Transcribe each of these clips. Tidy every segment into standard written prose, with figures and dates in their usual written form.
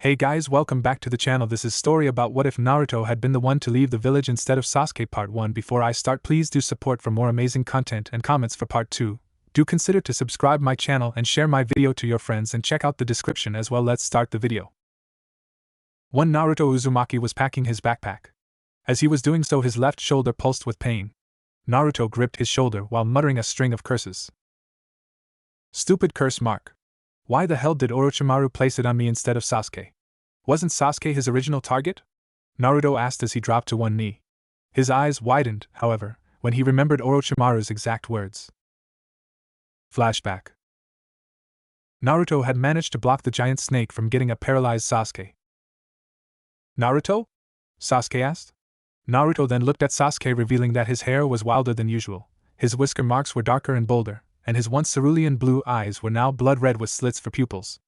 Hey guys, welcome back to the channel. This is story about what if Naruto had been the one to leave the village instead of Sasuke part 1. Before I start, please do support for more amazing content and comments for part 2. Do consider to subscribe my channel and share my video to your friends and check out the description as well. Let's start the video. One Naruto Uzumaki was packing his backpack. As he was doing so, his left shoulder pulsed with pain. Naruto gripped his shoulder while muttering a string of curses. Stupid curse mark. Why the hell did Orochimaru place it on me instead of Sasuke? Wasn't Sasuke his original target? Naruto asked as he dropped to one knee. His eyes widened, however, when he remembered Orochimaru's exact words. Flashback. Naruto had managed to block the giant snake from getting a paralyzed Sasuke. Naruto? Sasuke asked. Naruto then looked at Sasuke, revealing that his hair was wilder than usual, his whisker marks were darker and bolder, and his once cerulean blue eyes were now blood red with slits for pupils.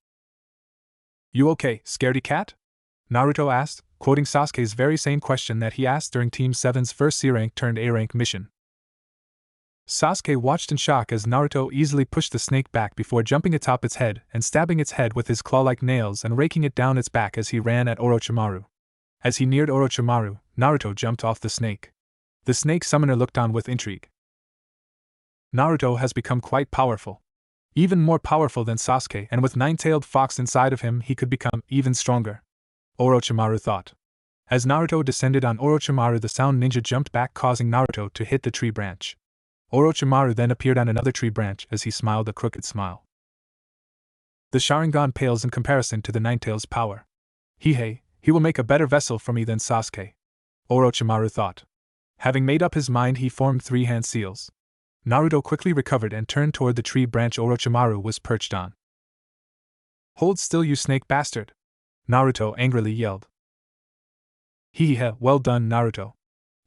You okay, scaredy cat? Naruto asked, quoting Sasuke's very same question that he asked during Team 7's first C-rank turned A-rank mission. Sasuke watched in shock as Naruto easily pushed the snake back before jumping atop its head and stabbing its head with his claw-like nails and raking it down its back as he ran at Orochimaru. As he neared Orochimaru, Naruto jumped off the snake. The snake summoner looked on with intrigue. Naruto has become quite powerful. Even more powerful than Sasuke, and with nine-tailed fox inside of him he could become even stronger. Orochimaru thought. As Naruto descended on Orochimaru, the sound ninja jumped back, causing Naruto to hit the tree branch. Orochimaru then appeared on another tree branch as he smiled a crooked smile. The Sharingan pales in comparison to the Nine-Tails' power. He will make a better vessel for me than Sasuke. Orochimaru thought. Having made up his mind, he formed three hand seals. Naruto quickly recovered and turned toward the tree branch Orochimaru was perched on. Hold still, you snake bastard! Naruto angrily yelled. Well done, Naruto.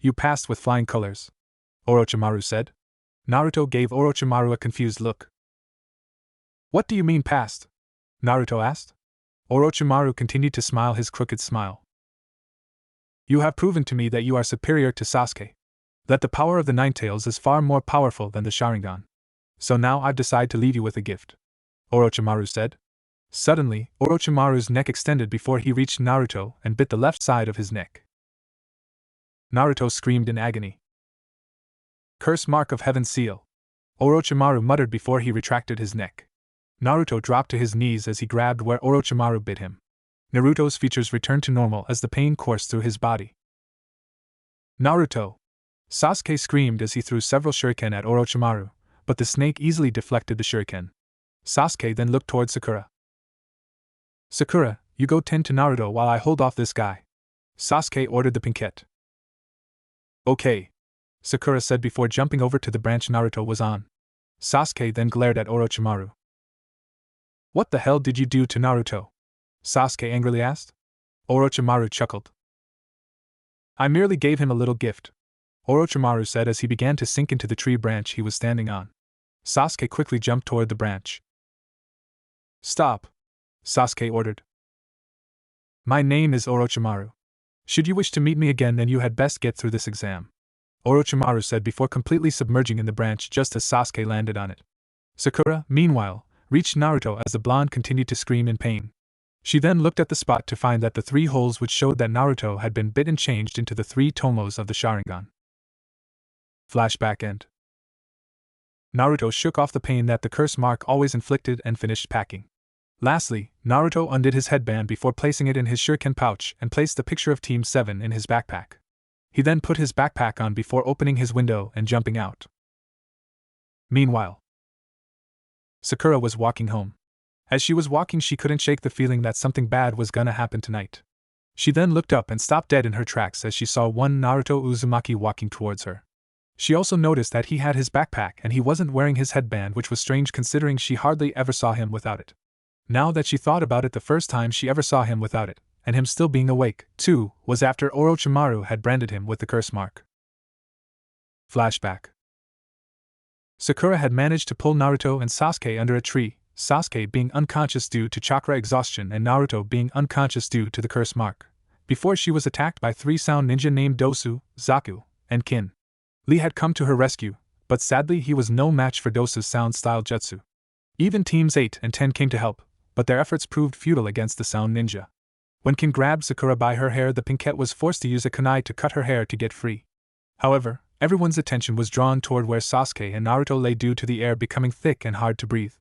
You passed with flying colors, Orochimaru said. Naruto gave Orochimaru a confused look. What do you mean passed? Naruto asked. Orochimaru continued to smile his crooked smile. You have proven to me that you are superior to Sasuke. That the power of the Nine-Tails is far more powerful than the Sharingan. So now I've decided to leave you with a gift, Orochimaru said. Suddenly, Orochimaru's neck extended before he reached Naruto and bit the left side of his neck. Naruto screamed in agony. Curse mark of heaven seal, Orochimaru muttered before he retracted his neck. Naruto dropped to his knees as he grabbed where Orochimaru bit him. Naruto's features returned to normal as the pain coursed through his body. Naruto! Sasuke screamed as he threw several shuriken at Orochimaru, but the snake easily deflected the shuriken. Sasuke then looked toward Sakura. Sakura, you go tend to Naruto while I hold off this guy, Sasuke ordered the pinkette. Okay, Sakura said before jumping over to the branch Naruto was on. Sasuke then glared at Orochimaru. What the hell did you do to Naruto? Sasuke angrily asked. Orochimaru chuckled. I merely gave him a little gift, Orochimaru said as he began to sink into the tree branch he was standing on. Sasuke quickly jumped toward the branch. Stop, Sasuke ordered. My name is Orochimaru. Should you wish to meet me again, then you had best get through this exam, Orochimaru said before completely submerging in the branch just as Sasuke landed on it. Sakura, meanwhile, reached Naruto as the blonde continued to scream in pain. She then looked at the spot to find that the three holes which showed that Naruto had been bit and changed into the three tomos of the Sharingan. Flashback end. Naruto shook off the pain that the curse mark always inflicted and finished packing. Lastly, Naruto undid his headband before placing it in his shuriken pouch and placed the picture of Team 7 in his backpack. He then put his backpack on before opening his window and jumping out. Meanwhile, Sakura was walking home. As she was walking, she couldn't shake the feeling that something bad was gonna happen tonight. She then looked up and stopped dead in her tracks as she saw one Naruto Uzumaki walking towards her. She also noticed that he had his backpack and he wasn't wearing his headband, which was strange considering she hardly ever saw him without it. Now that she thought about it, the first time she ever saw him without it, and him still being awake, too, was after Orochimaru had branded him with the curse mark. Flashback. Sakura had managed to pull Naruto and Sasuke under a tree, Sasuke being unconscious due to chakra exhaustion and Naruto being unconscious due to the curse mark, before she was attacked by three sound ninja named Dosu, Zaku, and Kin. Lee had come to her rescue, but sadly he was no match for Dosu's sound-style jutsu. Even teams 8 and 10 came to help, but their efforts proved futile against the sound ninja. When Kin grabbed Sakura by her hair, the pinkette was forced to use a kunai to cut her hair to get free. However, everyone's attention was drawn toward where Sasuke and Naruto lay due to the air becoming thick and hard to breathe.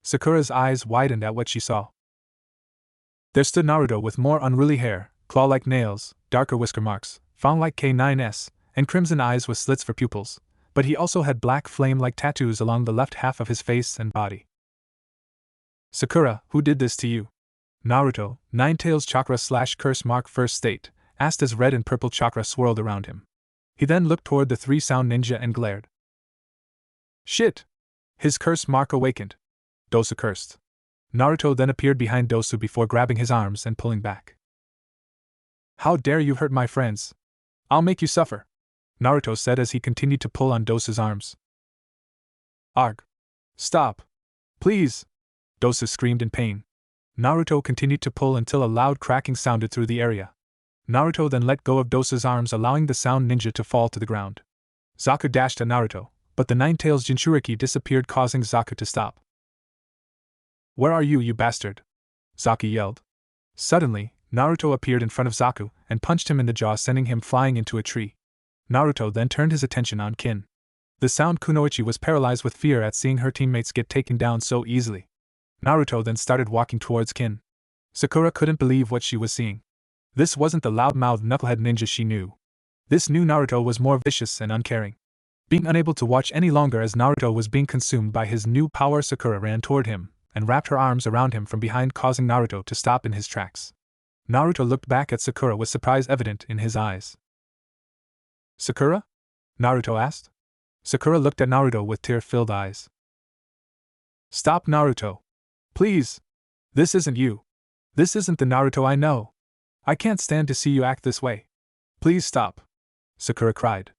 Sakura's eyes widened at what she saw. There stood Naruto with more unruly hair, claw-like nails, darker whisker marks, fawn-like K9s, and crimson eyes with slits for pupils, but he also had black flame-like tattoos along the left half of his face and body. Sakura, who did this to you? Naruto, Ninetales chakra/curse mark first state, asked as red and purple chakra swirled around him. He then looked toward the three-sound ninja and glared. Shit! His curse mark awakened. Dosu cursed. Naruto then appeared behind Dosu before grabbing his arms and pulling back. How dare you hurt my friends? I'll make you suffer, Naruto said as he continued to pull on Dosu's arms. Arg! Stop! Please! Dosu screamed in pain. Naruto continued to pull until a loud cracking sounded through the area. Naruto then let go of Dosu's arms, allowing the sound ninja to fall to the ground. Zaku dashed at Naruto, but the Ninetales Jinchuriki disappeared, causing Zaku to stop. Where are you, you bastard? Zaku yelled. Suddenly, Naruto appeared in front of Zaku and punched him in the jaw, sending him flying into a tree. Naruto then turned his attention on Kin. The sound Kunoichi was paralyzed with fear at seeing her teammates get taken down so easily. Naruto then started walking towards Kin. Sakura couldn't believe what she was seeing. This wasn't the loud-mouthed knucklehead ninja she knew. This new Naruto was more vicious and uncaring. Being unable to watch any longer as Naruto was being consumed by his new power, Sakura ran toward him and wrapped her arms around him from behind, causing Naruto to stop in his tracks. Naruto looked back at Sakura with surprise evident in his eyes. Sakura? Naruto asked. Sakura looked at Naruto with tear-filled eyes. Stop, Naruto. Please! This isn't you. This isn't the Naruto I know. I can't stand to see you act this way. Please stop! Sakura cried.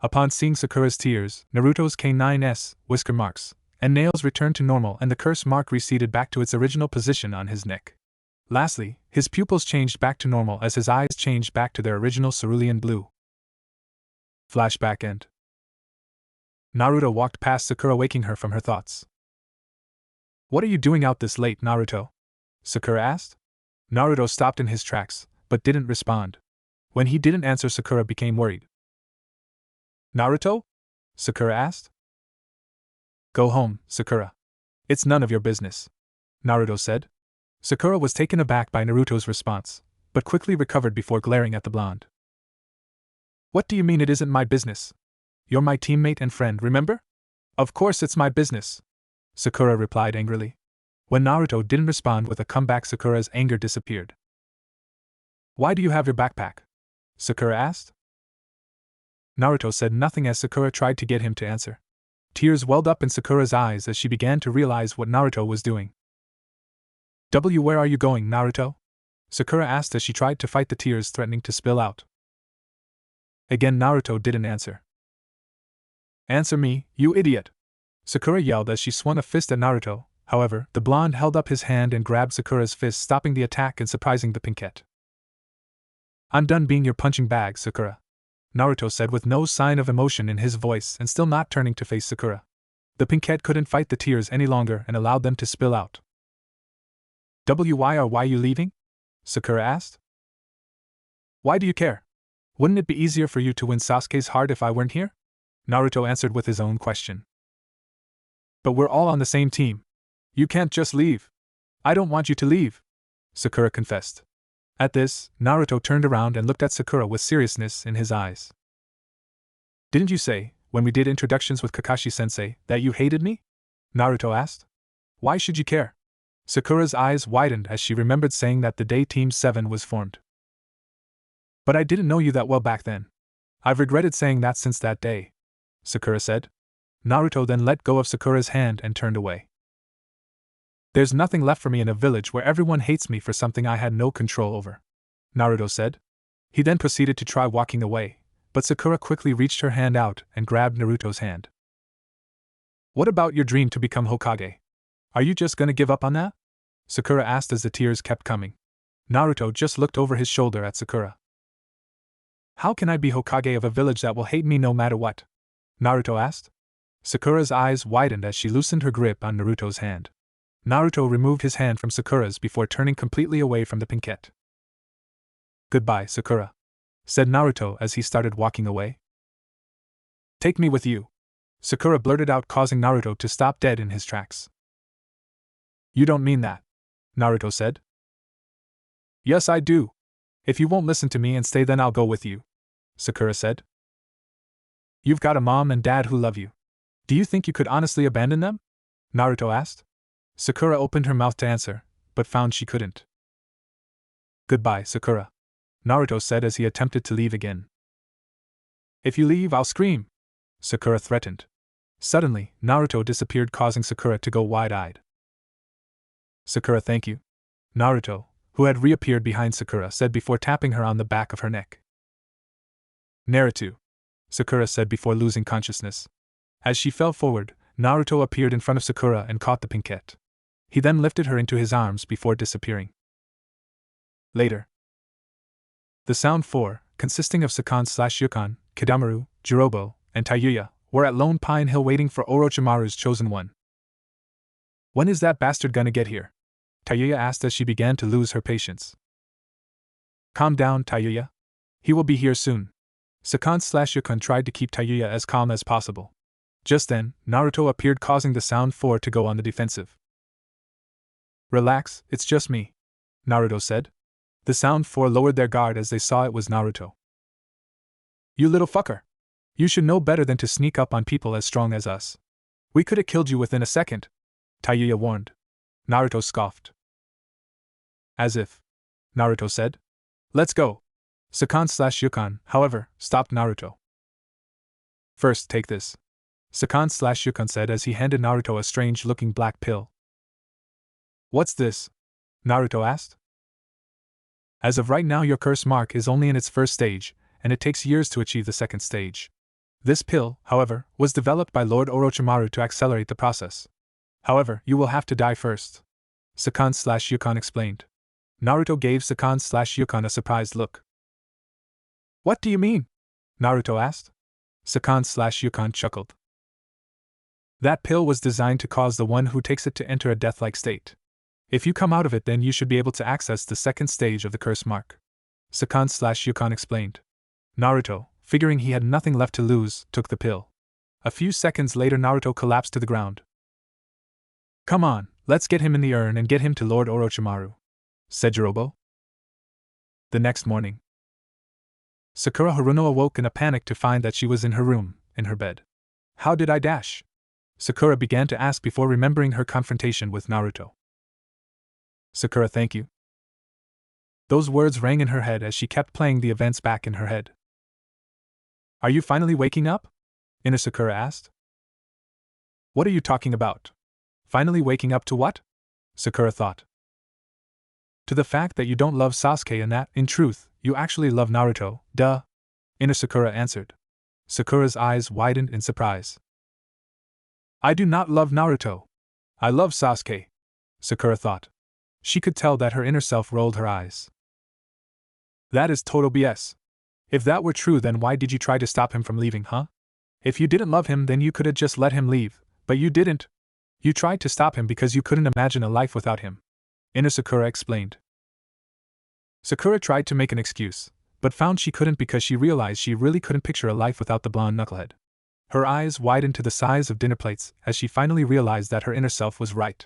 Upon seeing Sakura's tears, Naruto's K9s, whisker marks, and nails returned to normal and the curse mark receded back to its original position on his neck. Lastly, his pupils changed back to normal as his eyes changed back to their original cerulean blue. Flashback end. Naruto walked past Sakura, waking her from her thoughts. What are you doing out this late, Naruto? Sakura asked. Naruto stopped in his tracks, but didn't respond. When he didn't answer, Sakura became worried. Naruto? Sakura asked. Go home, Sakura. It's none of your business, Naruto said. Sakura was taken aback by Naruto's response, but quickly recovered before glaring at the blonde. What do you mean it isn't my business? You're my teammate and friend, remember? Of course it's my business, Sakura replied angrily. When Naruto didn't respond with a comeback, Sakura's anger disappeared. Why do you have your backpack? Sakura asked. Naruto said nothing as Sakura tried to get him to answer. Tears welled up in Sakura's eyes as she began to realize what Naruto was doing. Where are you going, Naruto? Sakura asked as she tried to fight the tears threatening to spill out. Again Naruto didn't answer. Answer me, you idiot! Sakura yelled as she swung a fist at Naruto. However, the blonde held up his hand and grabbed Sakura's fist, stopping the attack and surprising the pinkette. I'm done being your punching bag, Sakura, Naruto said with no sign of emotion in his voice and still not turning to face Sakura. The pinkette couldn't fight the tears any longer and allowed them to spill out. Why are you leaving? Sakura asked. Why do you care? Wouldn't it be easier for you to win Sasuke's heart if I weren't here? Naruto answered with his own question. But we're all on the same team. You can't just leave. I don't want you to leave, Sakura confessed. At this, Naruto turned around and looked at Sakura with seriousness in his eyes. Didn't you say, when we did introductions with Kakashi-sensei, that you hated me? Naruto asked. Why should you care? Sakura's eyes widened as she remembered saying that the day Team 7 was formed. But I didn't know you that well back then. I've regretted saying that since that day, Sakura said. Naruto then let go of Sakura's hand and turned away. There's nothing left for me in a village where everyone hates me for something I had no control over, Naruto said. He then proceeded to try walking away, but Sakura quickly reached her hand out and grabbed Naruto's hand. What about your dream to become Hokage? Are you just gonna give up on that? Sakura asked as the tears kept coming. Naruto just looked over his shoulder at Sakura. How can I be Hokage of a village that will hate me no matter what? Naruto asked. Sakura's eyes widened as she loosened her grip on Naruto's hand. Naruto removed his hand from Sakura's before turning completely away from the pinkette. Goodbye, Sakura, said Naruto as he started walking away. Take me with you, Sakura blurted out, causing Naruto to stop dead in his tracks. You don't mean that, Naruto said. Yes, I do. If you won't listen to me and stay, then I'll go with you, Sakura said. You've got a mom and dad who love you. Do you think you could honestly abandon them? Naruto asked. Sakura opened her mouth to answer, but found she couldn't. Goodbye, Sakura, Naruto said as he attempted to leave again. If you leave, I'll scream, Sakura threatened. Suddenly, Naruto disappeared, causing Sakura to go wide-eyed. Sakura, thank you, Naruto, who had reappeared behind Sakura, said before tapping her on the back of her neck. Naruto, Sakura said before losing consciousness. As she fell forward, Naruto appeared in front of Sakura and caught the pinkette. He then lifted her into his arms before disappearing. Later. The Sound Four, consisting of Sakan/Yukon, Kidamaru, Jirobo, and Tayuya, were at Lone Pine Hill waiting for Orochimaru's chosen one. When is that bastard gonna get here? Tayuya asked as she began to lose her patience. Calm down, Tayuya. He will be here soon. Sakan/Yukon tried to keep Tayuya as calm as possible. Just then, Naruto appeared, causing the Sound Four to go on the defensive. Relax, it's just me, Naruto said. The Sound Four lowered their guard as they saw it was Naruto. You little fucker! You should know better than to sneak up on people as strong as us. We could have killed you within a second, Tayuya warned. Naruto scoffed. As if, Naruto said. Let's go. Sakan/Yukon, however, stopped Naruto. First, take this, Sakan/Yukon said as he handed Naruto a strange-looking black pill. What's this? Naruto asked. As of right now, your curse mark is only in its first stage, and it takes years to achieve the second stage. This pill, however, was developed by Lord Orochimaru to accelerate the process. However, you will have to die first, Sakan/Yukon explained. Naruto gave Sakan/Yukon a surprised look. What do you mean? Naruto asked. Sakan/Yukon chuckled. That pill was designed to cause the one who takes it to enter a death-like state. If you come out of it, then you should be able to access the second stage of the curse mark, Sakan/Yukon explained. Naruto, figuring he had nothing left to lose, took the pill. A few seconds later, Naruto collapsed to the ground. Come on, let's get him in the urn and get him to Lord Orochimaru, said Jirobo. The next morning, Sakura Haruno awoke in a panic to find that she was in her room, in her bed. How did I dash? Sakura began to ask before remembering her confrontation with Naruto. Sakura, thank you. Those words rang in her head as she kept playing the events back in her head. Are you finally waking up? Ina Sakura asked. What are you talking about? Finally waking up to what? Sakura thought. To the fact that you don't love Sasuke and that, in truth, you actually love Naruto, duh, Ina Sakura answered. Sakura's eyes widened in surprise. I do not love Naruto. I love Sasuke, Sakura thought. She could tell that her inner self rolled her eyes. That is total BS. If that were true, then why did you try to stop him from leaving, huh? If you didn't love him, then you could have just let him leave, but you didn't. You tried to stop him because you couldn't imagine a life without him, Ina Sakura explained. Sakura tried to make an excuse, but found she couldn't because she realized she really couldn't picture a life without the blonde knucklehead. Her eyes widened to the size of dinner plates as she finally realized that her inner self was right.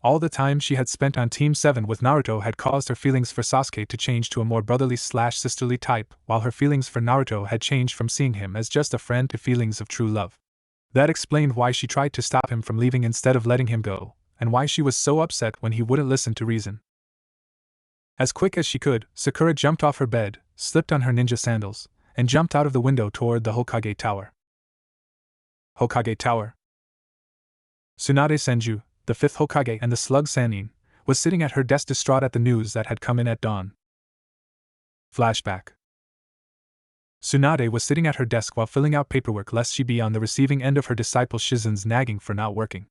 All the time she had spent on Team 7 with Naruto had caused her feelings for Sasuke to change to a more brotherly/sisterly type, while her feelings for Naruto had changed from seeing him as just a friend to feelings of true love. That explained why she tried to stop him from leaving instead of letting him go, and why she was so upset when he wouldn't listen to reason. As quick as she could, Sakura jumped off her bed, slipped on her ninja sandals, and jumped out of the window toward the Hokage Tower. Hokage Tower. Tsunade Senju, the fifth Hokage and the slug Sannin, was sitting at her desk distraught at the news that had come in at dawn. Flashback. Tsunade was sitting at her desk while filling out paperwork lest she be on the receiving end of her disciple Shizen's nagging for not working.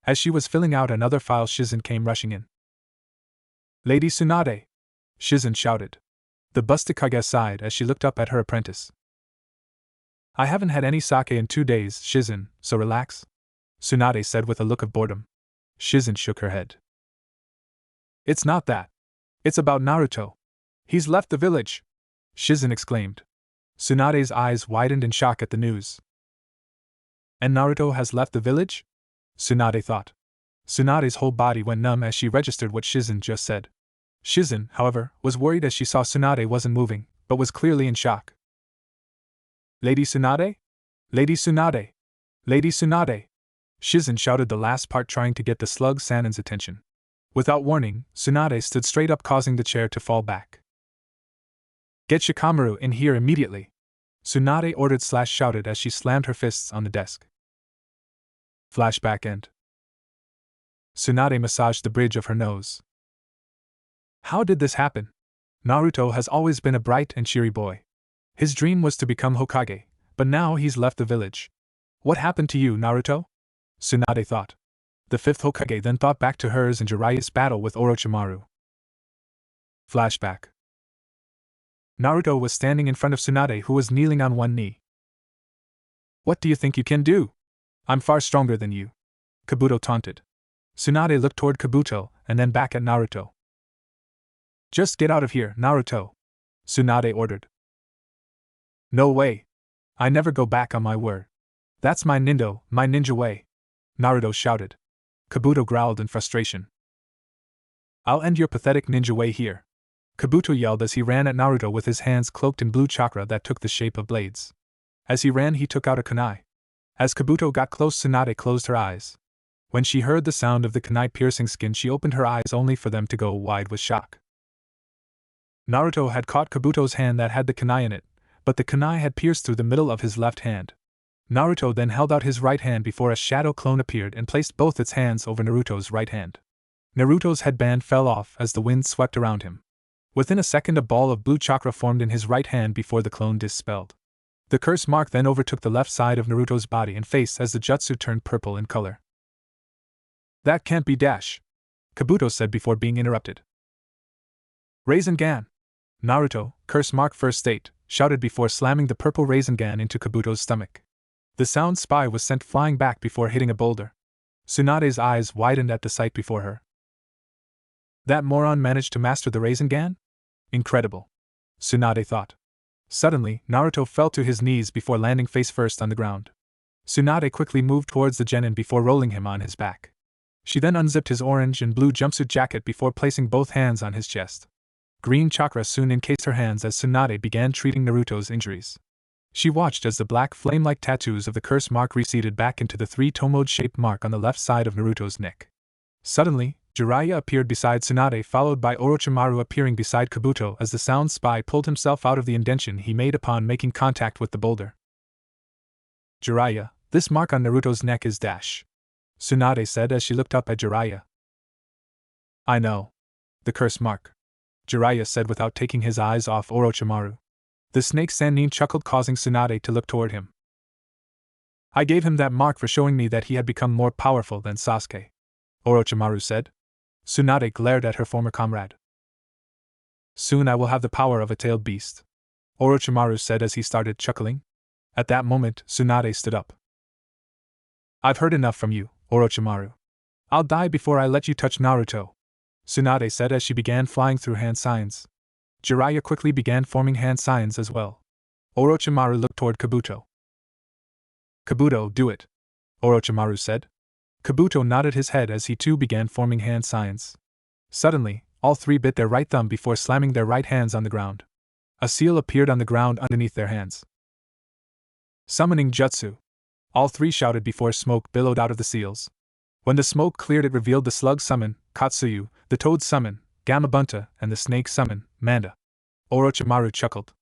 As she was filling out another file, Shizen came rushing in. Lady Tsunade! Shizen shouted. The Bustikage sighed as she looked up at her apprentice. I haven't had any sake in 2 days, Shizen, so relax, Tsunade said with a look of boredom. Shizen shook her head. It's not that. It's about Naruto. He's left the village! Shizen exclaimed. Tsunade's eyes widened in shock at the news. And Naruto has left the village? Tsunade thought. Tsunade's whole body went numb as she registered what Shizen just said. Shizen, however, was worried as she saw Tsunade wasn't moving, but was clearly in shock. Lady Tsunade? Lady Tsunade! Lady Tsunade! Shizen shouted the last part, trying to get the slug Sannin's attention. Without warning, Tsunade stood straight up, causing the chair to fall back. Get Shikamaru in here immediately! Tsunade ordered/shouted as she slammed her fists on the desk. Flashback end. Tsunade massaged the bridge of her nose. How did this happen? Naruto has always been a bright and cheery boy. His dream was to become Hokage, but now he's left the village. What happened to you, Naruto? Tsunade thought. The fifth Hokage then thought back to hers and Jiraiya's battle with Orochimaru. Flashback. Naruto was standing in front of Tsunade, who was kneeling on one knee. What do you think you can do? I'm far stronger than you. Kabuto taunted. Tsunade looked toward Kabuto and then back at Naruto. Just get out of here, Naruto, Tsunade ordered. No way. I never go back on my word. That's my ninja way, Naruto shouted. Kabuto growled in frustration. I'll end your pathetic ninja way here, Kabuto yelled as he ran at Naruto with his hands cloaked in blue chakra that took the shape of blades. As he ran, he took out a kunai. As Kabuto got close, Tsunade closed her eyes. When she heard the sound of the kunai piercing skin, she opened her eyes only for them to go wide with shock. Naruto had caught Kabuto's hand that had the kunai in it, but the kunai had pierced through the middle of his left hand. Naruto then held out his right hand before a shadow clone appeared and placed both its hands over Naruto's right hand. Naruto's headband fell off as the wind swept around him. Within a second, a ball of blue chakra formed in his right hand before the clone dispelled. The curse mark then overtook the left side of Naruto's body and face as the jutsu turned purple in color. That can't be Dash, Kabuto said before being interrupted. Rasengan! Naruto, curse mark first state, shouted before slamming the purple Rasengan into Kabuto's stomach. The sound spy was sent flying back before hitting a boulder. Tsunade's eyes widened at the sight before her. That moron managed to master the Rasengan? Incredible, Tsunade thought. Suddenly, Naruto fell to his knees before landing face first on the ground. Tsunade quickly moved towards the genin before rolling him on his back. She then unzipped his orange and blue jumpsuit jacket before placing both hands on his chest. Green chakra soon encased her hands as Tsunade began treating Naruto's injuries. She watched as the black flame-like tattoos of the curse mark receded back into the three-tomoed-shaped mark on the left side of Naruto's neck. Suddenly, Jiraiya appeared beside Tsunade, followed by Orochimaru appearing beside Kabuto as the sound spy pulled himself out of the indentation he made upon making contact with the boulder. Jiraiya, this mark on Naruto's neck is Dash, Tsunade said as she looked up at Jiraiya. I know. The curse mark, Jiraiya said without taking his eyes off Orochimaru. The snake Sannin chuckled, causing Tsunade to look toward him. I gave him that mark for showing me that he had become more powerful than Sasuke, Orochimaru said. Tsunade glared at her former comrade. Soon I will have the power of a tailed beast, Orochimaru said as he started chuckling. At that moment, Tsunade stood up. I've heard enough from you, Orochimaru. I'll die before I let you touch Naruto, Tsunade said as she began flying through hand signs. Jiraiya quickly began forming hand signs as well. Orochimaru looked toward Kabuto. Kabuto, do it, Orochimaru said. Kabuto nodded his head as he too began forming hand signs. Suddenly, all three bit their right thumb before slamming their right hands on the ground. A seal appeared on the ground underneath their hands. Summoning Jutsu! All three shouted before smoke billowed out of the seals. When the smoke cleared, it revealed the slug summon, Katsuyu, the toad summon, Gamabunta, and the snake summon, Manda. Orochimaru chuckled.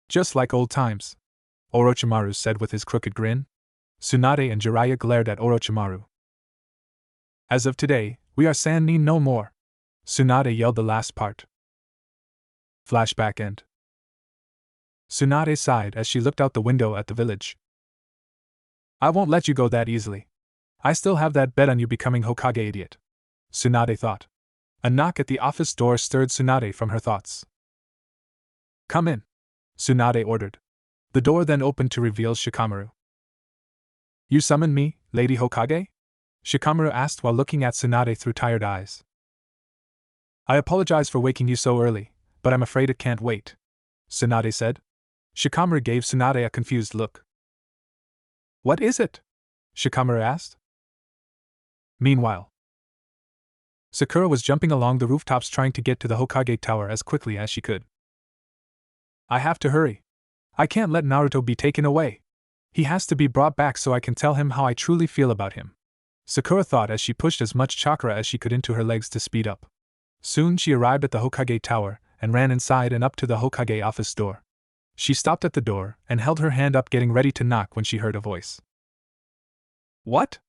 Just like old times, Orochimaru said with his crooked grin. Tsunade and Jiraiya glared at Orochimaru. As of today, we are Sannin no more, Tsunade yelled the last part. Flashback end. Tsunade sighed as she looked out the window at the village. I won't let you go that easily. I still have that bet on you becoming Hokage, idiot, Tsunade thought. A knock at the office door stirred Tsunade from her thoughts. Come in, Tsunade ordered. The door then opened to reveal Shikamaru. You summoned me, Lady Hokage? Shikamaru asked while looking at Tsunade through tired eyes. I apologize for waking you so early, but I'm afraid it can't wait," Tsunade said. Shikamaru gave Tsunade a confused look. "What is it?" Shikamaru asked. Meanwhile, Sakura was jumping along the rooftops trying to get to the Hokage tower as quickly as she could. "I have to hurry. I can't let Naruto be taken away. He has to be brought back so I can tell him how I truly feel about him," Sakura thought as she pushed as much chakra as she could into her legs to speed up. Soon she arrived at the Hokage tower and ran inside and up to the Hokage office door. She stopped at the door and held her hand up getting ready to knock when she heard a voice. "What?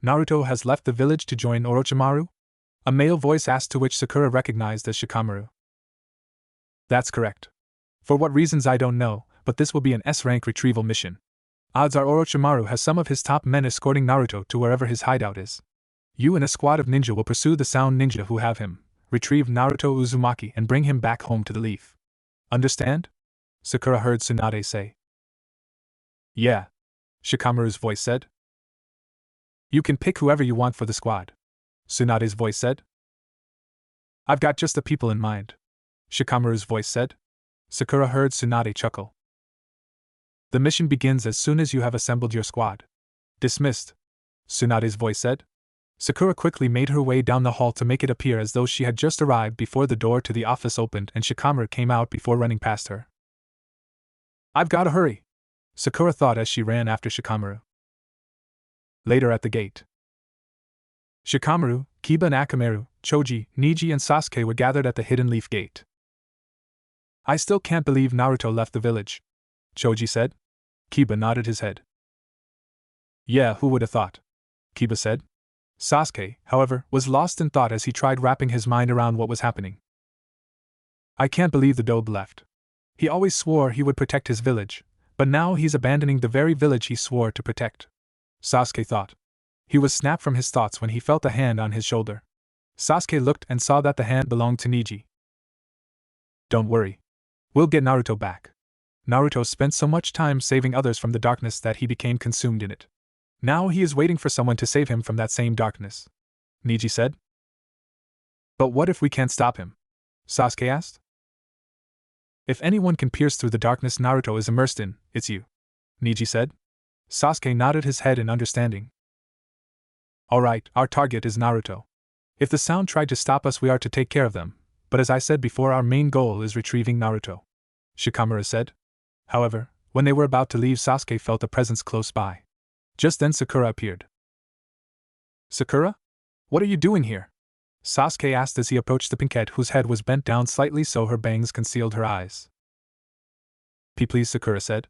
Naruto has left the village to join Orochimaru?" A male voice asked, to which Sakura recognized as Shikamaru. "That's correct. For what reasons I don't know, but this will be an S-rank retrieval mission. Odds are Orochimaru has some of his top men escorting Naruto to wherever his hideout is. You and a squad of ninja will pursue the sound ninja who have him, retrieve Naruto Uzumaki and bring him back home to the leaf. Understand?" Sakura heard Tsunade say. "Yeah," Shikamaru's voice said. "You can pick whoever you want for the squad," Tsunade's voice said. "I've got just the people in mind," Shikamaru's voice said. Sakura heard Tsunade chuckle. "The mission begins as soon as you have assembled your squad." "Dismissed," Tsunade's voice said. Sakura quickly made her way down the hall to make it appear as though she had just arrived before the door to the office opened and Shikamaru came out before running past her. "I've gotta hurry," Sakura thought as she ran after Shikamaru. Later at the gate, Shikamaru, Kiba and Akamaru, Choji, Niji and Sasuke were gathered at the Hidden Leaf Gate. "I still can't believe Naruto left the village," Choji said. Kiba nodded his head. "Yeah, who would have thought?" Kiba said. Sasuke, however, was lost in thought as he tried wrapping his mind around what was happening. "I can't believe the dobe left. He always swore he would protect his village, but now he's abandoning the very village he swore to protect," Sasuke thought. He was snapped from his thoughts when he felt a hand on his shoulder. Sasuke looked and saw that the hand belonged to Niji. "Don't worry. We'll get Naruto back. Naruto spent so much time saving others from the darkness that he became consumed in it. Now he is waiting for someone to save him from that same darkness," Niji said. "But what if we can't stop him?" Sasuke asked. "If anyone can pierce through the darkness Naruto is immersed in, it's you," Niji said. Sasuke nodded his head in understanding. "Alright, our target is Naruto. If the Sound tried to stop us, we are to take care of them, but as I said before, our main goal is retrieving Naruto," Shikamaru said. However, when they were about to leave, Sasuke felt a presence close by. Just then Sakura appeared. "Sakura? What are you doing here?" Sasuke asked as he approached the pinkette, whose head was bent down slightly so her bangs concealed her eyes. "Please," Sakura said.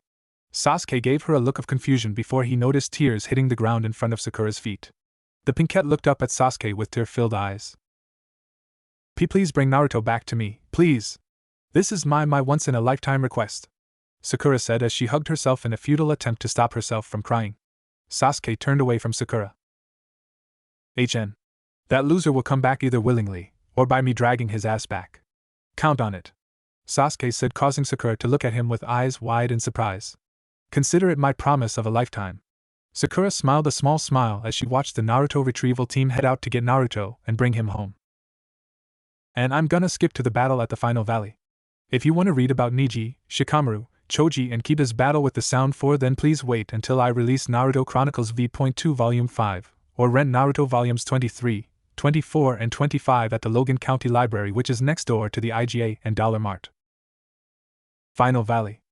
Sasuke gave her a look of confusion before he noticed tears hitting the ground in front of Sakura's feet. The pinkette looked up at Sasuke with tear-filled eyes. Please bring Naruto back to me, please. This is my once-in-a-lifetime request," Sakura said as she hugged herself in a futile attempt to stop herself from crying. Sasuke turned away from Sakura. That loser will come back either willingly, or by me dragging his ass back. Count on it," Sasuke said, causing Sakura to look at him with eyes wide in surprise. "Consider it my promise of a lifetime." Sakura smiled a small smile as she watched the Naruto retrieval team head out to get Naruto and bring him home. And I'm gonna skip to the battle at the final valley. If you want to read about Niji, Shikamaru, Choji and Kiba's battle with the Sound 4, then please wait until I release Naruto Chronicles V.2 Volume 5, or rent Naruto Volumes 23, 24 and 25 at the Logan County Library, which is next door to the IGA and Dollar Mart. Final Valley.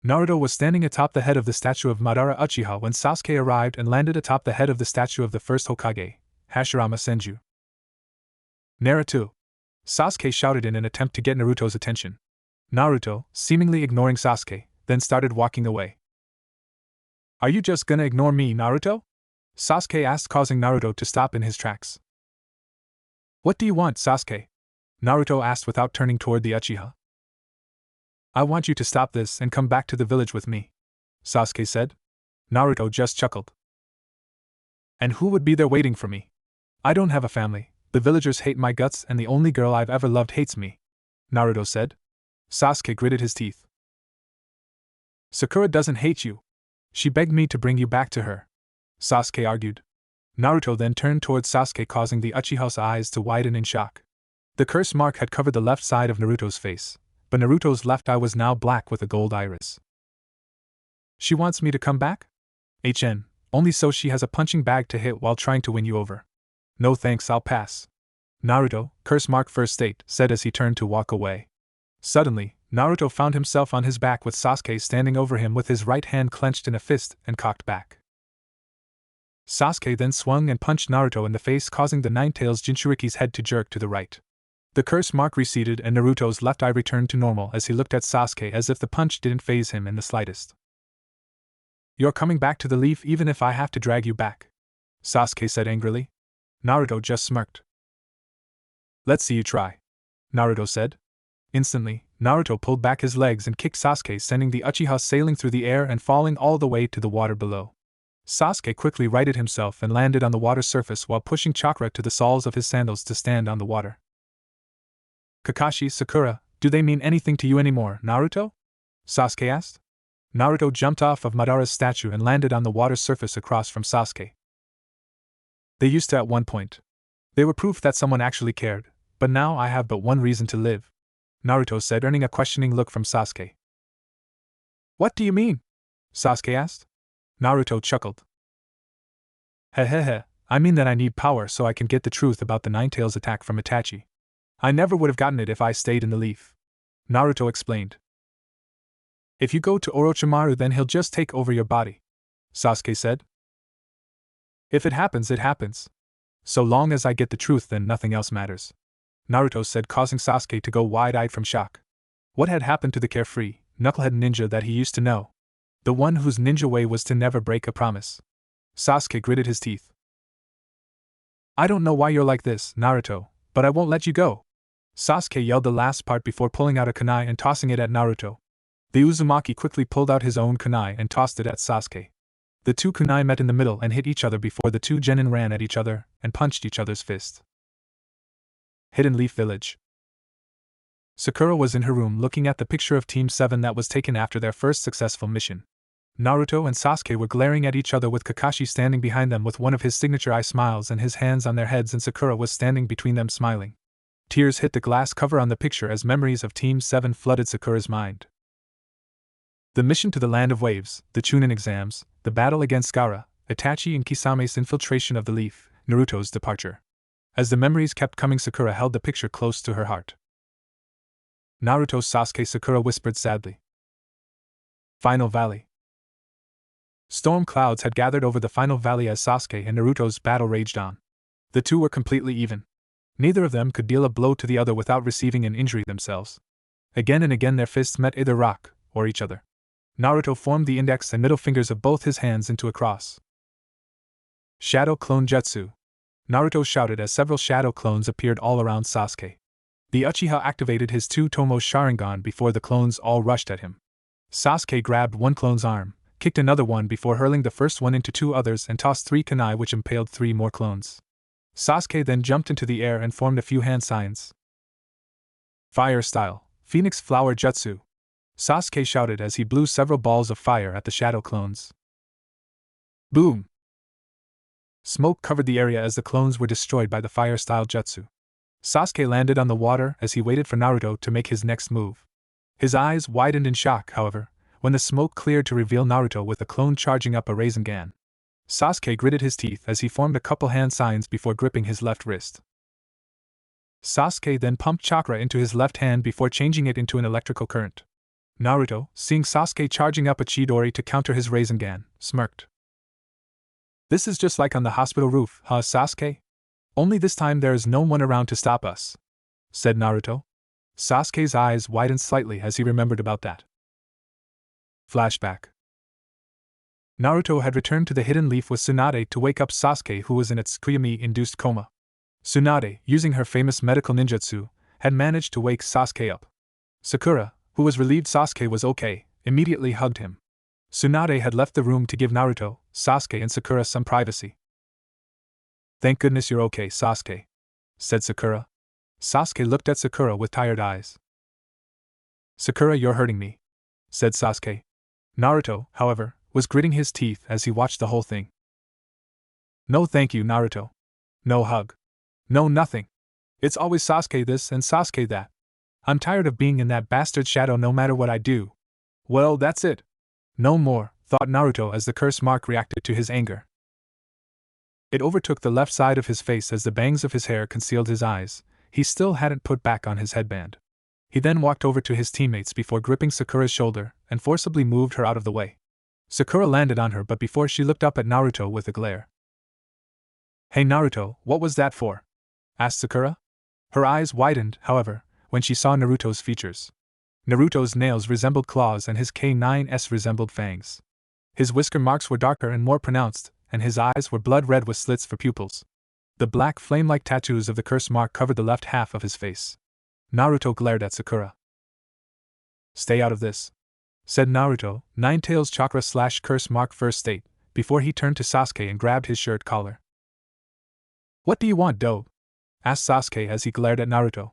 Naruto was standing atop the head of the statue of Madara Uchiha when Sasuke arrived and landed atop the head of the statue of the first Hokage, Hashirama Senju. "Naruto!" Sasuke shouted in an attempt to get Naruto's attention. Naruto, seemingly ignoring Sasuke, then started walking away. "Are you just gonna ignore me, Naruto?" Sasuke asked, causing Naruto to stop in his tracks. "What do you want, Sasuke?" Naruto asked without turning toward the Uchiha. "I want you to stop this and come back to the village with me," Sasuke said. Naruto just chuckled. "And who would be there waiting for me? I don't have a family, the villagers hate my guts, and the only girl I've ever loved hates me," Naruto said. Sasuke gritted his teeth. "Sakura doesn't hate you. She begged me to bring you back to her," Sasuke argued. Naruto then turned towards Sasuke, causing the Uchiha's eyes to widen in shock. The curse mark had covered the left side of Naruto's face, but Naruto's left eye was now black with a gold iris. She wants me to come back? Only so she has a punching bag to hit while trying to win you over. No thanks, I'll pass. Naruto, curse mark first state, said as he turned to walk away. Suddenly, Naruto found himself on his back with Sasuke standing over him with his right hand clenched in a fist and cocked back. Sasuke then swung and punched Naruto in the face, causing the Ninetales Jinchuriki's head to jerk to the right. The curse mark receded and Naruto's left eye returned to normal as he looked at Sasuke as if the punch didn't faze him in the slightest. You're coming back to the leaf even if I have to drag you back, Sasuke said angrily. Naruto just smirked. Let's see you try, Naruto said. Instantly, Naruto pulled back his legs and kicked Sasuke, sending the Uchiha sailing through the air and falling all the way to the water below. Sasuke quickly righted himself and landed on the water surface while pushing chakra to the soles of his sandals to stand on the water. Kakashi, Sakura, do they mean anything to you anymore, Naruto? Sasuke asked. Naruto jumped off of Madara's statue and landed on the water surface across from Sasuke. They used to at one point. They were proof that someone actually cared, but now I have but one reason to live, Naruto said, earning a questioning look from Sasuke. What do you mean? Sasuke asked. Naruto chuckled. Hehehe, I mean that I need power so I can get the truth about the Ninetales attack from Itachi. I never would have gotten it if I stayed in the leaf, Naruto explained. If you go to Orochimaru then he'll just take over your body, Sasuke said. If it happens, it happens. So long as I get the truth then nothing else matters, Naruto said, causing Sasuke to go wide-eyed from shock. What had happened to the carefree, knucklehead ninja that he used to know? The one whose ninja way was to never break a promise. Sasuke gritted his teeth. I don't know why you're like this, Naruto, but I won't let you go. Sasuke yelled the last part before pulling out a kunai and tossing it at Naruto. The Uzumaki quickly pulled out his own kunai and tossed it at Sasuke. The two kunai met in the middle and hit each other before the two genin ran at each other and punched each other's fists. Hidden Leaf Village. Sakura was in her room looking at the picture of Team 7 that was taken after their first successful mission. Naruto and Sasuke were glaring at each other with Kakashi standing behind them with one of his signature eye smiles and his hands on their heads, and Sakura was standing between them smiling. Tears hit the glass cover on the picture as memories of Team 7 flooded Sakura's mind. The mission to the Land of Waves, the Chunin exams, the battle against Gaara, Itachi and Kisame's infiltration of the leaf, Naruto's departure. As the memories kept coming, Sakura held the picture close to her heart. Naruto, Sasuke, Sakura whispered sadly. Final Valley. Storm clouds had gathered over the Final Valley as Sasuke and Naruto's battle raged on. The two were completely even. Neither of them could deal a blow to the other without receiving an injury themselves. Again and again their fists met either rock or each other. Naruto formed the index and middle fingers of both his hands into a cross. Shadow Clone Jutsu. Naruto shouted as several shadow clones appeared all around Sasuke. The Uchiha activated his two Tomo Sharingan before the clones all rushed at him. Sasuke grabbed one clone's arm, kicked another one before hurling the first one into two others and tossed three kunai which impaled three more clones. Sasuke then jumped into the air and formed a few hand signs. Fire Style, Phoenix Flower Jutsu. Sasuke shouted as he blew several balls of fire at the shadow clones. Boom! Smoke covered the area as the clones were destroyed by the fire-style jutsu. Sasuke landed on the water as he waited for Naruto to make his next move. His eyes widened in shock, however, when the smoke cleared to reveal Naruto with a clone charging up a Rasengan. Sasuke gritted his teeth as he formed a couple hand signs before gripping his left wrist. Sasuke then pumped chakra into his left hand before changing it into an electrical current. Naruto, seeing Sasuke charging up a Chidori to counter his Rasengan, smirked. This is just like on the hospital roof, huh, Sasuke? Only this time there is no one around to stop us, said Naruto. Sasuke's eyes widened slightly as he remembered about that. Flashback. Naruto had returned to the hidden leaf with Tsunade to wake up Sasuke, who was in its Tsukuyami-induced coma. Tsunade, using her famous medical ninjutsu, had managed to wake Sasuke up. Sakura, who was relieved Sasuke was okay, immediately hugged him. Tsunade had left the room to give Naruto, Sasuke and Sakura some privacy. Thank goodness you're okay, Sasuke, said Sakura. Sasuke looked at Sakura with tired eyes. Sakura, you're hurting me, said Sasuke. Naruto, however, was gritting his teeth as he watched the whole thing. No thank you, Naruto. No hug. No nothing. It's always Sasuke this and Sasuke that. I'm tired of being in that bastard shadow no matter what I do. Well, that's it. No more, thought Naruto as the curse mark reacted to his anger. It overtook the left side of his face as the bangs of his hair concealed his eyes. He still hadn't put back on his headband. He then walked over to his teammates before gripping Sakura's shoulder and forcibly moved her out of the way. Sakura landed on her but before she looked up at Naruto with a glare. Hey Naruto, what was that for? Asked Sakura. Her eyes widened, however, when she saw Naruto's features. Naruto's nails resembled claws and his K9s resembled fangs. His whisker marks were darker and more pronounced, and his eyes were blood red with slits for pupils. The black flame-like tattoos of the curse mark covered the left half of his face. Naruto glared at Sakura. Stay out of this, said Naruto, Nine-Tails chakra/curse mark first state, before he turned to Sasuke and grabbed his shirt collar. What do you want, doe? Asked Sasuke as he glared at Naruto.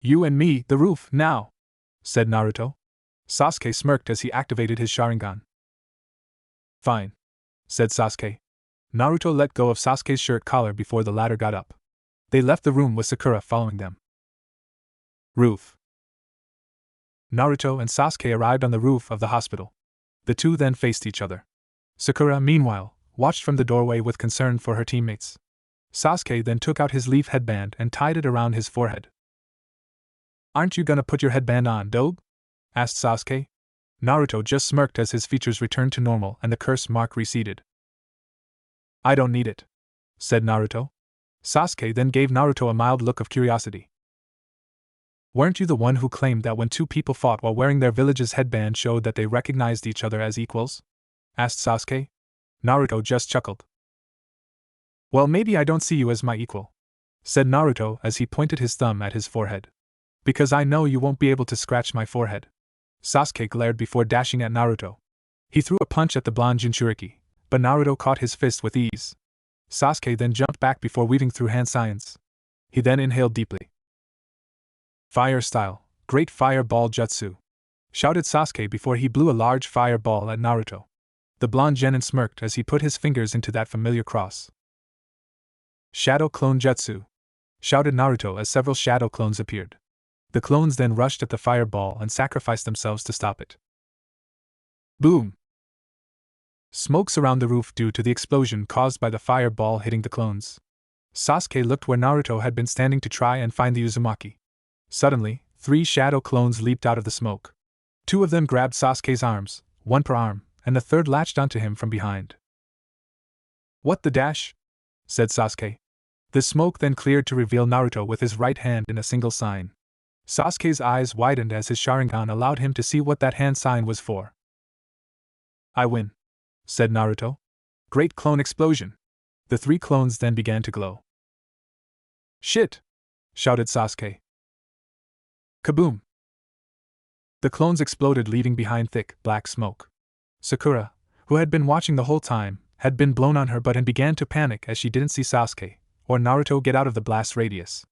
You and me, the roof, now, said Naruto. Sasuke smirked as he activated his Sharingan. Fine, said Sasuke. Naruto let go of Sasuke's shirt collar before the latter got up. They left the room with Sakura following them. Roof. Naruto and Sasuke arrived on the roof of the hospital. The two then faced each other. Sakura, meanwhile, watched from the doorway with concern for her teammates. Sasuke then took out his leaf headband and tied it around his forehead. Aren't you gonna put your headband on, Dobe? Asked Sasuke. Naruto just smirked as his features returned to normal and the curse mark receded. I don't need it, said Naruto. Sasuke then gave Naruto a mild look of curiosity. Weren't you the one who claimed that when two people fought while wearing their village's headband showed that they recognized each other as equals? Asked Sasuke. Naruto just chuckled. Well, maybe I don't see you as my equal, said Naruto as he pointed his thumb at his forehead. Because I know you won't be able to scratch my forehead. Sasuke glared before dashing at Naruto. He threw a punch at the blonde Jinchuriki, but Naruto caught his fist with ease. Sasuke then jumped back before weaving through hand signs. He then inhaled deeply. Fire style, great fireball jutsu, shouted Sasuke before he blew a large fireball at Naruto. The blonde genin smirked as he put his fingers into that familiar cross. Shadow clone jutsu, shouted Naruto as several shadow clones appeared. The clones then rushed at the fireball and sacrificed themselves to stop it. Boom! Smoke surrounded the roof due to the explosion caused by the fireball hitting the clones. Sasuke looked where Naruto had been standing to try and find the Uzumaki. Suddenly, 3 shadow clones leaped out of the smoke. 2 of them grabbed Sasuke's arms, 1 per arm, and the third latched onto him from behind. What the dash? Said Sasuke. The smoke then cleared to reveal Naruto with his right hand in a single sign. Sasuke's eyes widened as his Sharingan allowed him to see what that hand sign was for. I win, said Naruto. Great clone explosion. The 3 clones then began to glow. Shit! Shouted Sasuke. Kaboom! The clones exploded, leaving behind thick, black smoke. Sakura, who had been watching the whole time, had been blown on her butt and began to panic as she didn't see Sasuke or Naruto get out of the blast radius.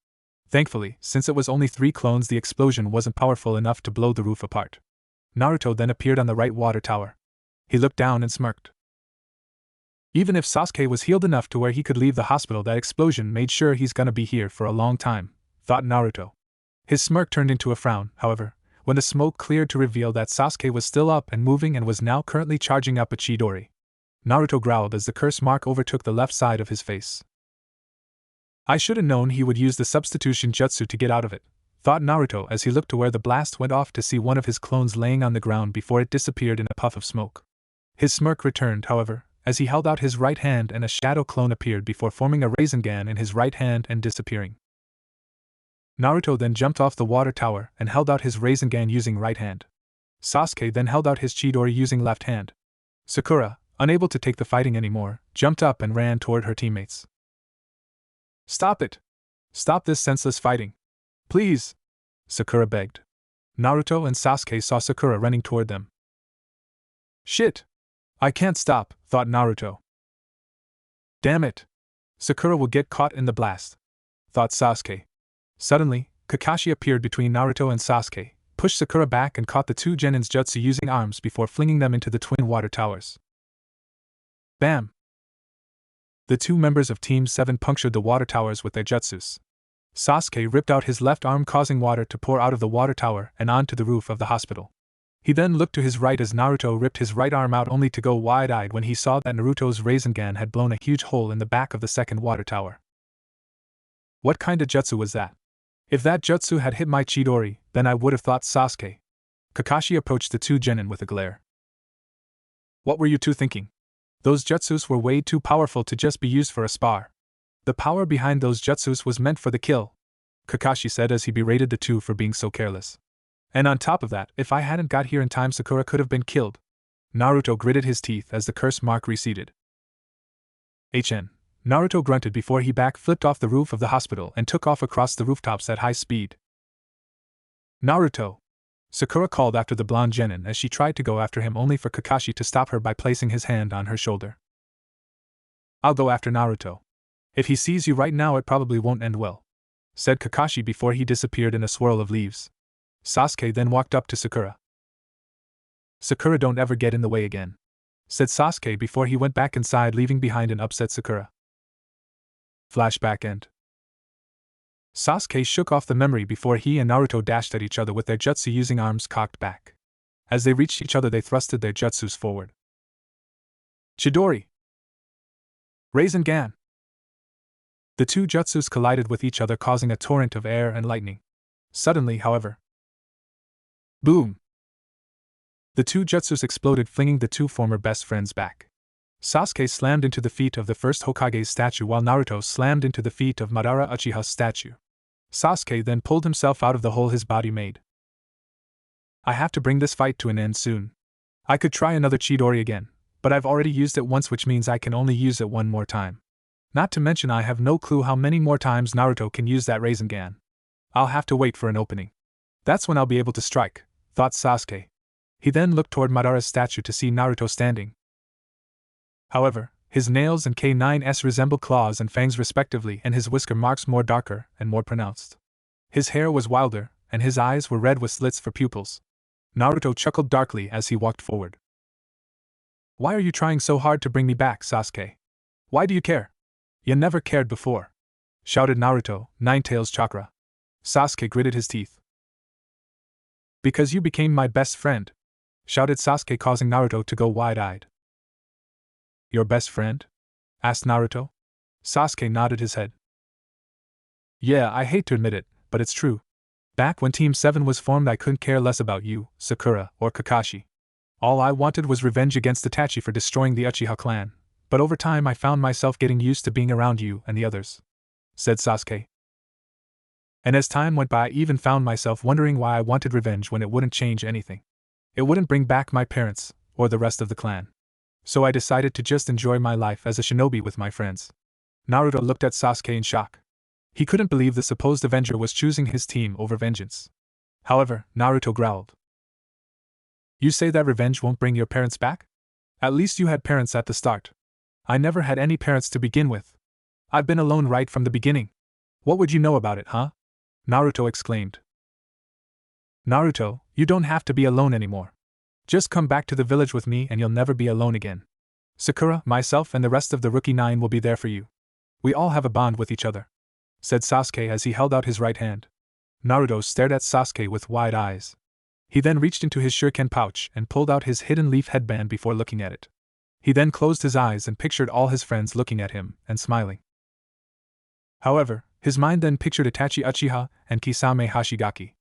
Thankfully, since it was only 3 clones, the explosion wasn't powerful enough to blow the roof apart. Naruto then appeared on the right water tower. He looked down and smirked. Even if Sasuke was healed enough to where he could leave the hospital, that explosion made sure he's gonna be here for a long time, thought Naruto. His smirk turned into a frown, however, when the smoke cleared to reveal that Sasuke was still up and moving and was now currently charging up a Chidori. Naruto growled as the curse mark overtook the left side of his face. I should have known he would use the substitution jutsu to get out of it, thought Naruto as he looked to where the blast went off to see one of his clones laying on the ground before it disappeared in a puff of smoke. His smirk returned, however, as he held out his right hand and a shadow clone appeared before forming a Rasengan in his right hand and disappearing. Naruto then jumped off the water tower and held out his Rasengan using right hand. Sasuke then held out his Chidori using left hand. Sakura, unable to take the fighting anymore, jumped up and ran toward her teammates. Stop it! Stop this senseless fighting! Please! Sakura begged. Naruto and Sasuke saw Sakura running toward them. Shit! I can't stop, thought Naruto. Damn it! Sakura will get caught in the blast, thought Sasuke. Suddenly, Kakashi appeared between Naruto and Sasuke, pushed Sakura back and caught the 2 genins jutsu using arms before flinging them into the twin water towers. Bam! The 2 members of Team 7 punctured the water towers with their jutsus. Sasuke ripped out his left arm, causing water to pour out of the water tower and onto the roof of the hospital. He then looked to his right as Naruto ripped his right arm out, only to go wide-eyed when he saw that Naruto's Rasengan had blown a huge hole in the back of the second water tower. What kind of jutsu was that? If that jutsu had hit my Chidori, then I would have thought Sasuke. Kakashi approached the two genin with a glare. What were you two thinking? Those jutsus were way too powerful to just be used for a spar. The power behind those jutsus was meant for the kill, Kakashi said as he berated the two for being so careless. And on top of that, if I hadn't got here in time, Sakura could have been killed. Naruto gritted his teeth as the curse mark receded. Naruto grunted before he back-flipped off the roof of the hospital and took off across the rooftops at high speed. Naruto! Sakura called after the blonde genin as she tried to go after him, only for Kakashi to stop her by placing his hand on her shoulder. I'll go after Naruto. If he sees you right now, it probably won't end well, said Kakashi before he disappeared in a swirl of leaves. Sasuke then walked up to Sakura. Sakura, don't ever get in the way again, said Sasuke before he went back inside, leaving behind an upset Sakura. Flashback end. Sasuke shook off the memory before he and Naruto dashed at each other with their jutsu using arms cocked back. As they reached each other, they thrusted their jutsus forward. Chidori! Rasengan! The two jutsus collided with each other, causing a torrent of air and lightning. Suddenly, however, boom! The two jutsus exploded, flinging the two former best friends back. Sasuke slammed into the feet of the first Hokage's statue, while Naruto slammed into the feet of Madara Uchiha's statue. Sasuke then pulled himself out of the hole his body made. I have to bring this fight to an end soon. I could try another Chidori again, but I've already used it once, which means I can only use it one more time. Not to mention I have no clue how many more times Naruto can use that Rasengan. I'll have to wait for an opening. That's when I'll be able to strike, thought Sasuke. He then looked toward Madara's statue to see Naruto standing. However, his nails and K9s resembled claws and fangs respectively, and his whisker marks more darker and more pronounced. His hair was wilder, and his eyes were red with slits for pupils. Naruto chuckled darkly as he walked forward. Why are you trying so hard to bring me back, Sasuke? Why do you care? You never cared before, shouted Naruto, Ninetales chakra. Sasuke gritted his teeth. Because you became my best friend, shouted Sasuke, causing Naruto to go wide-eyed. Your best friend? Asked Naruto. Sasuke nodded his head. Yeah, I hate to admit it, but it's true. Back when Team 7 was formed, I couldn't care less about you, Sakura, or Kakashi. All I wanted was revenge against Itachi for destroying the Uchiha clan, but over time I found myself getting used to being around you and the others, said Sasuke. And as time went by, I even found myself wondering why I wanted revenge when it wouldn't change anything. It wouldn't bring back my parents, or the rest of the clan. So I decided to just enjoy my life as a shinobi with my friends. Naruto looked at Sasuke in shock. He couldn't believe the supposed Avenger was choosing his team over vengeance. However, Naruto growled. You say that revenge won't bring your parents back? At least you had parents at the start. I never had any parents to begin with. I've been alone right from the beginning. What would you know about it, huh? Naruto exclaimed. Naruto, you don't have to be alone anymore. Just come back to the village with me and you'll never be alone again. Sakura, myself, and the rest of the Rookie 9 will be there for you. We all have a bond with each other, said Sasuke as he held out his right hand. Naruto stared at Sasuke with wide eyes. He then reached into his shuriken pouch and pulled out his hidden leaf headband before looking at it. He then closed his eyes and pictured all his friends looking at him and smiling. However, his mind then pictured Itachi Uchiha and Kisame Hashigaki.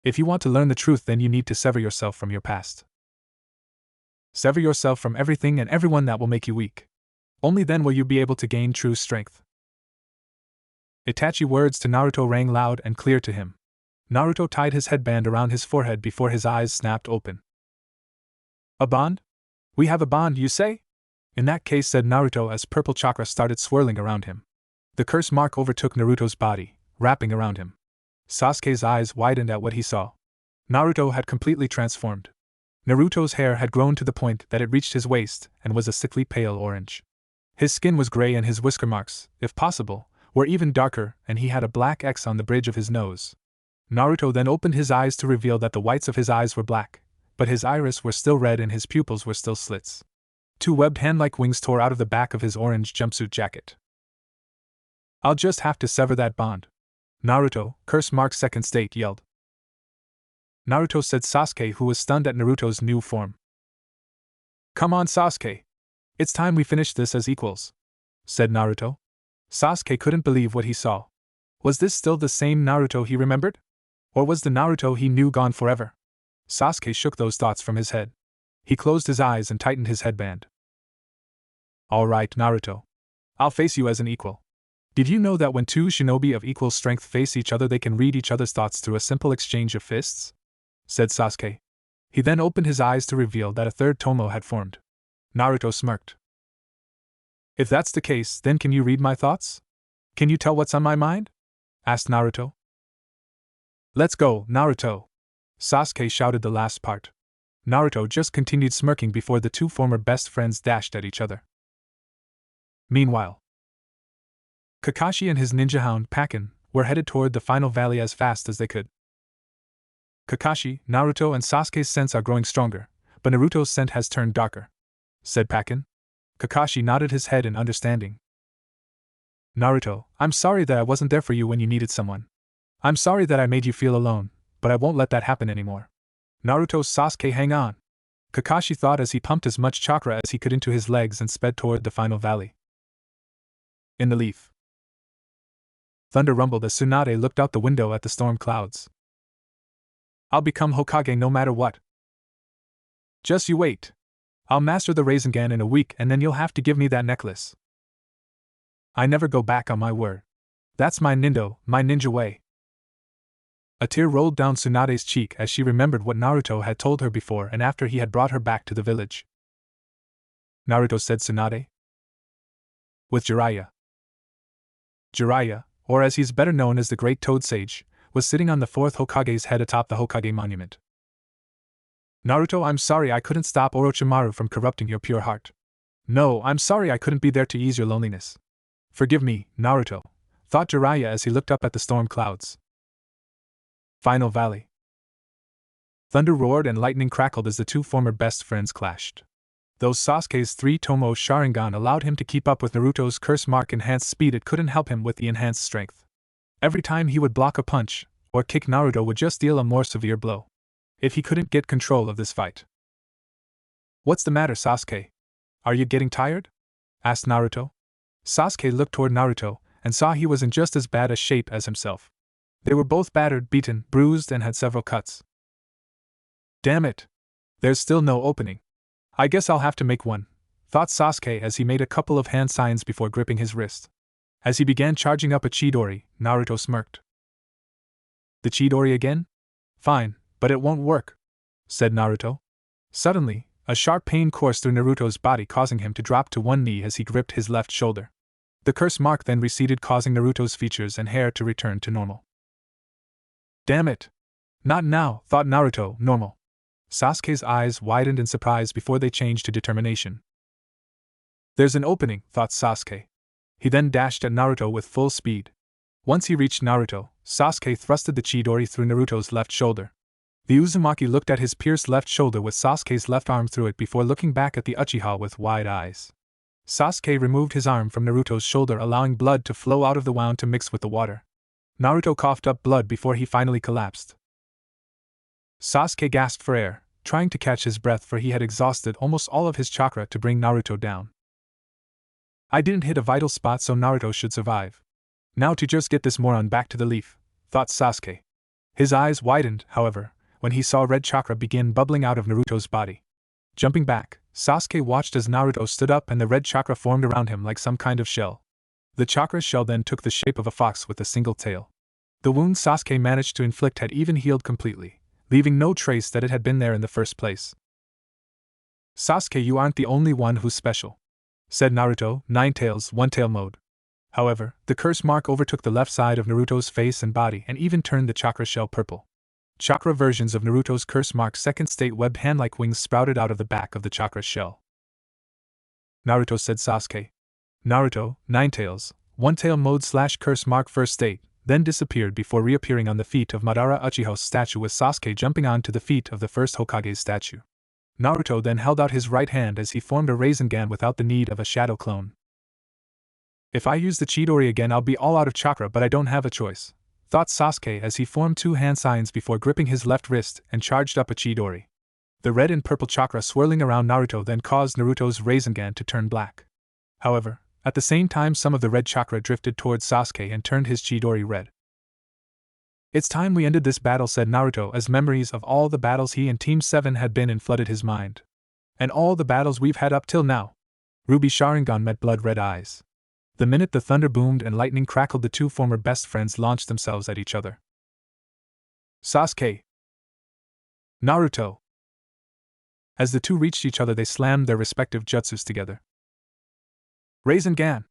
If you want to learn the truth, then you need to sever yourself from your past. Sever yourself from everything and everyone that will make you weak. Only then will you be able to gain true strength. Itachi words to Naruto rang loud and clear to him. Naruto tied his headband around his forehead before his eyes snapped open. A bond? We have a bond, you say? In that case, said Naruto as purple chakra started swirling around him. The curse mark overtook Naruto's body, wrapping around him. Sasuke's eyes widened at what he saw. Naruto had completely transformed. Naruto's hair had grown to the point that it reached his waist and was a sickly pale orange. His skin was gray and his whisker marks, if possible, were even darker, and he had a black X on the bridge of his nose. Naruto then opened his eyes to reveal that the whites of his eyes were black, but his iris were still red and his pupils were still slits. Two webbed hand-like wings tore out of the back of his orange jumpsuit jacket. I'll just have to sever that bond. Naruto, curse mark second state, yelled. Naruto, said Sasuke, who was stunned at Naruto's new form. Come on, Sasuke. It's time we finish this as equals, said Naruto. Sasuke couldn't believe what he saw. Was this still the same Naruto he remembered? Or was the Naruto he knew gone forever? Sasuke shook those thoughts from his head. He closed his eyes and tightened his headband. All right, Naruto. I'll face you as an equal. Did you know that when two shinobi of equal strength face each other, they can read each other's thoughts through a simple exchange of fists? Said Sasuke. He then opened his eyes to reveal that a third tomo had formed. Naruto smirked. If that's the case, then can you read my thoughts? Can you tell what's on my mind? Asked Naruto. Let's go, Naruto. Sasuke shouted the last part. Naruto just continued smirking before the two former best friends dashed at each other. Meanwhile, Kakashi and his ninja hound Pakin were headed toward the final valley as fast as they could. Kakashi, Naruto, and Sasuke's scents are growing stronger, but Naruto's scent has turned darker, said Pakin. Kakashi nodded his head in understanding. Naruto, I'm sorry that I wasn't there for you when you needed someone. I'm sorry that I made you feel alone, but I won't let that happen anymore. Naruto, Sasuke, hang on, Kakashi thought as he pumped as much chakra as he could into his legs and sped toward the final valley. In the leaf, thunder rumbled as Tsunade looked out the window at the storm clouds. I'll become Hokage no matter what. Just you wait. I'll master the Rasengan in a week and then you'll have to give me that necklace. I never go back on my word. That's my ninja way. A tear rolled down Tsunade's cheek as she remembered what Naruto had told her before and after he had brought her back to the village. Naruto, said Tsunade. With Jiraiya. Jiraiya, or as he's better known as the Great Toad Sage, was sitting on the fourth Hokage's head atop the Hokage monument. Naruto, I'm sorry I couldn't stop Orochimaru from corrupting your pure heart. No, I'm sorry I couldn't be there to ease your loneliness. Forgive me, Naruto, thought Jiraiya as he looked up at the storm clouds. Final Valley. Thunder roared and lightning crackled as the two former best friends clashed. Though Sasuke's 3-tomo Sharingan allowed him to keep up with Naruto's curse mark enhanced speed, it couldn't help him with the enhanced strength. Every time he would block a punch or kick, Naruto would just deal a more severe blow. If he couldn't get control of this fight. What's the matter, Sasuke? Are you getting tired? Asked Naruto. Sasuke looked toward Naruto and saw he was in just as bad a shape as himself. They were both battered, beaten, bruised, and had several cuts. Damn it! There's still no opening. I guess I'll have to make one, thought Sasuke as he made a couple of hand signs before gripping his wrist. As he began charging up a Chidori, Naruto smirked. The Chidori again? Fine, but it won't work, said Naruto. Suddenly, a sharp pain coursed through Naruto's body, causing him to drop to one knee as he gripped his left shoulder. The curse mark then receded, causing Naruto's features and hair to return to normal. Damn it! Not now, thought Naruto. Normal. Sasuke's eyes widened in surprise before they changed to determination. There's an opening, thought Sasuke. He then dashed at Naruto with full speed. Once he reached Naruto, Sasuke thrusted the Chidori through Naruto's left shoulder. The Uzumaki looked at his pierced left shoulder with Sasuke's left arm through it before looking back at the Uchiha with wide eyes. Sasuke removed his arm from Naruto's shoulder, allowing blood to flow out of the wound to mix with the water. Naruto coughed up blood before he finally collapsed. Sasuke gasped for air, trying to catch his breath, for he had exhausted almost all of his chakra to bring Naruto down. I didn't hit a vital spot, so Naruto should survive. Now to just get this moron back to the leaf, thought Sasuke. His eyes widened, however, when he saw red chakra begin bubbling out of Naruto's body. Jumping back, Sasuke watched as Naruto stood up and the red chakra formed around him like some kind of shell. The chakra shell then took the shape of a fox with a single tail. The wound Sasuke managed to inflict had even healed completely, leaving no trace that it had been there in the first place. Sasuke, you aren't the only one who's special, said Naruto, 9 tails, 1 tail mode. However, the curse mark overtook the left side of Naruto's face and body and even turned the chakra shell purple. Chakra versions of Naruto's curse mark second state webbed hand-like wings sprouted out of the back of the chakra shell. Naruto, said Sasuke. Naruto, 9 tails, 1 tail mode / curse mark first state, then disappeared before reappearing on the feet of Madara Uchiha's statue, with Sasuke jumping onto the feet of the first Hokage's statue. Naruto then held out his right hand as he formed a Rasengan without the need of a shadow clone. If I use the Chidori again, I'll be all out of chakra, but I don't have a choice, thought Sasuke as he formed two hand signs before gripping his left wrist and charged up a Chidori. The red and purple chakra swirling around Naruto then caused Naruto's Rasengan to turn black. However, at the same time, some of the red chakra drifted towards Sasuke and turned his Chidori red. It's time we ended this battle, said Naruto as memories of all the battles he and Team 7 had been in flooded his mind. And all the battles we've had up till now. Ruby Sharingan met blood-red eyes. The minute the thunder boomed and lightning crackled, the two former best friends launched themselves at each other. Sasuke! Naruto! As the two reached each other, they slammed their respective jutsus together. Rasengan!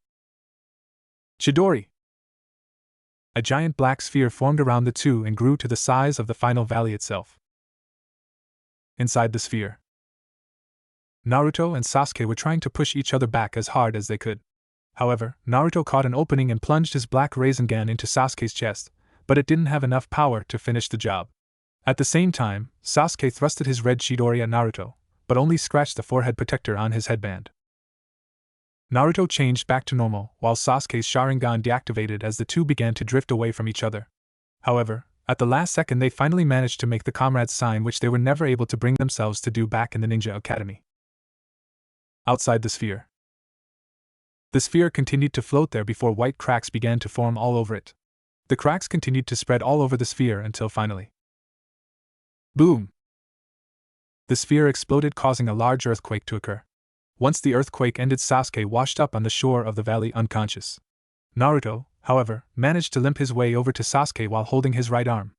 Chidori! A giant black sphere formed around the two and grew to the size of the final valley itself. Inside the sphere, Naruto and Sasuke were trying to push each other back as hard as they could. However, Naruto caught an opening and plunged his black Rasengan into Sasuke's chest, but it didn't have enough power to finish the job. At the same time, Sasuke thrusted his red Chidori at Naruto, but only scratched the forehead protector on his headband. Naruto changed back to normal, while Sasuke's Sharingan deactivated as the two began to drift away from each other. However, at the last second they finally managed to make the comrades sign, which they were never able to bring themselves to do back in the Ninja Academy. Outside the sphere, the sphere continued to float there before white cracks began to form all over it. The cracks continued to spread all over the sphere until finally, boom! The sphere exploded, causing a large earthquake to occur. Once the earthquake ended, Sasuke washed up on the shore of the valley unconscious. Naruto, however, managed to limp his way over to Sasuke while holding his right arm.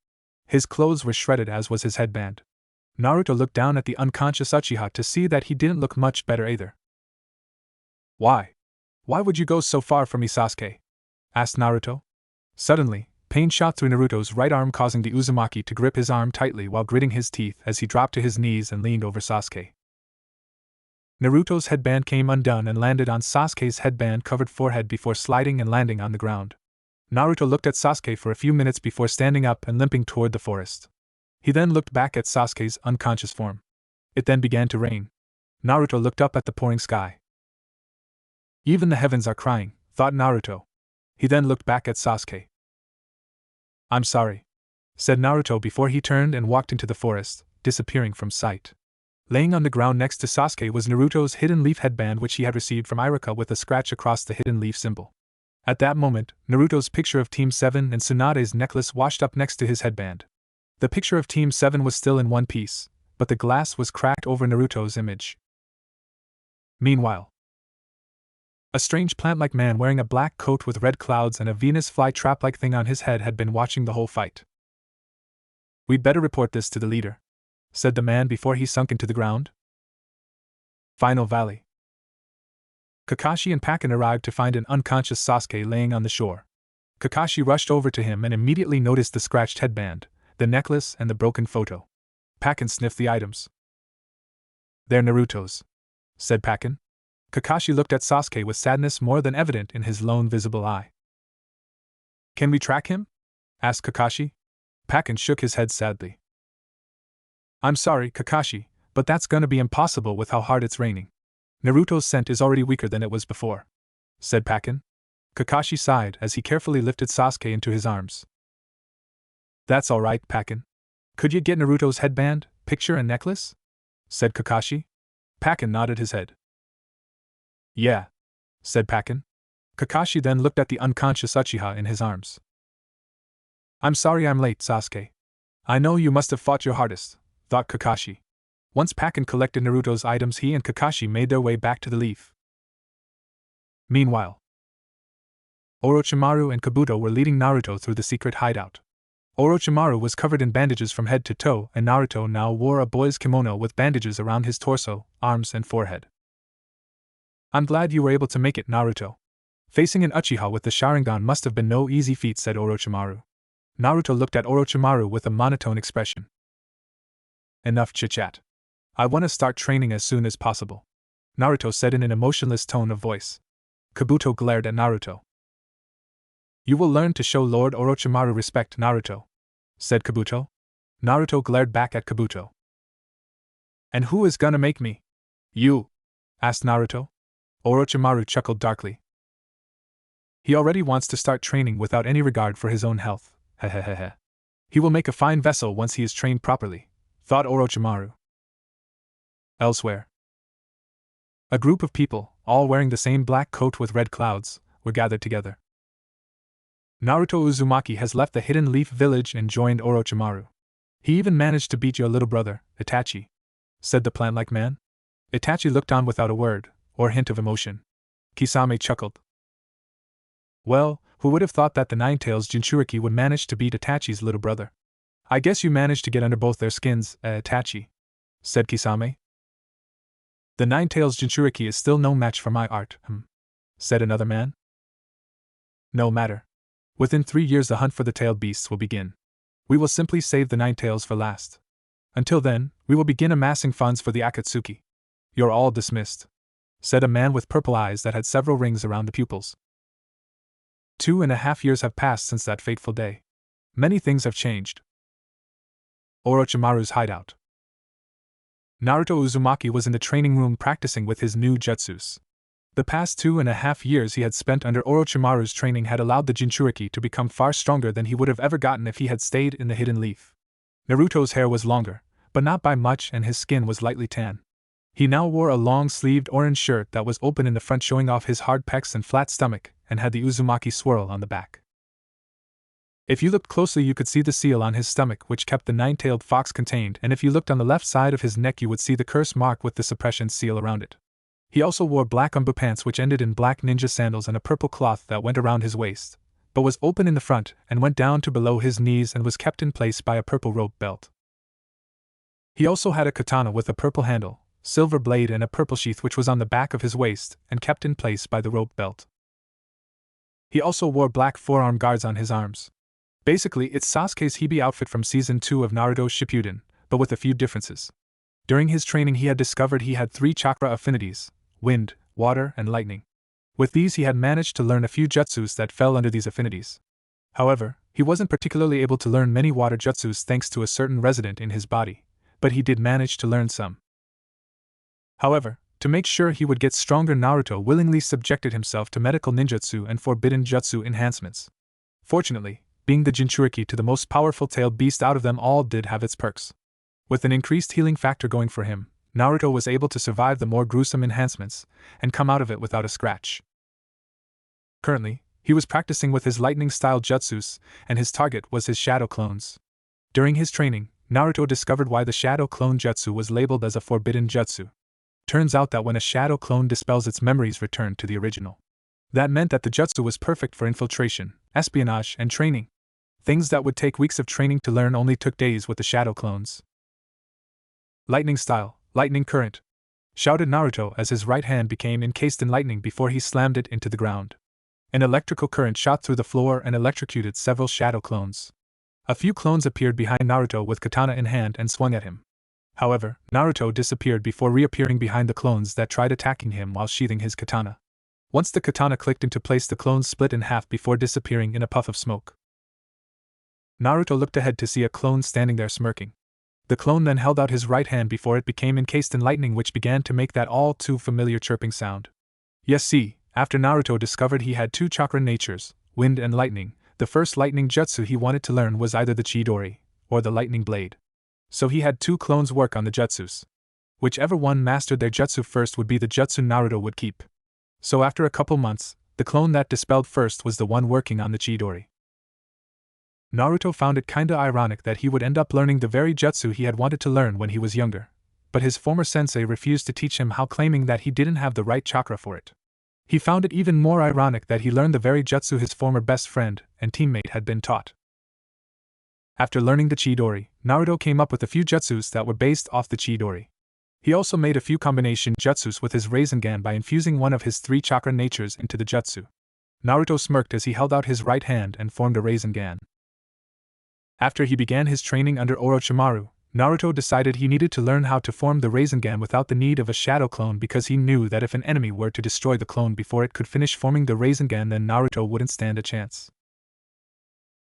His clothes were shredded, as was his headband. Naruto looked down at the unconscious Uchiha to see that he didn't look much better either. Why? Why would you go so far from me, Sasuke? Asked Naruto. Suddenly, pain shot through Naruto's right arm, causing the Uzumaki to grip his arm tightly while gritting his teeth as he dropped to his knees and leaned over Sasuke. Naruto's headband came undone and landed on Sasuke's headband-covered forehead before sliding and landing on the ground. Naruto looked at Sasuke for a few minutes before standing up and limping toward the forest. He then looked back at Sasuke's unconscious form. It then began to rain. Naruto looked up at the pouring sky. Even the heavens are crying, thought Naruto. He then looked back at Sasuke. I'm sorry, said Naruto before he turned and walked into the forest, disappearing from sight. Laying on the ground next to Sasuke was Naruto's hidden leaf headband, which he had received from Iruka with a scratch across the hidden leaf symbol. At that moment, Naruto's picture of Team 7 and Tsunade's necklace washed up next to his headband. The picture of Team 7 was still in one piece, but the glass was cracked over Naruto's image. Meanwhile, a strange plant-like man wearing a black coat with red clouds and a Venus flytrap-like thing on his head had been watching the whole fight. We'd better report this to the leader, said the man before he sunk into the ground. Final Valley. Kakashi and Pakken arrived to find an unconscious Sasuke laying on the shore. Kakashi rushed over to him and immediately noticed the scratched headband, the necklace, and the broken photo. Pakken sniffed the items. They're Naruto's, said Pakken. Kakashi looked at Sasuke with sadness more than evident in his lone visible eye. Can we track him? Asked Kakashi. Pakken shook his head sadly. I'm sorry, Kakashi, but that's gonna be impossible with how hard it's raining. Naruto's scent is already weaker than it was before, said Pakken. Kakashi sighed as he carefully lifted Sasuke into his arms. That's alright, Pakken. Could you get Naruto's headband, picture, and necklace? Said Kakashi. Pakken nodded his head. Yeah, said Pakken. Kakashi then looked at the unconscious Uchiha in his arms. I'm sorry I'm late, Sasuke. I know you must have fought your hardest, thought Kakashi. Once Pakken collected Naruto's items, he and Kakashi made their way back to the leaf. Meanwhile, Orochimaru and Kabuto were leading Naruto through the secret hideout. Orochimaru was covered in bandages from head to toe, and Naruto now wore a boy's kimono with bandages around his torso, arms, and forehead. I'm glad you were able to make it, Naruto. Facing an Uchiha with the Sharingan must have been no easy feat, said Orochimaru. Naruto looked at Orochimaru with a monotone expression. Enough chit-chat. I want to start training as soon as possible, Naruto said in an emotionless tone of voice. Kabuto glared at Naruto. You will learn to show Lord Orochimaru respect, Naruto, said Kabuto. Naruto glared back at Kabuto. And who is gonna make me? You? Asked Naruto. Orochimaru chuckled darkly. He already wants to start training without any regard for his own health. Hehehehe. He will make a fine vessel once he is trained properly, thought Orochimaru. Elsewhere, a group of people, all wearing the same black coat with red clouds, were gathered together. Naruto Uzumaki has left the Hidden Leaf Village and joined Orochimaru. He even managed to beat your little brother, Itachi, said the plant-like man. Itachi looked on without a word, or hint of emotion. Kisame chuckled. Well, who would have thought that the Nine-Tails Jinchuriki would manage to beat Itachi's little brother? I guess you managed to get under both their skins, Itachi, said Kisame. The Nine-Tails Jinchuriki is still no match for my art, said another man. No matter. Within 3 years the hunt for the tailed beasts will begin. We will simply save the Nine-Tails for last. Until then, we will begin amassing funds for the Akatsuki. You're all dismissed, said a man with purple eyes that had several rings around the pupils. 2.5 years have passed since that fateful day. Many things have changed. Orochimaru's hideout. Naruto Uzumaki was in the training room practicing with his new jutsus. The past 2.5 years he had spent under Orochimaru's training had allowed the Jinchuriki to become far stronger than he would have ever gotten if he had stayed in the Hidden Leaf. Naruto's hair was longer, but not by much, and his skin was lightly tan. He now wore a long-sleeved orange shirt that was open in the front, showing off his hard pecs and flat stomach, and had the Uzumaki swirl on the back. If you looked closely you could see the seal on his stomach which kept the nine-tailed fox contained, and if you looked on the left side of his neck you would see the curse mark with the suppression seal around it. He also wore black underpants which ended in black ninja sandals and a purple cloth that went around his waist, but was open in the front and went down to below his knees and was kept in place by a purple rope belt. He also had a katana with a purple handle, silver blade and a purple sheath which was on the back of his waist and kept in place by the rope belt. He also wore black forearm guards on his arms. Basically, it's Sasuke's Heibi outfit from Season 2 of Naruto Shippuden, but with a few differences. During his training he had discovered he had 3 chakra affinities: wind, water, and lightning. With these he had managed to learn a few jutsus that fell under these affinities. However, he wasn't particularly able to learn many water jutsus thanks to a certain resident in his body, but he did manage to learn some. However, to make sure he would get stronger, Naruto willingly subjected himself to medical ninjutsu and forbidden jutsu enhancements. Fortunately, being the Jinchuriki to the most powerful tailed beast out of them all did have its perks. With an increased healing factor going for him, Naruto was able to survive the more gruesome enhancements and come out of it without a scratch. Currently, he was practicing with his lightning-style jutsus, and his target was his shadow clones. During his training, Naruto discovered why the shadow clone jutsu was labeled as a forbidden jutsu. Turns out that when a shadow clone dispels, its memories return to the original. That meant that the jutsu was perfect for infiltration, espionage, and training. Things that would take weeks of training to learn only took days with the shadow clones. Lightning style, lightning current, shouted Naruto as his right hand became encased in lightning before he slammed it into the ground. An electrical current shot through the floor and electrocuted several shadow clones. A few clones appeared behind Naruto with katana in hand and swung at him. However, Naruto disappeared before reappearing behind the clones that tried attacking him while sheathing his katana. Once the katana clicked into place, the clones split in half before disappearing in a puff of smoke. Naruto looked ahead to see a clone standing there smirking. The clone then held out his right hand before it became encased in lightning, which began to make that all too familiar chirping sound. Yes, see, after Naruto discovered he had 2 chakra natures, wind and lightning, the first lightning jutsu he wanted to learn was either the Chidori or the lightning blade. So he had 2 clones work on the jutsus. Whichever one mastered their jutsu first would be the jutsu Naruto would keep. So after a couple months, the clone that dispelled first was the one working on the Chidori. Naruto found it kinda ironic that he would end up learning the very jutsu he had wanted to learn when he was younger, but his former sensei refused to teach him how, claiming that he didn't have the right chakra for it. He found it even more ironic that he learned the very jutsu his former best friend and teammate had been taught. After learning the Chidori, Naruto came up with a few jutsus that were based off the Chidori. He also made a few combination jutsus with his Rasengan by infusing one of his 3 chakra natures into the jutsu. Naruto smirked as he held out his right hand and formed a Rasengan. After he began his training under Orochimaru, Naruto decided he needed to learn how to form the Rasengan without the need of a shadow clone, because he knew that if an enemy were to destroy the clone before it could finish forming the Rasengan, then Naruto wouldn't stand a chance.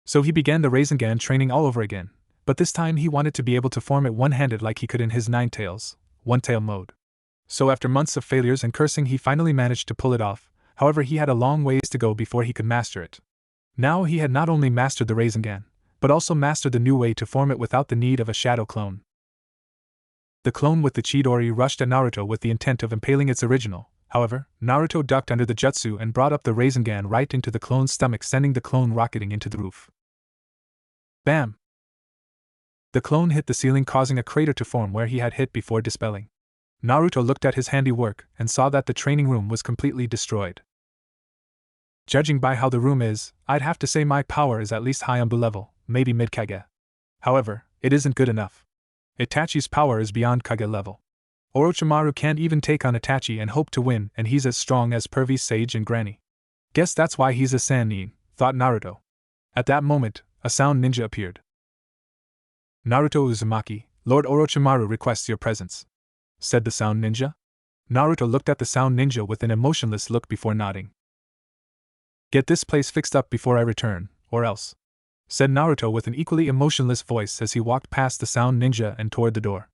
So he began the Rasengan training all over again, but this time he wanted to be able to form it one-handed like he could in his 9 tails, one-tail mode. So after months of failures and cursing he finally managed to pull it off, However, he had a long ways to go before he could master it. Now he had not only mastered the Rasengan, but also mastered the new way to form it without the need of a shadow clone. The clone with the Chidori rushed at Naruto with the intent of impaling its original. However, Naruto ducked under the jutsu and brought up the Rasengan right into the clone's stomach, sending the clone rocketing into the roof. Bam! The clone hit the ceiling, causing a crater to form where he had hit before dispelling. Naruto looked at his handiwork and saw that the training room was completely destroyed. Judging by how the room is, I'd have to say my power is at least high Anbu level, maybe mid-Kage. However, it isn't good enough. Itachi's power is beyond Kage level. Orochimaru can't even take on Itachi and hope to win, and he's as strong as Pervy, Sage, and Granny. Guess that's why he's a Sannin, thought Naruto. At that moment, a sound ninja appeared. Naruto Uzumaki, Lord Orochimaru requests your presence, said the sound ninja. Naruto looked at the sound ninja with an emotionless look before nodding. Get this place fixed up before I return, or else, said Naruto with an equally emotionless voice as he walked past the sound ninja and toward the door.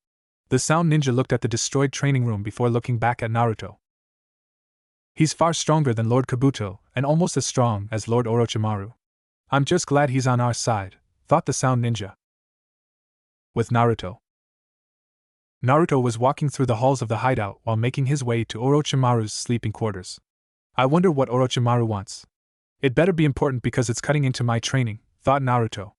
The sound ninja looked at the destroyed training room before looking back at Naruto. He's far stronger than Lord Kabuto, and almost as strong as Lord Orochimaru. I'm just glad he's on our side, thought the sound ninja. With Naruto. Naruto was walking through the halls of the hideout while making his way to Orochimaru's sleeping quarters. I wonder what Orochimaru wants. It better be important because it's cutting into my training, thought Naruto.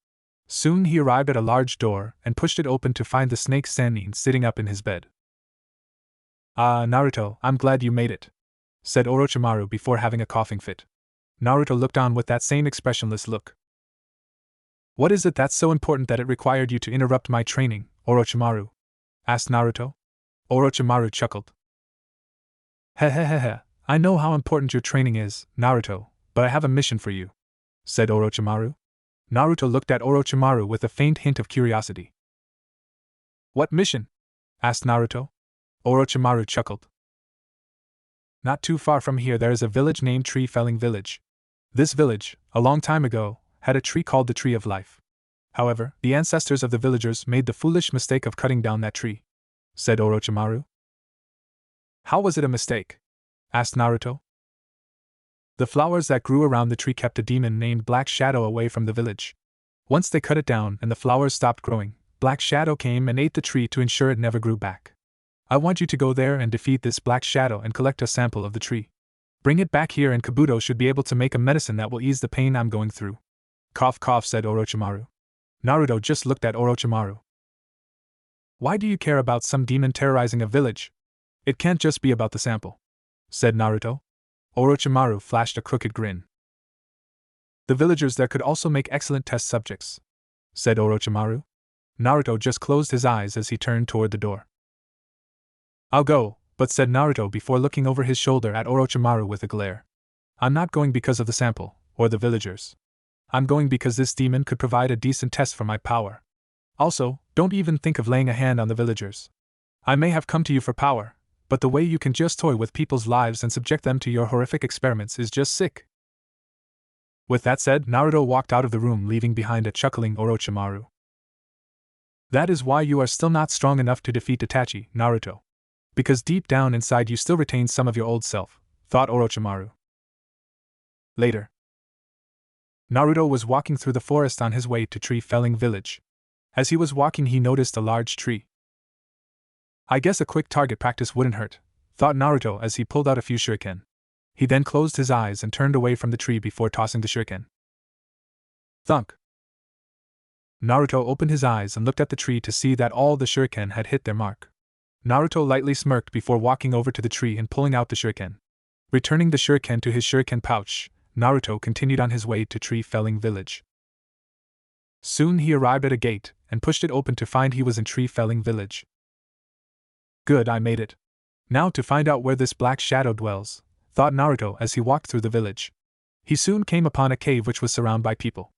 Soon he arrived at a large door and pushed it open to find the snake Sannin sitting up in his bed. Ah, Naruto, I'm glad you made it, said Orochimaru before having a coughing fit. Naruto looked on with that same expressionless look. What is it that's so important that it required you to interrupt my training, Orochimaru? Asked Naruto. Orochimaru chuckled. Hehehehe, I know how important your training is, Naruto, but I have a mission for you, said Orochimaru. Naruto looked at Orochimaru with a faint hint of curiosity. What mission? Asked Naruto. Orochimaru chuckled. Not too far from here there is a village named Tree Felling Village. This village, a long time ago, had a tree called the Tree of Life. However, the ancestors of the villagers made the foolish mistake of cutting down that tree, said Orochimaru. How was it a mistake? Asked Naruto. The flowers that grew around the tree kept a demon named Black Shadow away from the village. Once they cut it down and the flowers stopped growing, Black Shadow came and ate the tree to ensure it never grew back. I want you to go there and defeat this Black Shadow and collect a sample of the tree. Bring it back here and Kabuto should be able to make a medicine that will ease the pain I'm going through. Cough cough, said Orochimaru. Naruto just looked at Orochimaru. Why do you care about some demon terrorizing a village? It can't just be about the sample, said Naruto. Orochimaru flashed a crooked grin. The villagers there could also make excellent test subjects, said Orochimaru. Naruto just closed his eyes as he turned toward the door. I'll go, but said Naruto before looking over his shoulder at Orochimaru with a glare. I'm not going because of the sample, or the villagers. I'm going because this demon could provide a decent test for my power. Also, don't even think of laying a hand on the villagers. I may have come to you for power, but the way you can just toy with people's lives and subject them to your horrific experiments is just sick. With that said, Naruto walked out of the room, leaving behind a chuckling Orochimaru. That is why you are still not strong enough to defeat Itachi, Naruto. Because deep down inside you still retain some of your old self, thought Orochimaru. Later. Naruto was walking through the forest on his way to Tree Felling Village. As he was walking, he noticed a large tree. I guess a quick target practice wouldn't hurt, thought Naruto as he pulled out a few shuriken. He then closed his eyes and turned away from the tree before tossing the shuriken. Thunk! Naruto opened his eyes and looked at the tree to see that all the shuriken had hit their mark. Naruto lightly smirked before walking over to the tree and pulling out the shuriken. Returning the shuriken to his shuriken pouch, Naruto continued on his way to Tree Felling Village. Soon he arrived at a gate and pushed it open to find he was in Tree Felling Village. Good, I made it. Now to find out where this Black Shadow dwells, thought Naruto as he walked through the village. He soon came upon a cave which was surrounded by people.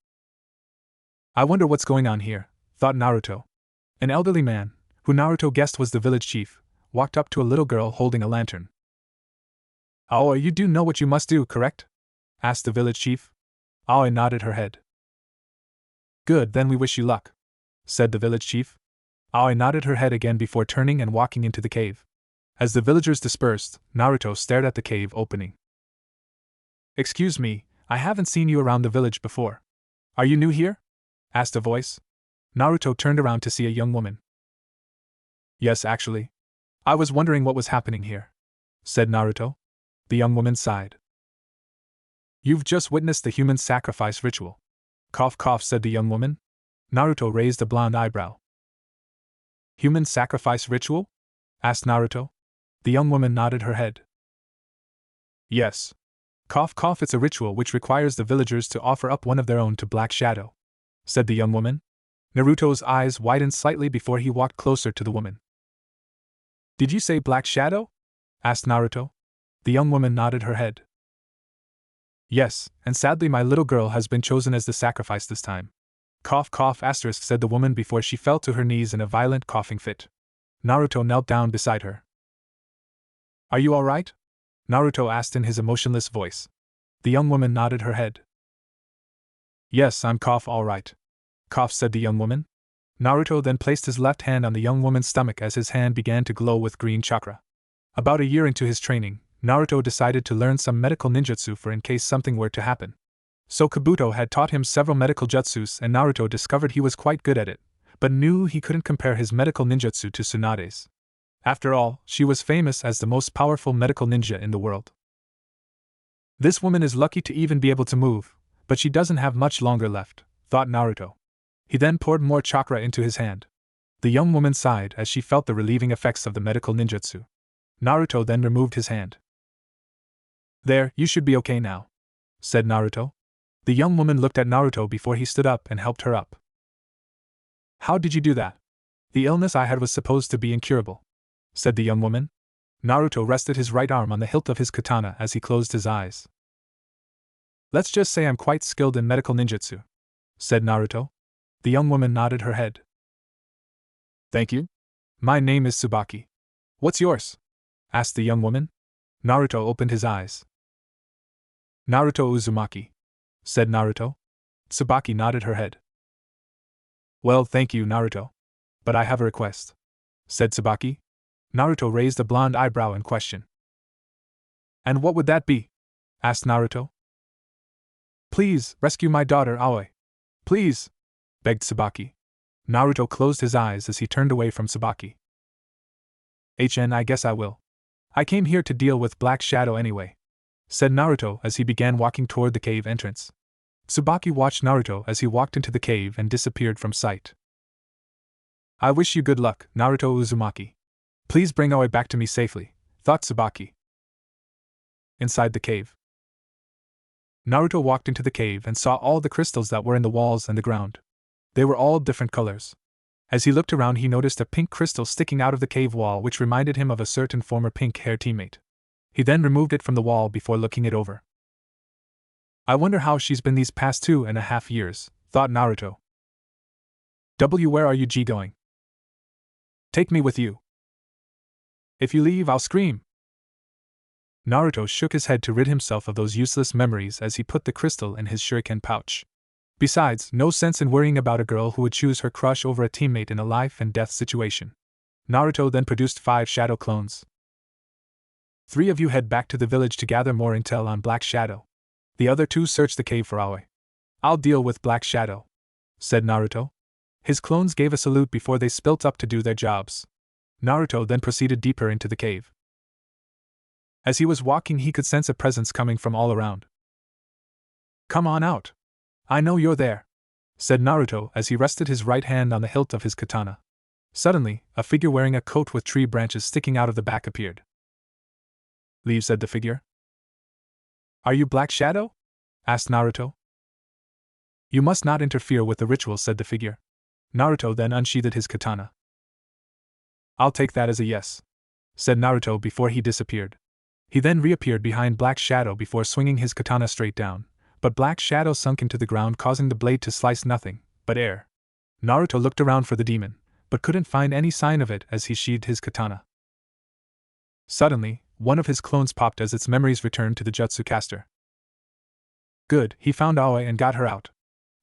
I wonder what's going on here, thought Naruto. An elderly man, who Naruto guessed was the village chief, walked up to a little girl holding a lantern. Oh, you do know what you must do, correct? Asked the village chief. Aoi nodded her head. Good, then we wish you luck, said the village chief. Aoi nodded her head again before turning and walking into the cave. As the villagers dispersed, Naruto stared at the cave opening. Excuse me, I haven't seen you around the village before. Are you new here? Asked a voice. Naruto turned around to see a young woman. Yes, actually. I was wondering what was happening here, said Naruto. The young woman sighed. You've just witnessed the human sacrifice ritual. Cough cough, said the young woman. Naruto raised a blonde eyebrow. Human sacrifice ritual? Asked Naruto. The young woman nodded her head. Yes. Cough cough, it's a ritual which requires the villagers to offer up one of their own to Black Shadow, said the young woman. Naruto's eyes widened slightly before he walked closer to the woman. Did you say Black Shadow? Asked Naruto. The young woman nodded her head. Yes, and sadly my little girl has been chosen as the sacrifice this time. Cough cough asterisk, said the woman before she fell to her knees in a violent coughing fit. Naruto knelt down beside her. Are you all right? Naruto asked in his emotionless voice. The young woman nodded her head. Yes, I'm all right. Cough, said the young woman. Naruto then placed his left hand on the young woman's stomach as his hand began to glow with green chakra. About a year into his training, Naruto decided to learn some medical ninjutsu for in case something were to happen. So Kabuto had taught him several medical jutsus and Naruto discovered he was quite good at it, but knew he couldn't compare his medical ninjutsu to Tsunade's. After all, she was famous as the most powerful medical ninja in the world. This woman is lucky to even be able to move, but she doesn't have much longer left, thought Naruto. He then poured more chakra into his hand. The young woman sighed as she felt the relieving effects of the medical ninjutsu. Naruto then removed his hand. There, you should be okay now, said Naruto. The young woman looked at Naruto before he stood up and helped her up. How did you do that? The illness I had was supposed to be incurable, said the young woman. Naruto rested his right arm on the hilt of his katana as he closed his eyes. Let's just say I'm quite skilled in medical ninjutsu, said Naruto. The young woman nodded her head. Thank you. My name is Tsubaki. What's yours? Asked the young woman. Naruto opened his eyes. Naruto Uzumaki, said Naruto. Tsubaki nodded her head. Well, thank you, Naruto. But I have a request, said Tsubaki. Naruto raised a blonde eyebrow in question. And what would that be? Asked Naruto. Please, rescue my daughter Aoi. Please, begged Tsubaki. Naruto closed his eyes as he turned away from Tsubaki. I guess I will. I came here to deal with Black Shadow anyway, said Naruto as he began walking toward the cave entrance. Tsubaki watched Naruto as he walked into the cave and disappeared from sight. I wish you good luck, Naruto Uzumaki. Please bring Aoi back to me safely, thought Tsubaki. Inside the cave, Naruto walked into the cave and saw all the crystals that were in the walls and the ground. They were all different colors. As he looked around, he noticed a pink crystal sticking out of the cave wall which reminded him of a certain former pink-haired teammate. He then removed it from the wall before looking it over. I wonder how she's been these past 2.5 years, thought Naruto. Where are you going? Take me with you. If you leave, I'll scream. Naruto shook his head to rid himself of those useless memories as he put the crystal in his shuriken pouch. Besides, no sense in worrying about a girl who would choose her crush over a teammate in a life-and-death situation. Naruto then produced 5 shadow clones. 3 of you head back to the village to gather more intel on Black Shadow. The other 2 search the cave for Aoi. I'll deal with Black Shadow, said Naruto. His clones gave a salute before they spilt up to do their jobs. Naruto then proceeded deeper into the cave. As he was walking, he could sense a presence coming from all around. Come on out. I know you're there, said Naruto as he rested his right hand on the hilt of his katana. Suddenly, a figure wearing a coat with tree branches sticking out of the back appeared. Leave, said the figure. Are you Black Shadow? Asked Naruto. You must not interfere with the ritual, said the figure. Naruto then unsheathed his katana. I'll take that as a yes, said Naruto before he disappeared. He then reappeared behind Black Shadow before swinging his katana straight down, but Black Shadow sunk into the ground, causing the blade to slice nothing but air. Naruto looked around for the demon, but couldn't find any sign of it as he sheathed his katana. Suddenly, one of his clones popped as its memories returned to the jutsu caster. Good, he found Aoi and got her out.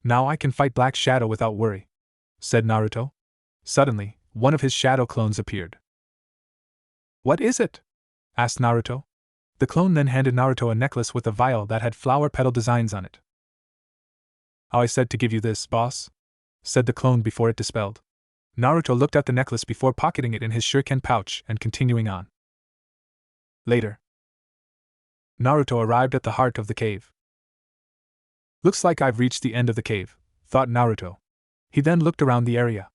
Now I can fight Black Shadow without worry, said Naruto. Suddenly, one of his shadow clones appeared. What is it? Asked Naruto. The clone then handed Naruto a necklace with a vial that had flower petal designs on it. "I said to give you this, boss," said the clone before it dispelled. Naruto looked at the necklace before pocketing it in his shuriken pouch and continuing on. Later, Naruto arrived at the heart of the cave. "Looks like I've reached the end of the cave," thought Naruto. He then looked around the area.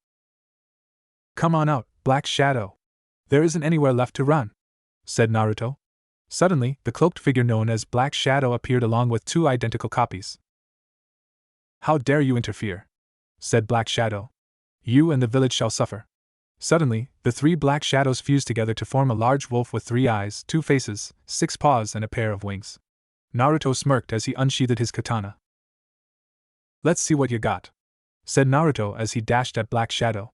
"Come on out, Black Shadow. There isn't anywhere left to run," said Naruto. Suddenly, the cloaked figure known as Black Shadow appeared along with two identical copies. "How dare you interfere?" said Black Shadow. "You and the village shall suffer." Suddenly, the three black shadows fused together to form a large wolf with 3 eyes, 2 faces, 6 paws, and a pair of wings. Naruto smirked as he unsheathed his katana. "Let's see what you got," said Naruto as he dashed at Black Shadow.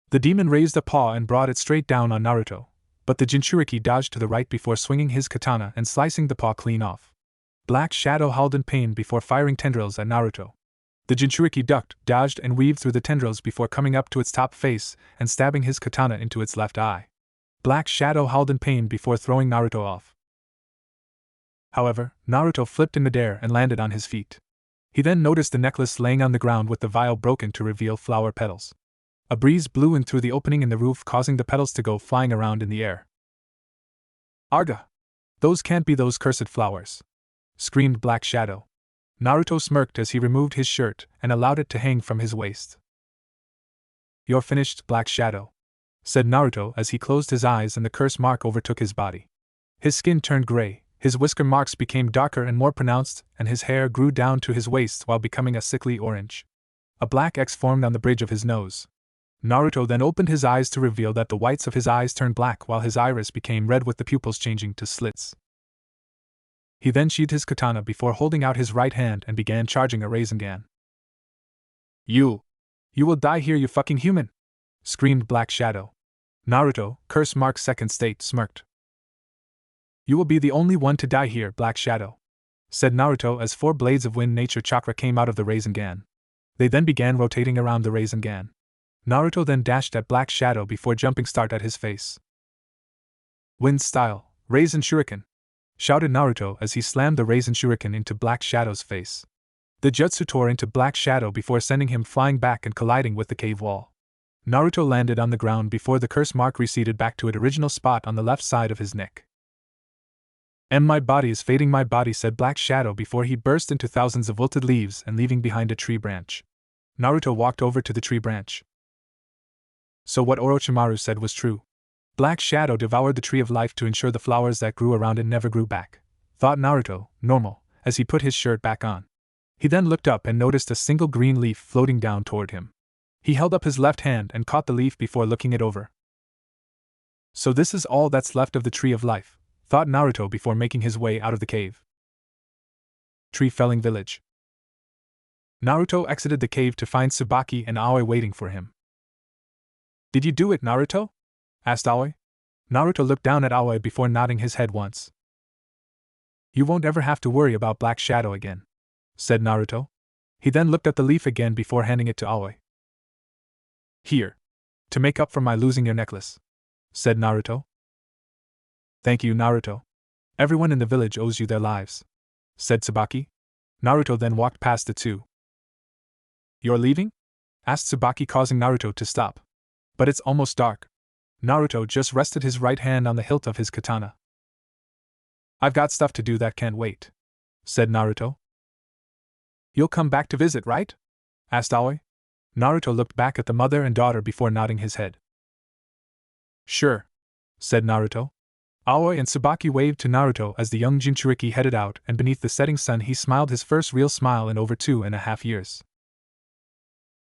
The demon raised a paw and brought it straight down on Naruto, but the Jinchuriki dodged to the right before swinging his katana and slicing the paw clean off. Black Shadow howled in pain before firing tendrils at Naruto. The Jinchuriki ducked, dodged, and weaved through the tendrils before coming up to its top face and stabbing his katana into its left eye. Black Shadow howled in pain before throwing Naruto off. However, Naruto flipped in midair and landed on his feet. He then noticed the necklace laying on the ground with the vial broken to reveal flower petals. A breeze blew in through the opening in the roof, causing the petals to go flying around in the air. "Arga! Those can't be those cursed flowers!" screamed Black Shadow. Naruto smirked as he removed his shirt and allowed it to hang from his waist. "You're finished, Black Shadow," said Naruto as he closed his eyes and the curse mark overtook his body. His skin turned gray, his whisker marks became darker and more pronounced, and his hair grew down to his waist while becoming a sickly orange. A black X formed on the bridge of his nose. Naruto then opened his eyes to reveal that the whites of his eyes turned black while his iris became red with the pupils changing to slits. He then sheathed his katana before holding out his right hand and began charging a Rasengan. You will die here, you fucking human!" screamed Black Shadow. Naruto, curse mark second state, smirked. "You will be the only one to die here, Black Shadow," said Naruto as 4 blades of wind nature chakra came out of the Rasengan. They then began rotating around the Rasengan. Naruto then dashed at Black Shadow before jumping start at his face. "Wind style, Rasen Shuriken!" shouted Naruto as he slammed the Rasen Shuriken into Black Shadow's face. The jutsu tore into Black Shadow before sending him flying back and colliding with the cave wall. Naruto landed on the ground before the curse mark receded back to its original spot on the left side of his neck. "My body is fading, my body," said Black Shadow before he burst into thousands of wilted leaves and leaving behind a tree branch. Naruto walked over to the tree branch. So what Orochimaru said was true. Black Shadow devoured the tree of life to ensure the flowers that grew around it never grew back, thought Naruto, normal, as he put his shirt back on. He then looked up and noticed a single green leaf floating down toward him. He held up his left hand and caught the leaf before looking it over. So this is all that's left of the tree of life, thought Naruto before making his way out of the cave. Tree felling village. Naruto exited the cave to find Tsubaki and Aoi waiting for him. "Did you do it, Naruto?" asked Aoi. Naruto looked down at Aoi before nodding his head once. "You won't ever have to worry about Black Shadow again," said Naruto. He then looked at the leaf again before handing it to Aoi. "Here. To make up for my losing your necklace," said Naruto. "Thank you, Naruto. Everyone in the village owes you their lives," said Tsubaki. Naruto then walked past the two. "You're leaving?" asked Tsubaki, causing Naruto to stop. "But it's almost dark." Naruto just rested his right hand on the hilt of his katana. "I've got stuff to do that can't wait," said Naruto. "You'll come back to visit, right?" asked Aoi. Naruto looked back at the mother and daughter before nodding his head. "Sure," said Naruto. Aoi and Tsubaki waved to Naruto as the young Jinchuriki headed out, and beneath the setting sun he smiled his first real smile in over 2.5 years.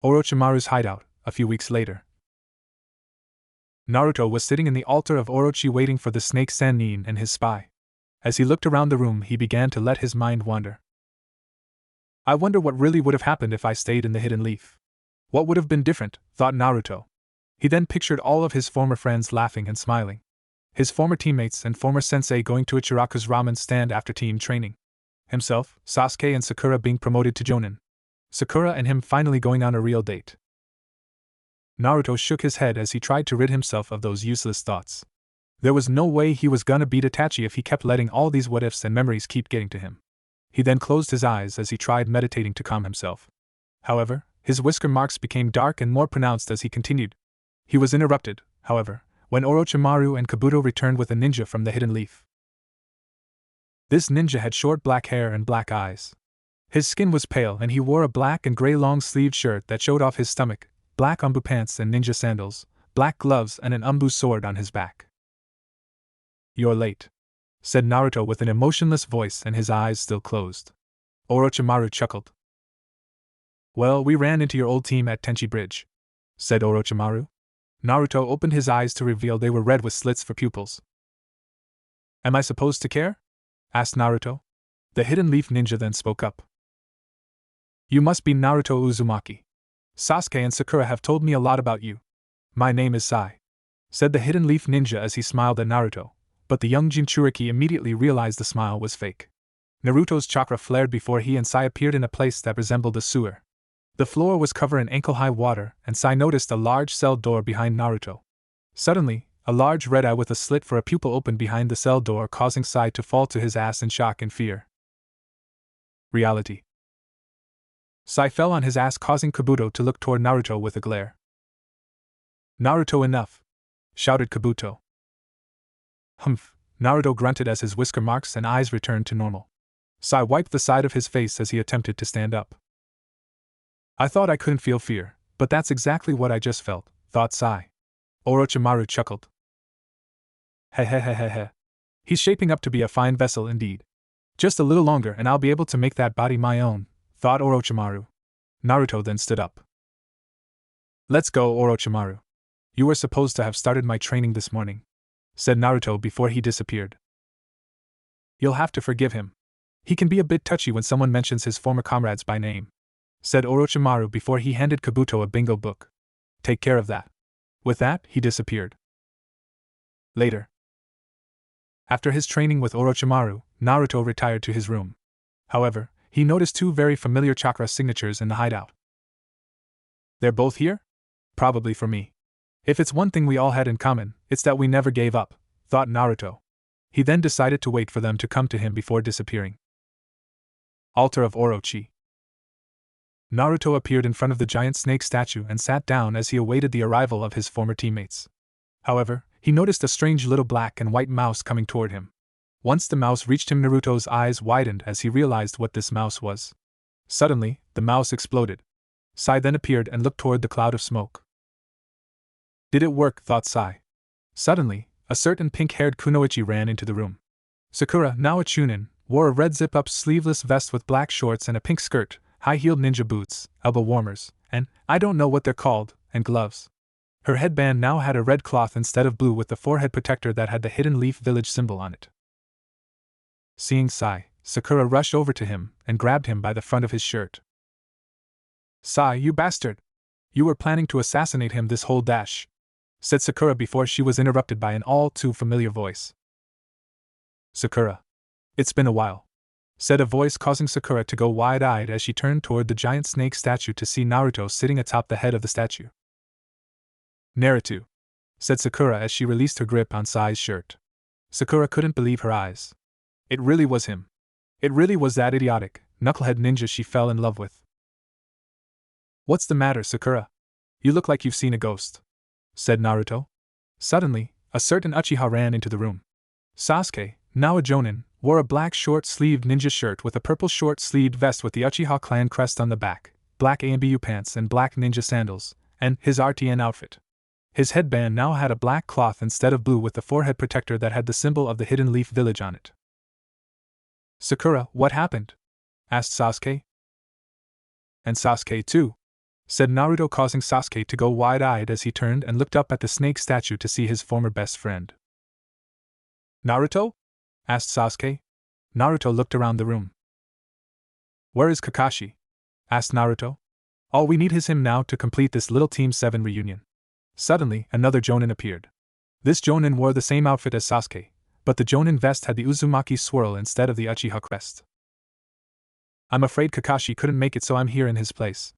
Orochimaru's hideout, a few weeks later. Naruto was sitting in the altar of Orochi waiting for the snake Sannin and his spy. As he looked around the room, he began to let his mind wander. I wonder what really would have happened if I stayed in the hidden leaf. What would have been different, thought Naruto. He then pictured all of his former friends laughing and smiling. His former teammates and former sensei going to Ichiraku's ramen stand after team training. Himself, Sasuke and Sakura being promoted to Jonin. Sakura and him finally going on a real date. Naruto shook his head as he tried to rid himself of those useless thoughts. There was no way he was gonna beat Itachi if he kept letting all these what-ifs and memories keep getting to him. He then closed his eyes as he tried meditating to calm himself. However, his whisker marks became dark and more pronounced as he continued. He was interrupted, however, when Orochimaru and Kabuto returned with a ninja from the hidden leaf. This ninja had short black hair and black eyes. His skin was pale and he wore a black and gray long-sleeved shirt that showed off his stomach, black umbu pants and ninja sandals, black gloves and an umbu sword on his back. "You're late," said Naruto with an emotionless voice and his eyes still closed. Orochimaru chuckled. "Well, we ran into your old team at Tenchi Bridge," said Orochimaru. Naruto opened his eyes to reveal they were red with slits for pupils. "Am I supposed to care?" asked Naruto. The hidden leaf ninja then spoke up. "You must be Naruto Uzumaki. Sasuke and Sakura have told me a lot about you." "My name is Sai," said the hidden leaf ninja as he smiled at Naruto, but the young Jinchuriki immediately realized the smile was fake. Naruto's chakra flared before he and Sai appeared in a place that resembled a sewer. The floor was covered in ankle-high water, and Sai noticed a large cell door behind Naruto. Suddenly, a large red eye with a slit for a pupil opened behind the cell door, causing Sai to fall to his ass in shock and fear. Reality. Sai fell on his ass, causing Kabuto to look toward Naruto with a glare. "Naruto, enough!" shouted Kabuto. "Humph," Naruto grunted as his whisker marks and eyes returned to normal. Sai wiped the side of his face as he attempted to stand up. "I thought I couldn't feel fear, but that's exactly what I just felt," thought Sai. Orochimaru chuckled. Hehehehehe. He's shaping up to be a fine vessel indeed. Just a little longer and I'll be able to make that body my own, thought Orochimaru. Naruto then stood up. "Let's go, Orochimaru. You were supposed to have started my training this morning," said Naruto before he disappeared. "You'll have to forgive him. He can be a bit touchy when someone mentions his former comrades by name," said Orochimaru before he handed Kabuto a bingo book. "Take care of that." With that, he disappeared. Later. After his training with Orochimaru, Naruto retired to his room. However, he noticed two very familiar chakra signatures in the hideout. "They're both here? Probably for me. If it's one thing we all had in common, it's that we never gave up," thought Naruto. He then decided to wait for them to come to him before disappearing. Altar of Orochi. Naruto appeared in front of the giant snake statue and sat down as he awaited the arrival of his former teammates. However, he noticed a strange little black and white mouse coming toward him. Once the mouse reached him, Naruto's eyes widened as he realized what this mouse was. Suddenly, the mouse exploded. Sai then appeared and looked toward the cloud of smoke. Did it work, thought Sai. Suddenly, a certain pink-haired kunoichi ran into the room. Sakura, now a chunin, wore a red zip-up sleeveless vest with black shorts and a pink skirt, high-heeled ninja boots, elbow warmers, and, I don't know what they're called, and gloves. Her headband now had a red cloth instead of blue with the forehead protector that had the Hidden Leaf Village symbol on it. Seeing Sai, Sakura rushed over to him and grabbed him by the front of his shirt. "Sai, you bastard! You were planning to assassinate him this whole dash," said Sakura before she was interrupted by an all-too-familiar voice. "Sakura. It's been a while," said a voice, causing Sakura to go wide-eyed as she turned toward the giant snake statue to see Naruto sitting atop the head of the statue. "Naruto," said Sakura as she released her grip on Sai's shirt. Sakura couldn't believe her eyes. It really was him. It really was that idiotic, knucklehead ninja she fell in love with. "What's the matter, Sakura? You look like you've seen a ghost," said Naruto. Suddenly, a certain Uchiha ran into the room. Sasuke, now a Jonin, wore a black short-sleeved ninja shirt with a purple short-sleeved vest with the Uchiha clan crest on the back, black AMBU pants and black ninja sandals, and his RTN outfit. His headband now had a black cloth instead of blue with the forehead protector that had the symbol of the Hidden Leaf Village on it. "Sakura, what happened?" asked Sasuke. "And Sasuke too," said Naruto, causing Sasuke to go wide-eyed as he turned and looked up at the snake statue to see his former best friend. "Naruto?" asked Sasuke. Naruto looked around the room. "Where is Kakashi?" asked Naruto. "All we need is him now to complete this little Team 7 reunion." Suddenly, another Jonin appeared. This Jonin wore the same outfit as Sasuke, but the Jonin vest had the Uzumaki swirl instead of the Uchiha crest. "I'm afraid Kakashi couldn't make it, so I'm here in his place."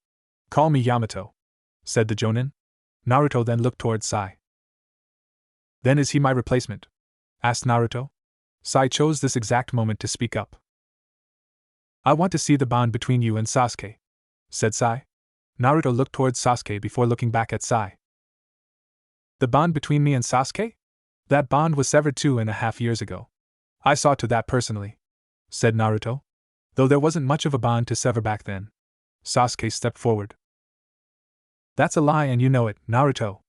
"Call me Yamato," said the Jonin. Naruto then looked toward Sai. "Then is he my replacement?" asked Naruto. Sai chose this exact moment to speak up. I want to see the bond between you and Sasuke, said Sai. Naruto looked towards Sasuke before looking back at Sai. The bond between me and Sasuke? That bond was severed 2.5 years ago. I saw to that personally, said Naruto. Though there wasn't much of a bond to sever back then. Sasuke stepped forward. That's a lie and you know it, Naruto,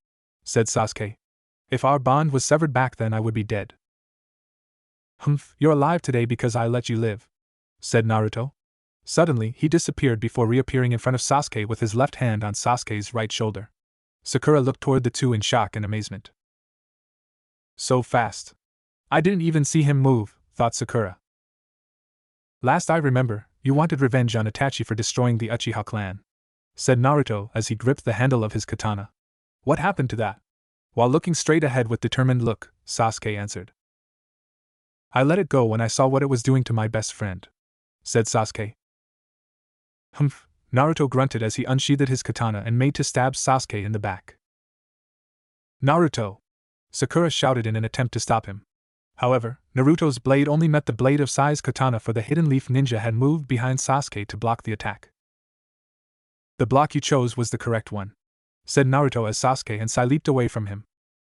said Sasuke. If our bond was severed back then I would be dead. Humph, you're alive today because I let you live, said Naruto. Suddenly, he disappeared before reappearing in front of Sasuke with his left hand on Sasuke's right shoulder. Sakura looked toward the two in shock and amazement. So fast. I didn't even see him move, thought Sakura. Last I remember, you wanted revenge on Itachi for destroying the Uchiha clan, said Naruto as he gripped the handle of his katana. What happened to that? While looking straight ahead with determined look, Sasuke answered. I let it go when I saw what it was doing to my best friend, said Sasuke. Humph, Naruto grunted as he unsheathed his katana and made to stab Sasuke in the back. Naruto! Sakura shouted in an attempt to stop him. However, Naruto's blade only met the blade of Sai's katana, for the hidden leaf ninja had moved behind Sasuke to block the attack. The block you chose was the correct one, said Naruto as Sasuke and Sai leaped away from him.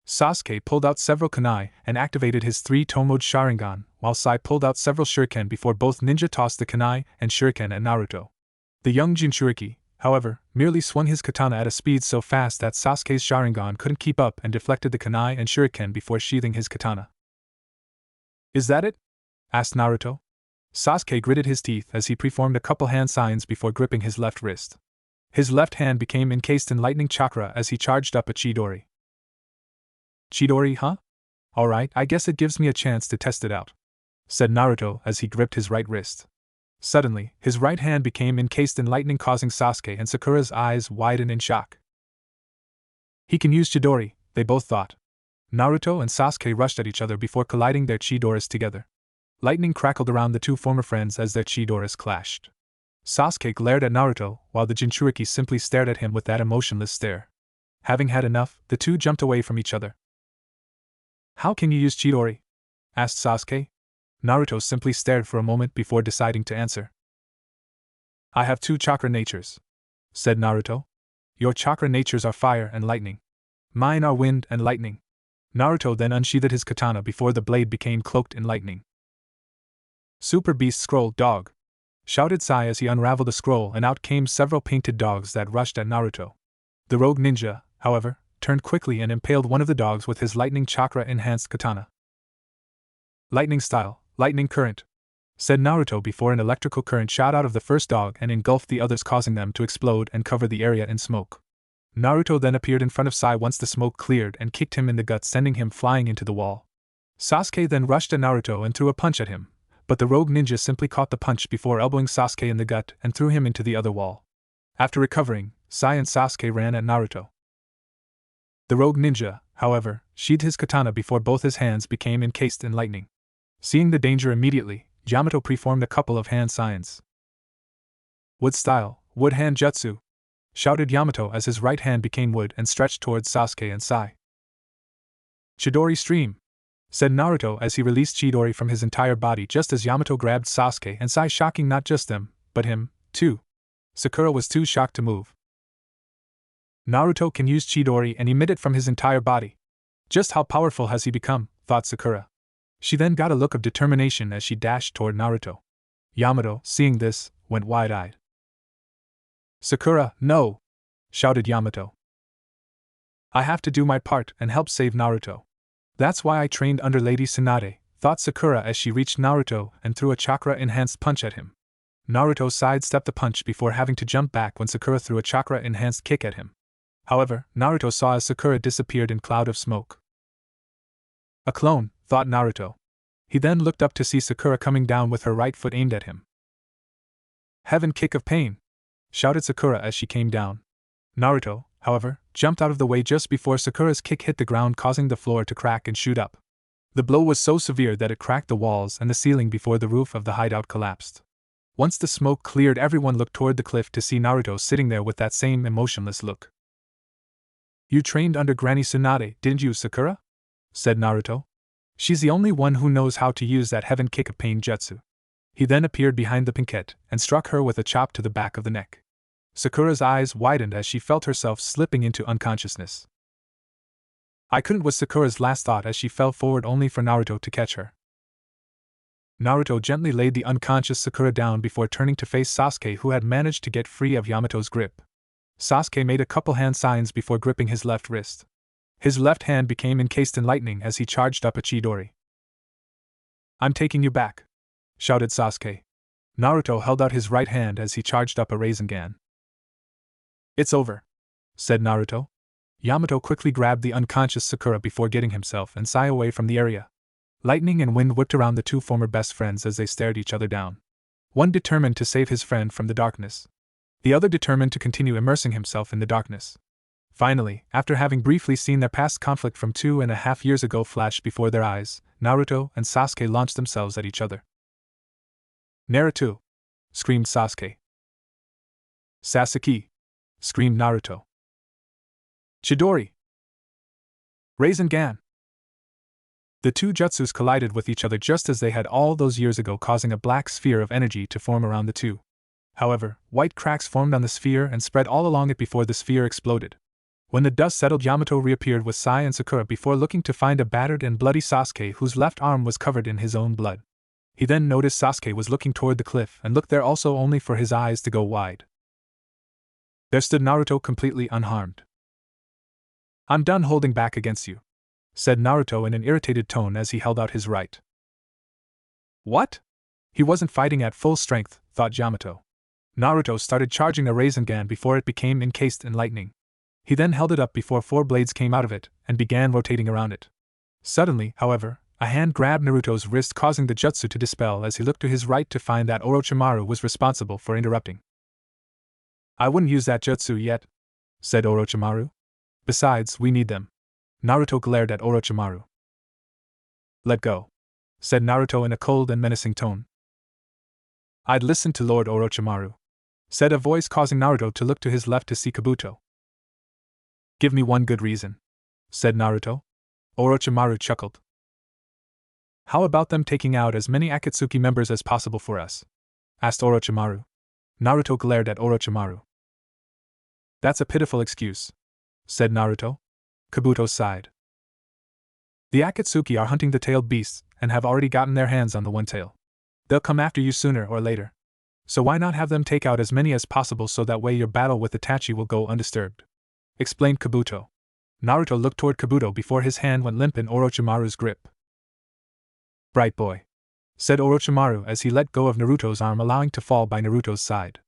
Sasuke pulled out several kunai and activated his 3-toed Sharingan, while Sai pulled out several shuriken before both ninja tossed the kunai and shuriken at Naruto. The young Jinchuriki, however, merely swung his katana at a speed so fast that Sasuke's Sharingan couldn't keep up and deflected the kunai and shuriken before sheathing his katana. Is that it? Asked Naruto. Sasuke gritted his teeth as he performed a couple hand signs before gripping his left wrist. His left hand became encased in lightning chakra as he charged up a Chidori. Chidori, huh? Alright, I guess it gives me a chance to test it out, said Naruto as he gripped his right wrist. Suddenly, his right hand became encased in lightning, causing Sasuke and Sakura's eyes widen in shock. He can use Chidori, they both thought. Naruto and Sasuke rushed at each other before colliding their Chidoras together. Lightning crackled around the two former friends as their Chidoras clashed. Sasuke glared at Naruto, while the Jinchuriki simply stared at him with that emotionless stare. Having had enough, the two jumped away from each other. How can you use Chidori? Asked Sasuke. Naruto simply stared for a moment before deciding to answer. I have 2 chakra natures, said Naruto. Your chakra natures are fire and lightning. Mine are wind and lightning. Naruto then unsheathed his katana before the blade became cloaked in lightning. Super Beast Scroll Dog! Shouted Sai as he unraveled the scroll, and out came several painted dogs that rushed at Naruto. The rogue ninja, however, turned quickly and impaled one of the dogs with his lightning chakra-enhanced katana. Lightning style, lightning current, said Naruto before an electrical current shot out of the first dog and engulfed the others, causing them to explode and cover the area in smoke. Naruto then appeared in front of Sai once the smoke cleared and kicked him in the gut, sending him flying into the wall. Sasuke then rushed at Naruto and threw a punch at him, but the rogue ninja simply caught the punch before elbowing Sasuke in the gut and threw him into the other wall. After recovering, Sai and Sasuke ran at Naruto. The rogue ninja, however, sheathed his katana before both his hands became encased in lightning. Seeing the danger immediately, Yamato performed a couple of hand signs. Wood style, wood hand jutsu, shouted Yamato as his right hand became wood and stretched towards Sasuke and Sai. Chidori stream, said Naruto as he released Chidori from his entire body just as Yamato grabbed Sasuke and Sai, shocking not just them, but him, too. Sakura was too shocked to move. Naruto can use Chidori and emit it from his entire body. Just how powerful has he become, thought Sakura. She then got a look of determination as she dashed toward Naruto. Yamato, seeing this, went wide-eyed. Sakura, no! Shouted Yamato. I have to do my part and help save Naruto. That's why I trained under Lady Tsunade, thought Sakura as she reached Naruto and threw a chakra-enhanced punch at him. Naruto sidestepped the punch before having to jump back when Sakura threw a chakra-enhanced kick at him. However, Naruto saw as Sakura disappeared in cloud of smoke. A clone, thought Naruto. He then looked up to see Sakura coming down with her right foot aimed at him. Heaven kick of pain! Shouted Sakura as she came down. Naruto, however, jumped out of the way just before Sakura's kick hit the ground, causing the floor to crack and shoot up. The blow was so severe that it cracked the walls and the ceiling before the roof of the hideout collapsed. Once the smoke cleared, everyone looked toward the cliff to see Naruto sitting there with that same emotionless look. You trained under Granny Tsunade, didn't you, Sakura? Said Naruto. She's the only one who knows how to use that heaven kick of pain jutsu. He then appeared behind the pinkette and struck her with a chop to the back of the neck. Sakura's eyes widened as she felt herself slipping into unconsciousness. I couldn't was Sakura's last thought as she fell forward only for Naruto to catch her. Naruto gently laid the unconscious Sakura down before turning to face Sasuke, who had managed to get free of Yamato's grip. Sasuke made a couple hand signs before gripping his left wrist. His left hand became encased in lightning as he charged up a Chidori. I'm taking you back, shouted Sasuke. Naruto held out his right hand as he charged up a Rasengan. It's over, said Naruto. Yamato quickly grabbed the unconscious Sakura before getting himself and Sai away from the area. Lightning and wind whipped around the two former best friends as they stared each other down. One determined to save his friend from the darkness. The other determined to continue immersing himself in the darkness. Finally, after having briefly seen their past conflict from 2.5 years ago flash before their eyes, Naruto and Sasuke launched themselves at each other. Naruto! Screamed Sasuke. Sasuke! Screamed Naruto. Chidori! Rasengan! The two jutsus collided with each other just as they had all those years ago, causing a black sphere of energy to form around the two. However, white cracks formed on the sphere and spread all along it before the sphere exploded. When the dust settled, Yamato reappeared with Sai and Sakura before looking to find a battered and bloody Sasuke whose left arm was covered in his own blood. He then noticed Sasuke was looking toward the cliff and looked there also only for his eyes to go wide. There stood Naruto completely unharmed. I'm done holding back against you, said Naruto in an irritated tone as he held out his right. What? He wasn't fighting at full strength, thought Yamato. Naruto started charging a Rasengan before it became encased in lightning. He then held it up before 4 blades came out of it and began rotating around it. Suddenly, however, a hand grabbed Naruto's wrist, causing the jutsu to dispel as he looked to his right to find that Orochimaru was responsible for interrupting. I wouldn't use that jutsu yet, said Orochimaru. Besides, we need them. Naruto glared at Orochimaru. Let go, said Naruto in a cold and menacing tone. I'd listen to Lord Orochimaru, said a voice, causing Naruto to look to his left to see Kabuto. Give me one good reason, said Naruto. Orochimaru chuckled. How about them taking out as many Akatsuki members as possible for us? Asked Orochimaru. Naruto glared at Orochimaru. That's a pitiful excuse, said Naruto. Kabuto sighed. The Akatsuki are hunting the tailed beasts and have already gotten their hands on the one tail. They'll come after you sooner or later. So why not have them take out as many as possible so that way your battle with Itachi will go undisturbed? Explained Kabuto. Naruto looked toward Kabuto before his hand went limp in Orochimaru's grip. Bright boy, said Orochimaru as he let go of Naruto's arm, allowing to fall by Naruto's side.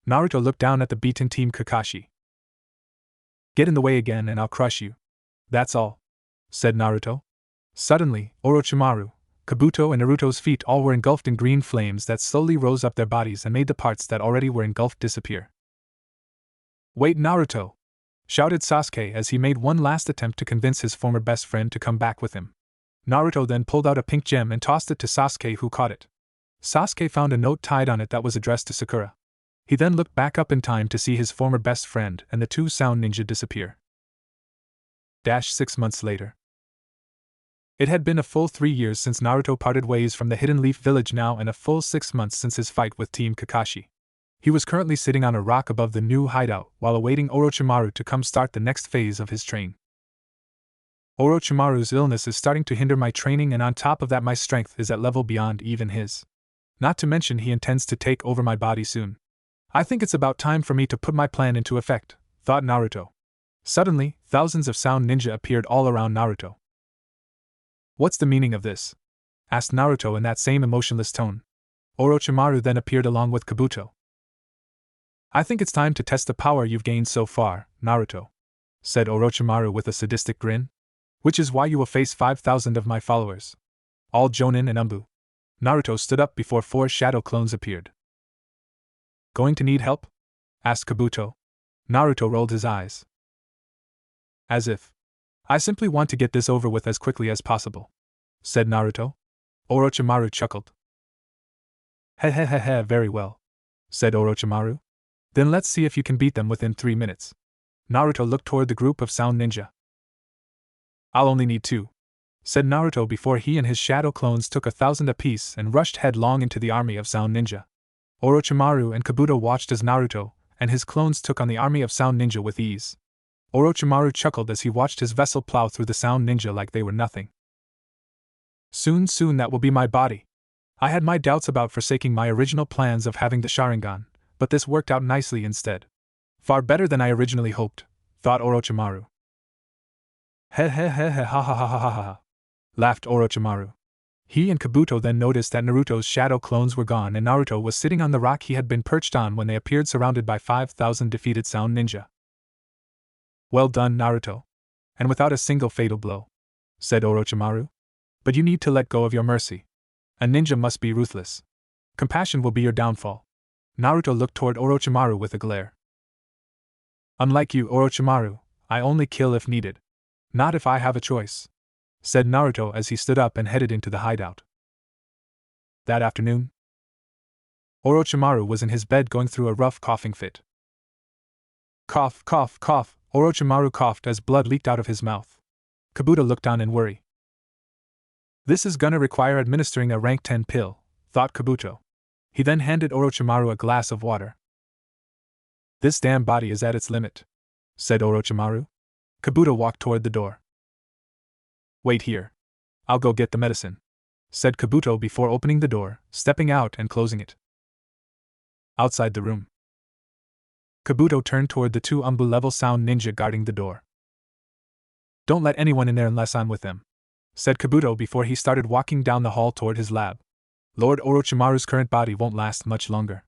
Naruto looked down at the beaten Team Kakashi. Get in the way again and I'll crush you. That's all, said Naruto. Suddenly, Orochimaru, Kabuto and Naruto's feet all were engulfed in green flames that slowly rose up their bodies and made the parts that already were engulfed disappear. Wait, Naruto! Shouted Sasuke as he made one last attempt to convince his former best friend to come back with him. Naruto then pulled out a pink gem and tossed it to Sasuke, who caught it. Sasuke found a note tied on it that was addressed to Sakura. He then looked back up in time to see his former best friend and the two sound ninja disappear. 6 months later. It had been a full 3 years since Naruto parted ways from the Hidden Leaf Village now, and a full 6 months since his fight with Team Kakashi. He was currently sitting on a rock above the new hideout while awaiting Orochimaru to come start the next phase of his train. Orochimaru's illness is starting to hinder my training, and on top of that my strength is at level beyond even his. Not to mention he intends to take over my body soon. I think it's about time for me to put my plan into effect, thought Naruto. Suddenly, thousands of sound ninja appeared all around Naruto. What's the meaning of this? Asked Naruto in that same emotionless tone. Orochimaru then appeared along with Kabuto. I think it's time to test the power you've gained so far, Naruto, said Orochimaru with a sadistic grin. Which is why you will face 5,000 of my followers. All Jonin and Umbu. Naruto stood up before 4 shadow clones appeared. Going to need help? Asked Kabuto. Naruto rolled his eyes. As if. I simply want to get this over with as quickly as possible, said Naruto. Orochimaru chuckled. Hehehehe, very well, said Orochimaru. Then let's see if you can beat them within 3 minutes. Naruto looked toward the group of sound ninja. I'll only need 2, said Naruto before he and his shadow clones took 1,000 apiece and rushed headlong into the army of Sound Ninja. Orochimaru and Kabuto watched as Naruto and his clones took on the army of Sound Ninja with ease. Orochimaru chuckled as he watched his vessel plow through the Sound Ninja like they were nothing. Soon that will be my body. I had my doubts about forsaking my original plans of having the Sharingan, but this worked out nicely instead. Far better than I originally hoped, thought Orochimaru. He ha ha ha ha ha ha, laughed Orochimaru. He and Kabuto then noticed that Naruto's shadow clones were gone and Naruto was sitting on the rock he had been perched on when they appeared surrounded by 5,000 defeated Sound Ninja. Well done, Naruto. And without a single fatal blow, said Orochimaru. But you need to let go of your mercy. A ninja must be ruthless. Compassion will be your downfall. Naruto looked toward Orochimaru with a glare. Unlike you, Orochimaru, I only kill if needed. Not if I have a choice, said Naruto as he stood up and headed into the hideout. That afternoon, Orochimaru was in his bed going through a rough coughing fit. Cough, cough, cough, Orochimaru coughed as blood leaked out of his mouth. Kabuto looked on in worry. This is gonna require administering a rank 10 pill, thought Kabuto. He then handed Orochimaru a glass of water. This damn body is at its limit, said Orochimaru. Kabuto walked toward the door. Wait here. I'll go get the medicine, said Kabuto before opening the door, stepping out and closing it. Outside the room, Kabuto turned toward the 2 Umbu-level Sound Ninja guarding the door. Don't let anyone in there unless I'm with them, said Kabuto before he started walking down the hall toward his lab. Lord Orochimaru's current body won't last much longer.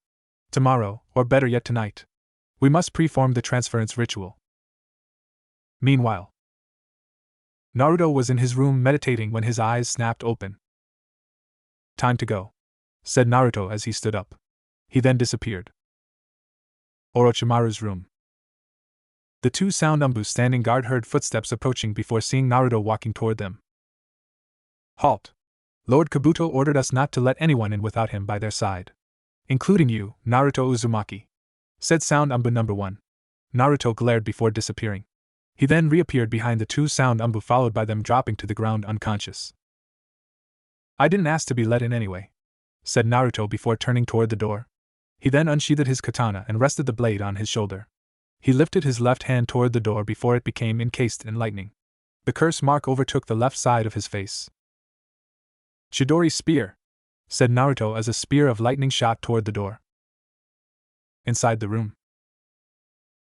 Tomorrow, or better yet tonight, we must perform the transference ritual. Meanwhile, Naruto was in his room meditating when his eyes snapped open. Time to go, said Naruto as he stood up. He then disappeared. Orochimaru's room. The 2 Sound Umbus standing guard heard footsteps approaching before seeing Naruto walking toward them. Halt! Lord Kabuto ordered us not to let anyone in without him by their side. Including you, Naruto Uzumaki, said Sound Umbu number 1. Naruto glared before disappearing. He then reappeared behind the 2 Sound Umbu followed by them dropping to the ground unconscious. I didn't ask to be let in anyway, said Naruto before turning toward the door. He then unsheathed his katana and rested the blade on his shoulder. He lifted his left hand toward the door before it became encased in lightning. The curse mark overtook the left side of his face. Chidori spear, said Naruto as a spear of lightning shot toward the door. Inside the room,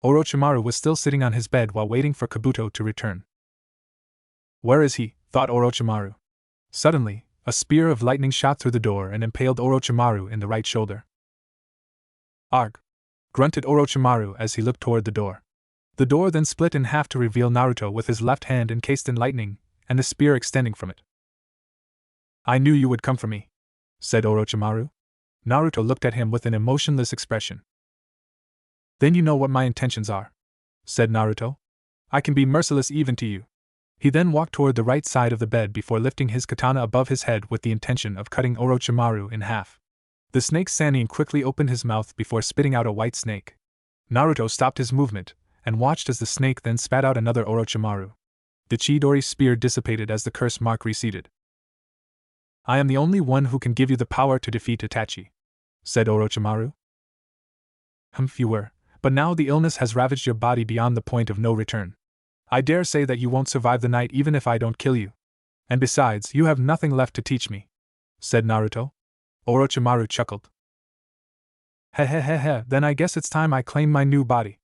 Orochimaru was still sitting on his bed while waiting for Kabuto to return. Where is he? Thought Orochimaru. Suddenly, a spear of lightning shot through the door and impaled Orochimaru in the right shoulder. Arg! Grunted Orochimaru as he looked toward the door. The door then split in half to reveal Naruto with his left hand encased in lightning, and the spear extending from it. I knew you would come for me, said Orochimaru. Naruto looked at him with an emotionless expression. Then you know what my intentions are, said Naruto. I can be merciless even to you. He then walked toward the right side of the bed before lifting his katana above his head with the intention of cutting Orochimaru in half. The snake Sannin quickly opened his mouth before spitting out a white snake. Naruto stopped his movement and watched as the snake then spat out another Orochimaru. The Chidori spear dissipated as the curse mark receded. I am the only one who can give you the power to defeat Itachi, said Orochimaru. You were, but now the illness has ravaged your body beyond the point of no return. I dare say that you won't survive the night even if I don't kill you. And besides, you have nothing left to teach me, said Naruto. Orochimaru chuckled. He, then I guess it's time I claim my new body,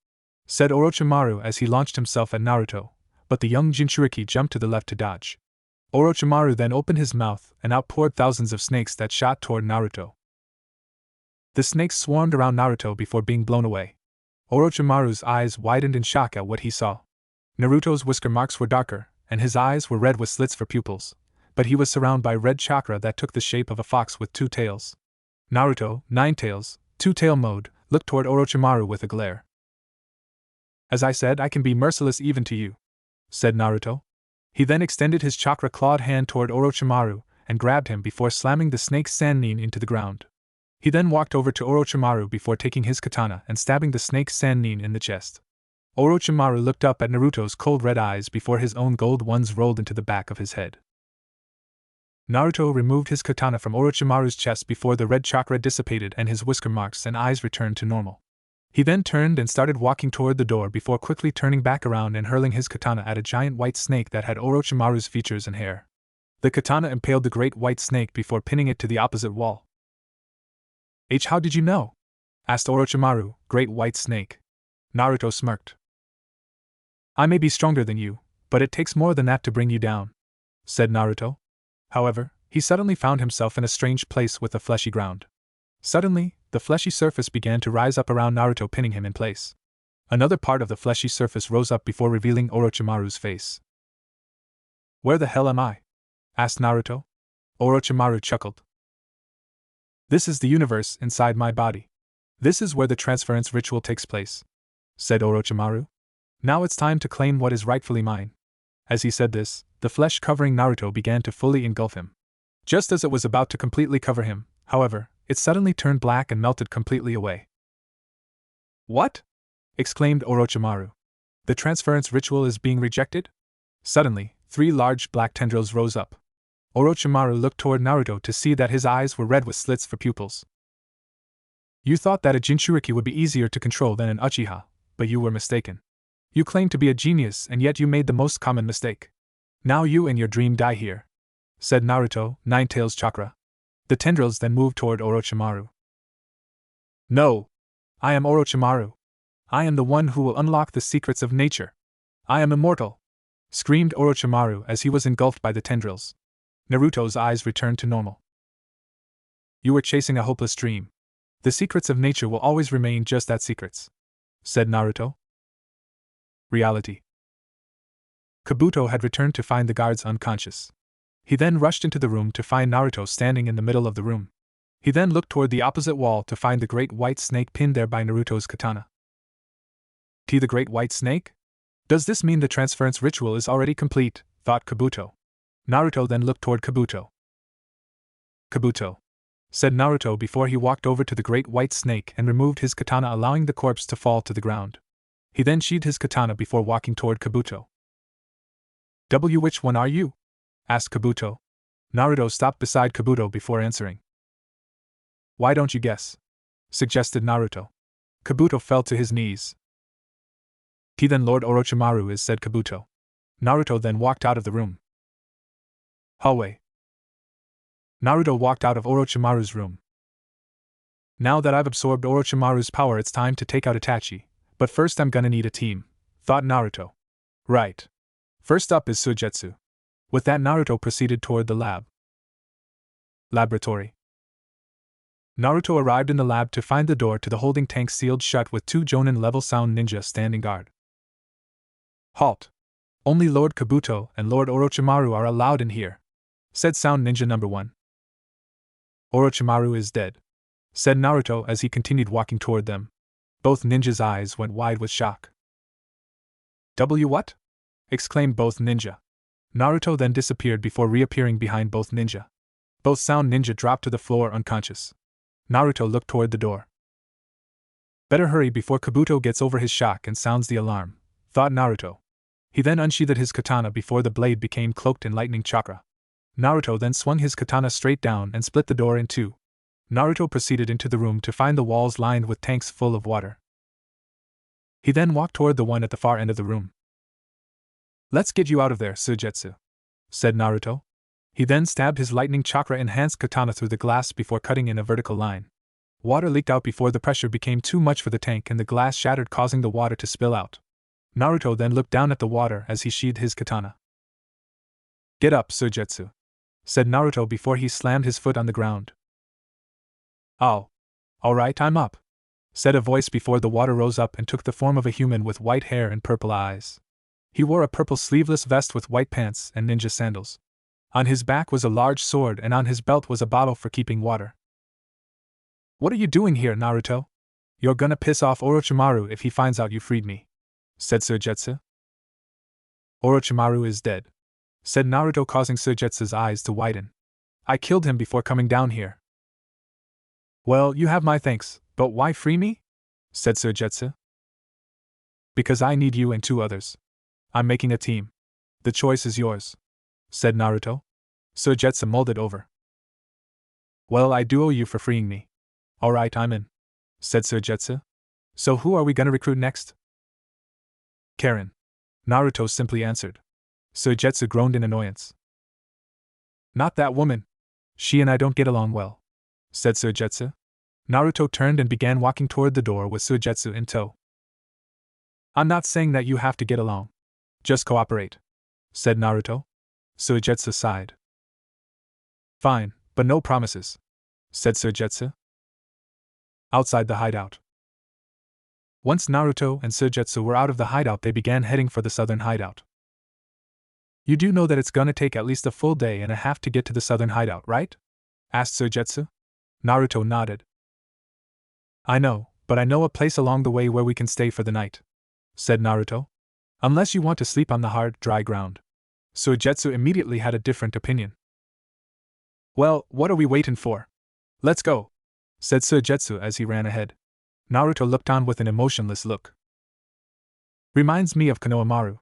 said Orochimaru as he launched himself at Naruto, but the young Jinchuriki jumped to the left to dodge. Orochimaru then opened his mouth and outpoured thousands of snakes that shot toward Naruto. The snakes swarmed around Naruto before being blown away. Orochimaru's eyes widened in shock at what he saw. Naruto's whisker marks were darker, and his eyes were red with slits for pupils, but he was surrounded by red chakra that took the shape of a fox with 2 tails. Naruto, 9 tails, 2-tail mode, looked toward Orochimaru with a glare. As I said, I can be merciless even to you, said Naruto. He then extended his chakra-clawed hand toward Orochimaru and grabbed him before slamming the snake Sannin into the ground. He then walked over to Orochimaru before taking his katana and stabbing the snake Sannin in the chest. Orochimaru looked up at Naruto's cold red eyes before his own gold ones rolled into the back of his head. Naruto removed his katana from Orochimaru's chest before the red chakra dissipated and his whisker marks and eyes returned to normal. He then turned and started walking toward the door before quickly turning back around and hurling his katana at a giant white snake that had Orochimaru's features and hair. The katana impaled the great white snake before pinning it to the opposite wall. How did you know? Asked Orochimaru, great white snake. Naruto smirked. I may be stronger than you, but it takes more than that to bring you down, said Naruto. However, he suddenly found himself in a strange place with a fleshy ground. Suddenly, the fleshy surface began to rise up around Naruto, pinning him in place. Another part of the fleshy surface rose up before revealing Orochimaru's face. Where the hell am I? Asked Naruto. Orochimaru chuckled. This is the universe inside my body. This is where the transference ritual takes place, said Orochimaru. Now it's time to claim what is rightfully mine. As he said this, the flesh covering Naruto began to fully engulf him. Just as it was about to completely cover him, however, it suddenly turned black and melted completely away. What? Exclaimed Orochimaru. The transference ritual is being rejected? Suddenly, 3 large black tendrils rose up. Orochimaru looked toward Naruto to see that his eyes were red with slits for pupils. You thought that a Jinchuriki would be easier to control than an Uchiha, but you were mistaken. You claimed to be a genius and yet you made the most common mistake. Now you and your dream die here, said Naruto, Nine-Tails Chakra. The tendrils then moved toward Orochimaru. No! I am Orochimaru. I am the one who will unlock the secrets of nature. I am immortal! Screamed Orochimaru as he was engulfed by the tendrils. Naruto's eyes returned to normal. You were chasing a hopeless dream. The secrets of nature will always remain just that, secrets, said Naruto. Reality. Kabuto had returned to find the guards unconscious. He then rushed into the room to find Naruto standing in the middle of the room. He then looked toward the opposite wall to find the great white snake pinned there by Naruto's katana. The great white snake? Does this mean the transference ritual is already complete? Thought Kabuto. Naruto then looked toward Kabuto. Kabuto, said Naruto before he walked over to the great white snake and removed his katana, allowing the corpse to fall to the ground. He then sheathed his katana before walking toward Kabuto. Which one are you? Asked Kabuto. Naruto stopped beside Kabuto before answering. Why don't you guess? Suggested Naruto. Kabuto fell to his knees. Then Lord Orochimaru is, said Kabuto. Naruto then walked out of the room. Hallway. Naruto walked out of Orochimaru's room. Now that I've absorbed Orochimaru's power, it's time to take out Itachi, but first I'm gonna need a team, thought Naruto. Right. First up is Suigetsu. With that, Naruto proceeded toward the lab. Laboratory. Naruto arrived in the lab to find the door to the holding tank sealed shut with 2 Jonin-level sound ninja standing guard. Halt! Only Lord Kabuto and Lord Orochimaru are allowed in here, said sound ninja number 1. Orochimaru is dead, said Naruto as he continued walking toward them. Both ninjas' eyes went wide with shock. What? Exclaimed both ninja. Naruto then disappeared before reappearing behind both ninja. Both sound ninja dropped to the floor unconscious. Naruto looked toward the door. Better hurry before Kabuto gets over his shock and sounds the alarm, thought Naruto. He then unsheathed his katana before the blade became cloaked in lightning chakra. Naruto then swung his katana straight down and split the door in 2. Naruto proceeded into the room to find the walls lined with tanks full of water. He then walked toward the one at the far end of the room. Let's get you out of there, Suigetsu, said Naruto. He then stabbed his lightning chakra-enhanced katana through the glass before cutting in a vertical line. Water leaked out before the pressure became too much for the tank and the glass shattered, causing the water to spill out. Naruto then looked down at the water as he sheathed his katana. Get up, Suigetsu, said Naruto before he slammed his foot on the ground. Oh. Alright, I'm up, said a voice before the water rose up and took the form of a human with white hair and purple eyes. He wore a purple sleeveless vest with white pants and ninja sandals. On his back was a large sword and on his belt was a bottle for keeping water. What are you doing here, Naruto? You're gonna piss off Orochimaru if he finds out you freed me, said Suigetsu. Orochimaru is dead, said Naruto, causing Suigetsu's eyes to widen. I killed him before coming down here. Well, you have my thanks, but why free me? Said Suigetsu. Because I need you and 2 others. I'm making a team. The choice is yours, said Naruto. Suigetsu mulled it over. Well, I do owe you for freeing me. Alright, I'm in, said Suigetsu. So who are we gonna recruit next? Karen. Naruto simply answered. Suigetsu groaned in annoyance. Not that woman. She and I don't get along well, said Suigetsu. Naruto turned and began walking toward the door with Suigetsu in tow. I'm not saying that you have to get along. Just cooperate, said Naruto. Suigetsu sighed. Fine, but no promises, said Suigetsu. Outside the hideout. Once Naruto and Suigetsu were out of the hideout, they began heading for the southern hideout. You do know that it's gonna take at least a full day and a half to get to the southern hideout, right? Asked Suigetsu. Naruto nodded. I know, but I know a place along the way where we can stay for the night, said Naruto. Unless you want to sleep on the hard, dry ground. Suigetsu immediately had a different opinion. Well, what are we waiting for? Let's go, said Suigetsu as he ran ahead. Naruto looked on with an emotionless look. Reminds me of Konoha,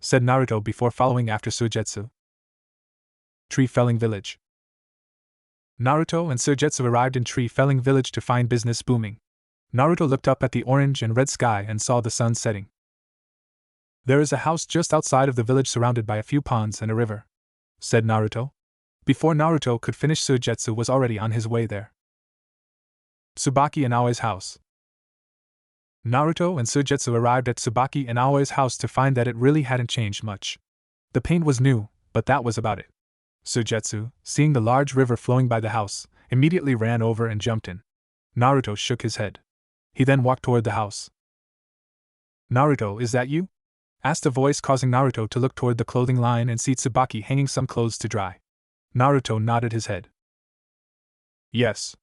said Naruto before following after Suigetsu. Tree Felling Village. Naruto and Suigetsu arrived in Tree Felling Village to find business booming. Naruto looked up at the orange and red sky and saw the sun setting. There is a house just outside of the village surrounded by a few ponds and a river, said Naruto. Before Naruto could finish, Suigetsu was already on his way there. Tsubaki and Aoi's house. Naruto and Suigetsu arrived at Tsubaki and Aoi's house to find that it really hadn't changed much. The paint was new, but that was about it. Suigetsu, seeing the large river flowing by the house, immediately ran over and jumped in. Naruto shook his head. He then walked toward the house. Naruto, is that you? Asked a voice, causing Naruto to look toward the clothing line and see Tsubaki hanging some clothes to dry. Naruto nodded his head. Yes.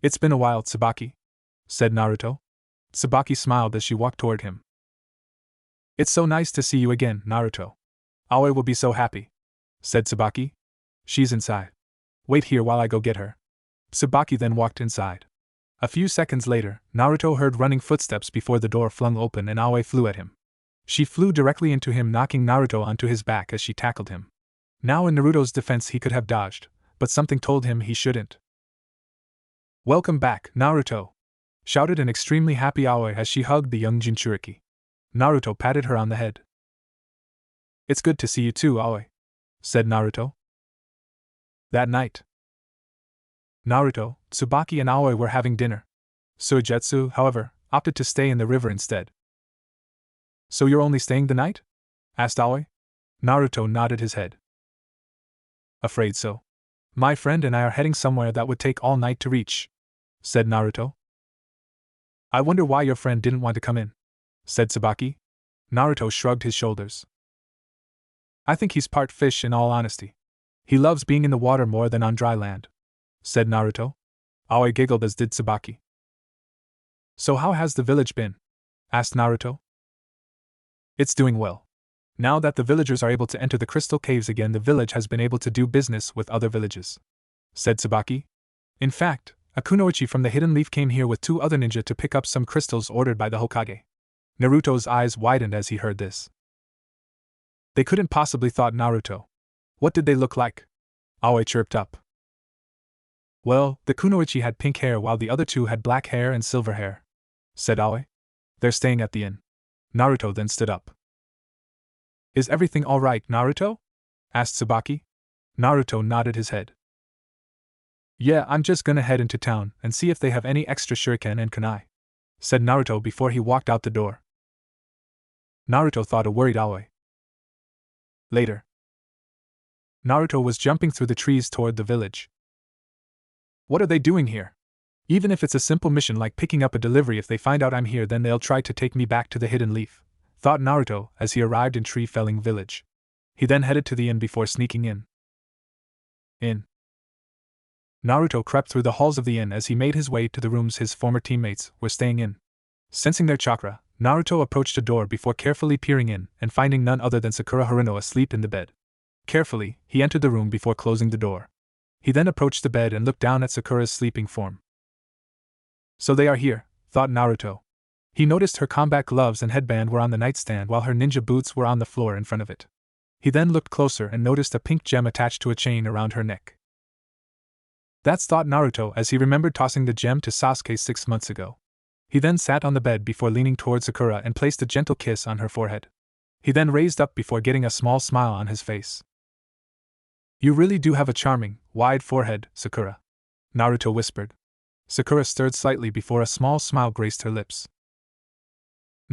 It's been a while, Tsubaki, said Naruto. Tsubaki smiled as she walked toward him. It's so nice to see you again, Naruto. Aoi will be so happy, said Tsubaki. She's inside. Wait here while I go get her. Tsubaki then walked inside. A few seconds later, Naruto heard running footsteps before the door flung open and Aoi flew at him. She flew directly into him, knocking Naruto onto his back as she tackled him. Now in Naruto's defense, he could have dodged, but something told him he shouldn't. Welcome back, Naruto, shouted an extremely happy Aoi as she hugged the young Jinchuriki. Naruto patted her on the head. It's good to see you too, Aoi, said Naruto. That night, Naruto, Tsubaki and Aoi were having dinner. Suigetsu, however, opted to stay in the river instead. So you're only staying the night? Asked Aoi. Naruto nodded his head. Afraid so. My friend and I are heading somewhere that would take all night to reach, said Naruto. I wonder why your friend didn't want to come in, said Tsubaki. Naruto shrugged his shoulders. I think he's part fish, in all honesty. He loves being in the water more than on dry land, said Naruto. Aoi giggled, as did Tsubaki. So how has the village been? Asked Naruto. It's doing well. Now that the villagers are able to enter the crystal caves again, the village has been able to do business with other villages, said Tsubaki. In fact, a kunoichi from the Hidden Leaf came here with 2 other ninja to pick up some crystals ordered by the Hokage. Naruto's eyes widened as he heard this. They couldn't possibly, thought Naruto. What did they look like? Aoi chirped up. Well, the kunoichi had pink hair while the other 2 had black hair and silver hair, said Aoi. They're staying at the inn. Naruto then stood up. Is everything all right, Naruto? Asked Tsubaki. Naruto nodded his head. Yeah, I'm just gonna head into town and see if they have any extra shuriken and kunai, said Naruto before he walked out the door. Naruto thought a worried Aoi. Later, Naruto was jumping through the trees toward the village. What are they doing here? Even if it's a simple mission like picking up a delivery, if they find out I'm here, then they'll try to take me back to the Hidden Leaf, thought Naruto as he arrived in Tree Felling Village. He then headed to the inn before sneaking in. Naruto crept through the halls of the inn as he made his way to the rooms his former teammates were staying in. Sensing their chakra, Naruto approached a door before carefully peering in and finding none other than Sakura Haruno asleep in the bed. Carefully, he entered the room before closing the door. He then approached the bed and looked down at Sakura's sleeping form. So they are here, thought Naruto. He noticed her combat gloves and headband were on the nightstand while her ninja boots were on the floor in front of it. He then looked closer and noticed a pink gem attached to a chain around her neck. That's, thought Naruto as he remembered tossing the gem to Sasuke 6 months ago. He then sat on the bed before leaning toward Sakura and placed a gentle kiss on her forehead. He then raised up before getting a small smile on his face. You really do have a charming, wide forehead, Sakura, Naruto whispered. Sakura stirred slightly before a small smile graced her lips.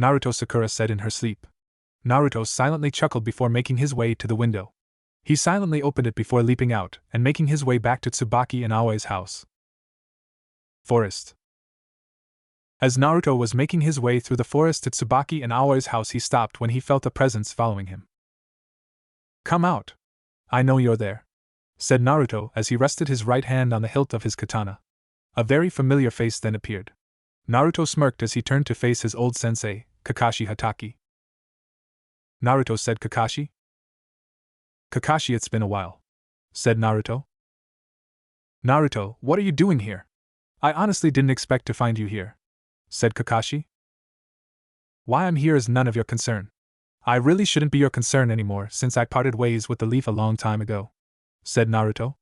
Naruto, Sakura said in her sleep. Naruto silently chuckled before making his way to the window. He silently opened it before leaping out and making his way back to Tsubaki and Aoi's house. Forest. As Naruto was making his way through the forest to Tsubaki and Aoi's house, he stopped when he felt a presence following him. Come out. I know you're there, said Naruto as he rested his right hand on the hilt of his katana. A very familiar face then appeared. Naruto smirked as he turned to face his old sensei, Kakashi Hatake. Naruto said, Kakashi? Kakashi, it's been a while, said Naruto. Naruto, what are you doing here? I honestly didn't expect to find you here, said Kakashi. Why I'm here is none of your concern. I really shouldn't be your concern anymore since I parted ways with the leaf a long time ago, said Naruto.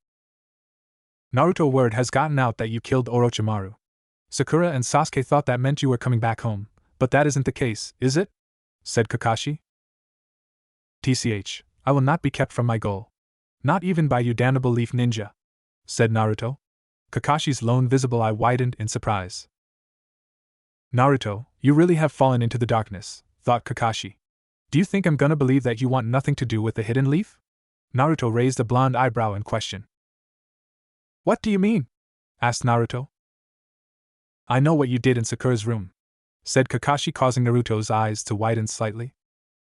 Naruto, word has gotten out that you killed Orochimaru. Sakura and Sasuke thought that meant you were coming back home, but that isn't the case, is it? Said Kakashi. TCH, I will not be kept from my goal. Not even by you damnable leaf ninja, said Naruto. Kakashi's lone visible eye widened in surprise. Naruto, you really have fallen into the darkness, thought Kakashi. Do you think I'm gonna believe that you want nothing to do with the hidden leaf? Naruto raised a blonde eyebrow in question. What do you mean? Asked Naruto. I know what you did in Sakura's room, said Kakashi, causing Naruto's eyes to widen slightly.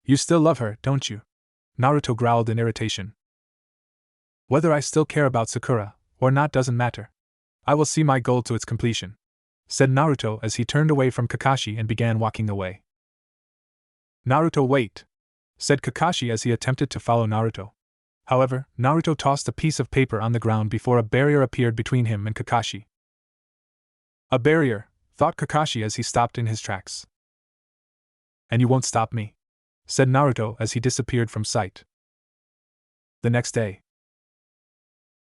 You still love her, don't you? Naruto growled in irritation. Whether I still care about Sakura or not doesn't matter. I will see my goal to its completion, said Naruto as he turned away from Kakashi and began walking away. Naruto, wait, said Kakashi as he attempted to follow Naruto. However, Naruto tossed a piece of paper on the ground before a barrier appeared between him and Kakashi. A barrier, thought Kakashi as he stopped in his tracks. And you won't stop me, said Naruto as he disappeared from sight. The next day.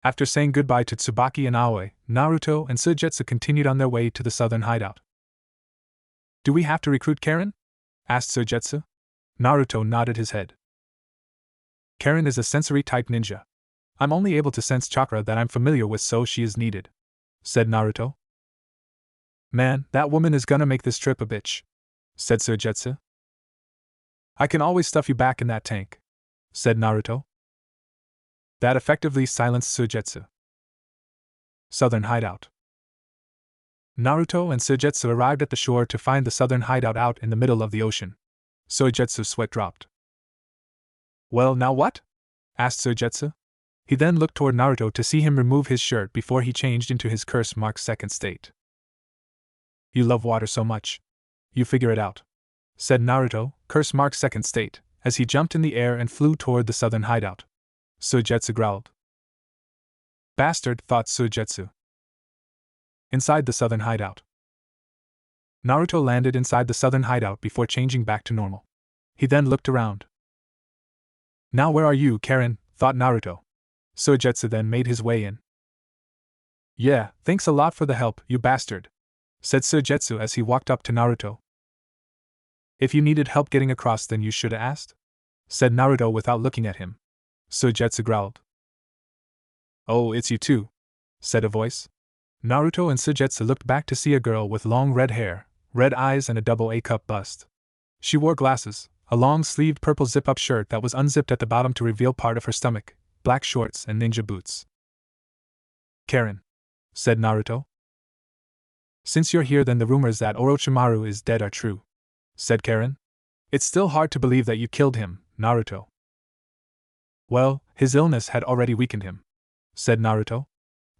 After saying goodbye to Tsubaki and Aoi, Naruto and Suigetsu continued on their way to the southern hideout. Do we have to recruit Karen? Asked Suigetsu. Naruto nodded his head. Karen is a sensory-type ninja. I'm only able to sense chakra that I'm familiar with, so she is needed, said Naruto. Man, that woman is gonna make this trip a bitch, said Suigetsu. I can always stuff you back in that tank, said Naruto. That effectively silenced Suigetsu. Southern hideout. Naruto and Suigetsu arrived at the shore to find the southern hideout out in the middle of the ocean. Suigetsu's sweat dropped. Well, now what? Asked Suigetsu. He then looked toward Naruto to see him remove his shirt before he changed into his curse-marked second state. You love water so much. You figure it out, said Naruto, curse-marked second state, as he jumped in the air and flew toward the southern hideout. Suigetsu growled. Bastard, thought Suigetsu. Inside the southern hideout. Naruto landed inside the southern hideout before changing back to normal. He then looked around. Now where are you, Karen? Thought Naruto. Suigetsu then made his way in. Yeah, thanks a lot for the help, you bastard, said Suigetsu as he walked up to Naruto. If you needed help getting across, then you should have asked, said Naruto without looking at him. Suigetsu growled. Oh, it's you too, said a voice. Naruto and Suigetsu looked back to see a girl with long red hair, red eyes and a double A-cup bust. She wore glasses, a long-sleeved purple zip-up shirt that was unzipped at the bottom to reveal part of her stomach, black shorts and ninja boots. Karen, said Naruto. Since you're here, then the rumors that Orochimaru is dead are true, said Karen. It's still hard to believe that you killed him, Naruto. Well, his illness had already weakened him, said Naruto.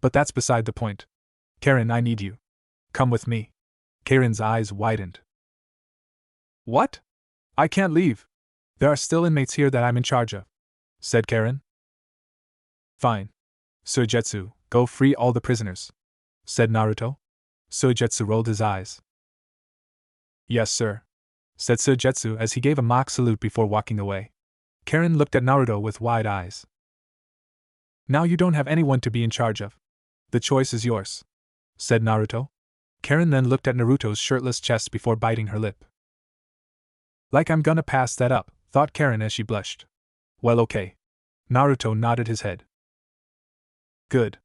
But that's beside the point. Karen, I need you. Come with me. Karen's eyes widened. What? I can't leave. There are still inmates here that I'm in charge of, said Karen. Fine. Suigetsu, go free all the prisoners, said Naruto. Suigetsu rolled his eyes. Yes, sir, said Suigetsu as he gave a mock salute before walking away. Karen looked at Naruto with wide eyes. Now you don't have anyone to be in charge of. The choice is yours, said Naruto. Karen then looked at Naruto's shirtless chest before biting her lip. Like I'm gonna pass that up, thought Karen as she blushed. Well, okay. Naruto nodded his head. Good,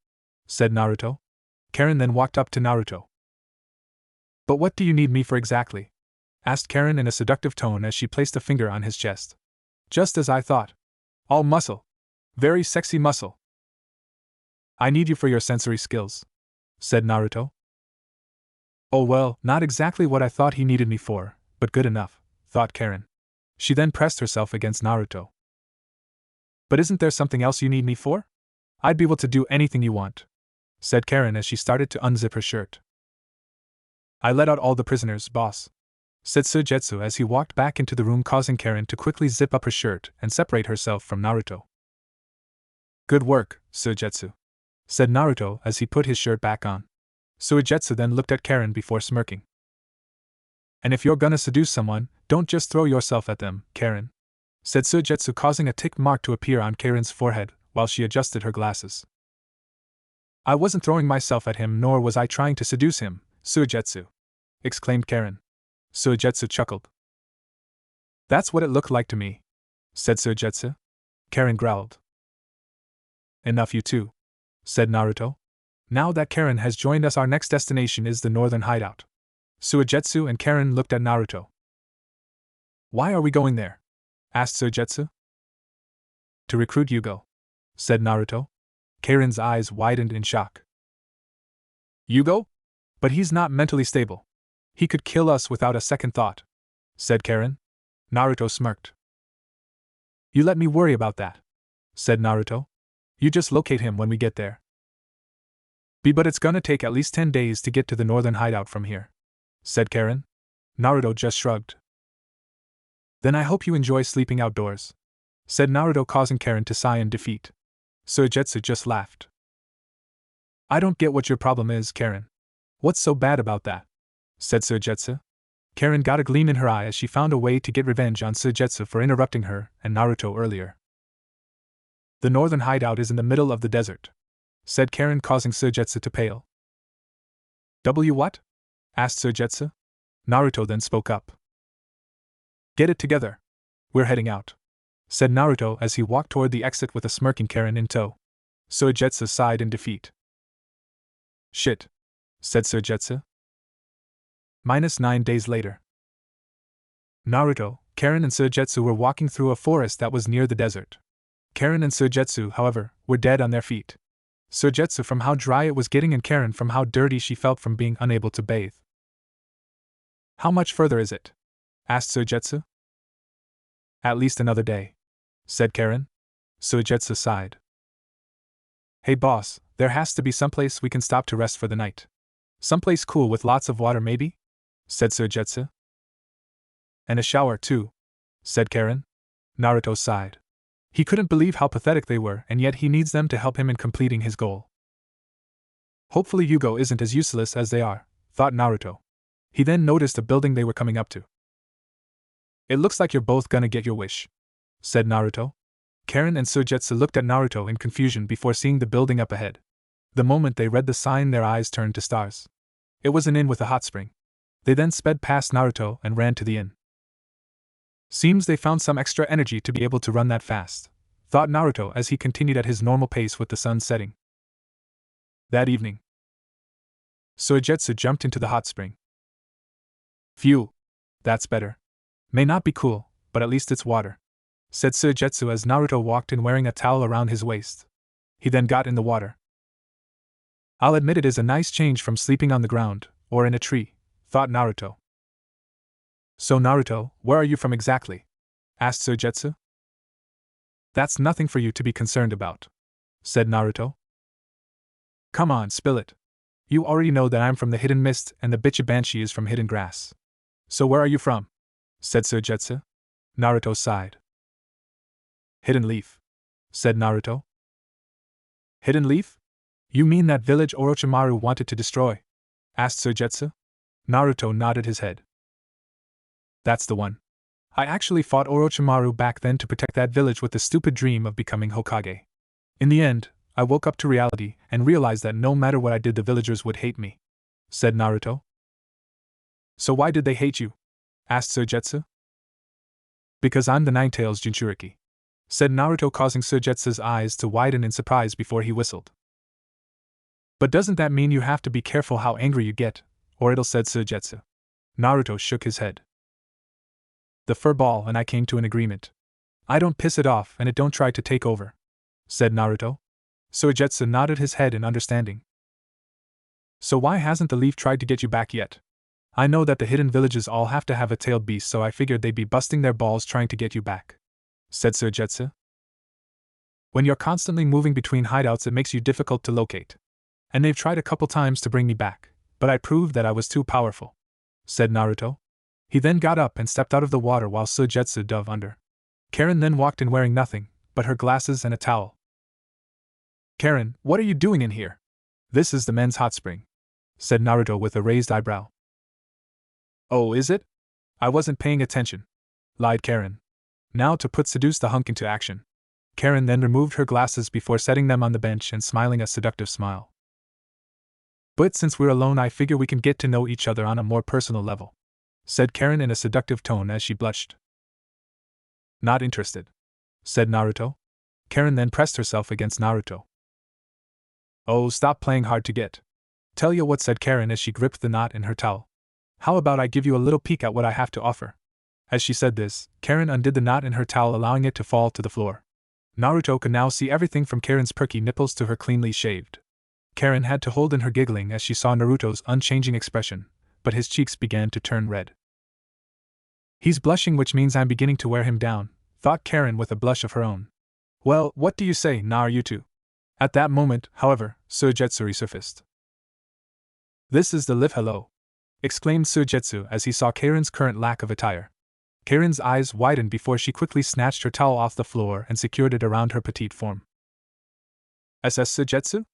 said Naruto. Karen then walked up to Naruto. But what do you need me for exactly? Asked Karen in a seductive tone as she placed a finger on his chest. Just as I thought. All muscle. Very sexy muscle. I need you for your sensory skills, said Naruto. Oh well, not exactly what I thought he needed me for, but good enough, thought Karen. She then pressed herself against Naruto. But isn't there something else you need me for? I'd be able to do anything you want, said Karen as she started to unzip her shirt. I let out all the prisoners, boss, said Suigetsu as he walked back into the room, causing Karen to quickly zip up her shirt and separate herself from Naruto. Good work, Suigetsu, said Naruto as he put his shirt back on. Suigetsu then looked at Karen before smirking. And if you're gonna seduce someone, don't just throw yourself at them, Karen, said Suigetsu, causing a tick mark to appear on Karen's forehead while she adjusted her glasses. I wasn't throwing myself at him, nor was I trying to seduce him, Suigetsu, exclaimed Karen. Suigetsu chuckled. That's what it looked like to me, said Suigetsu. Karen growled. Enough, you two, said Naruto. Now that Karen has joined us, our next destination is the northern hideout. Suigetsu and Karen looked at Naruto. Why are we going there? Asked Suigetsu. To recruit Yugo, said Naruto. Karen's eyes widened in shock. Yugo? But he's not mentally stable. He could kill us without a second thought, said Karen. Naruto smirked. You let me worry about that, said Naruto. You just locate him when we get there. But it's gonna take at least 10 days to get to the northern hideout from here, said Karen. Naruto just shrugged. Then I hope you enjoy sleeping outdoors, said Naruto, causing Karen to sigh in defeat. Suigetsu just laughed. I don't get what your problem is, Karen. What's so bad about that? Said Suigetsu. Karen got a gleam in her eye as she found a way to get revenge on Suigetsu for interrupting her and Naruto earlier. The northern hideout is in the middle of the desert, said Karen, causing Suigetsu to pale. What? Asked Suigetsu. Naruto then spoke up. Get it together. We're heading out, said Naruto as he walked toward the exit with a smirking Karen in tow. Suigetsu sighed in defeat. Shit, said Suigetsu. -9 days later. Naruto, Karen and Suigetsu were walking through a forest that was near the desert. Karen and Suigetsu, however, were dead on their feet. Suigetsu from how dry it was getting and Karen from how dirty she felt from being unable to bathe. How much further is it? Asked Suigetsu. At least another day, said Karen. Suigetsu sighed. Hey boss, there has to be someplace we can stop to rest for the night. Someplace cool with lots of water maybe? Said Suigetsu. And a shower too, said Karen. Naruto sighed. He couldn't believe how pathetic they were, and yet he needs them to help him in completing his goal. Hopefully Yugo isn't as useless as they are, thought Naruto. He then noticed a building they were coming up to. It looks like you're both gonna get your wish, said Naruto. Karen and Suigetsu looked at Naruto in confusion before seeing the building up ahead. The moment they read the sign, their eyes turned to stars. It was an inn with a hot spring. They then sped past Naruto and ran to the inn. Seems they found some extra energy to be able to run that fast, thought Naruto as he continued at his normal pace with the sun setting. That evening, Suigetsu jumped into the hot spring. Phew, that's better. May not be cool, but at least it's water, said Suigetsu as Naruto walked in wearing a towel around his waist. He then got in the water. I'll admit it is a nice change from sleeping on the ground, or in a tree, thought Naruto. So Naruto, where are you from exactly? Asked Suigetsu. That's nothing for you to be concerned about, said Naruto. Come on, spill it. You already know that I'm from the Hidden Mist and the Bitchy Banshee is from Hidden Grass. So where are you from? Said Suigetsu. Naruto sighed. Hidden Leaf, said Naruto. Hidden Leaf? You mean that village Orochimaru wanted to destroy? Asked Suigetsu. Naruto nodded his head. That's the one. I actually fought Orochimaru back then to protect that village with the stupid dream of becoming Hokage. In the end, I woke up to reality and realized that no matter what I did, the villagers would hate me," said Naruto. "So why did they hate you?" asked Suigetsu. "Because I'm the Ninetales Jinchuriki," said Naruto, causing Suigetsu's eyes to widen in surprise before he whistled. "But doesn't that mean you have to be careful how angry you get, or it'll," said Suigetsu. Naruto shook his head. "The fur ball and I came to an agreement. I don't piss it off and it don't try to take over," said Naruto. Suigetsu nodded his head in understanding. "So why hasn't the leaf tried to get you back yet? I know that the hidden villages all have to have a tailed beast, so I figured they'd be busting their balls trying to get you back," said Suigetsu. "When you're constantly moving between hideouts, it makes you difficult to locate. And they've tried a couple times to bring me back, but I proved that I was too powerful," said Naruto. He then got up and stepped out of the water while Suigetsu dove under. Karen then walked in wearing nothing but her glasses and a towel. "Karen, what are you doing in here?" "This is the men's hot spring," said Naruto with a raised eyebrow. "Oh, is it? I wasn't paying attention," lied Karen. Now to put seduce the hunk into action. Karen then removed her glasses before setting them on the bench and smiling a seductive smile. "But since we're alone, I figure we can get to know each other on a more personal level," said Karen in a seductive tone as she blushed. "Not interested," said Naruto. Karen then pressed herself against Naruto. "Oh, stop playing hard to get. Tell you what," said Karen as she gripped the knot in her towel. "How about I give you a little peek at what I have to offer?" As she said this, Karen undid the knot in her towel, allowing it to fall to the floor. Naruto could now see everything from Karen's perky nipples to her cleanly shaved. Karen had to hold in her giggling as she saw Naruto's unchanging expression, but his cheeks began to turn red. "He's blushing, which means I'm beginning to wear him down," thought Karen with a blush of her own. "Well, what do you say, Naruto?" At that moment, however, Suigetsu resurfaced. "This is the lift, hello!" exclaimed Suigetsu as he saw Karen's current lack of attire. Karen's eyes widened before she quickly snatched her towel off the floor and secured it around her petite form. "SS Suigetsu?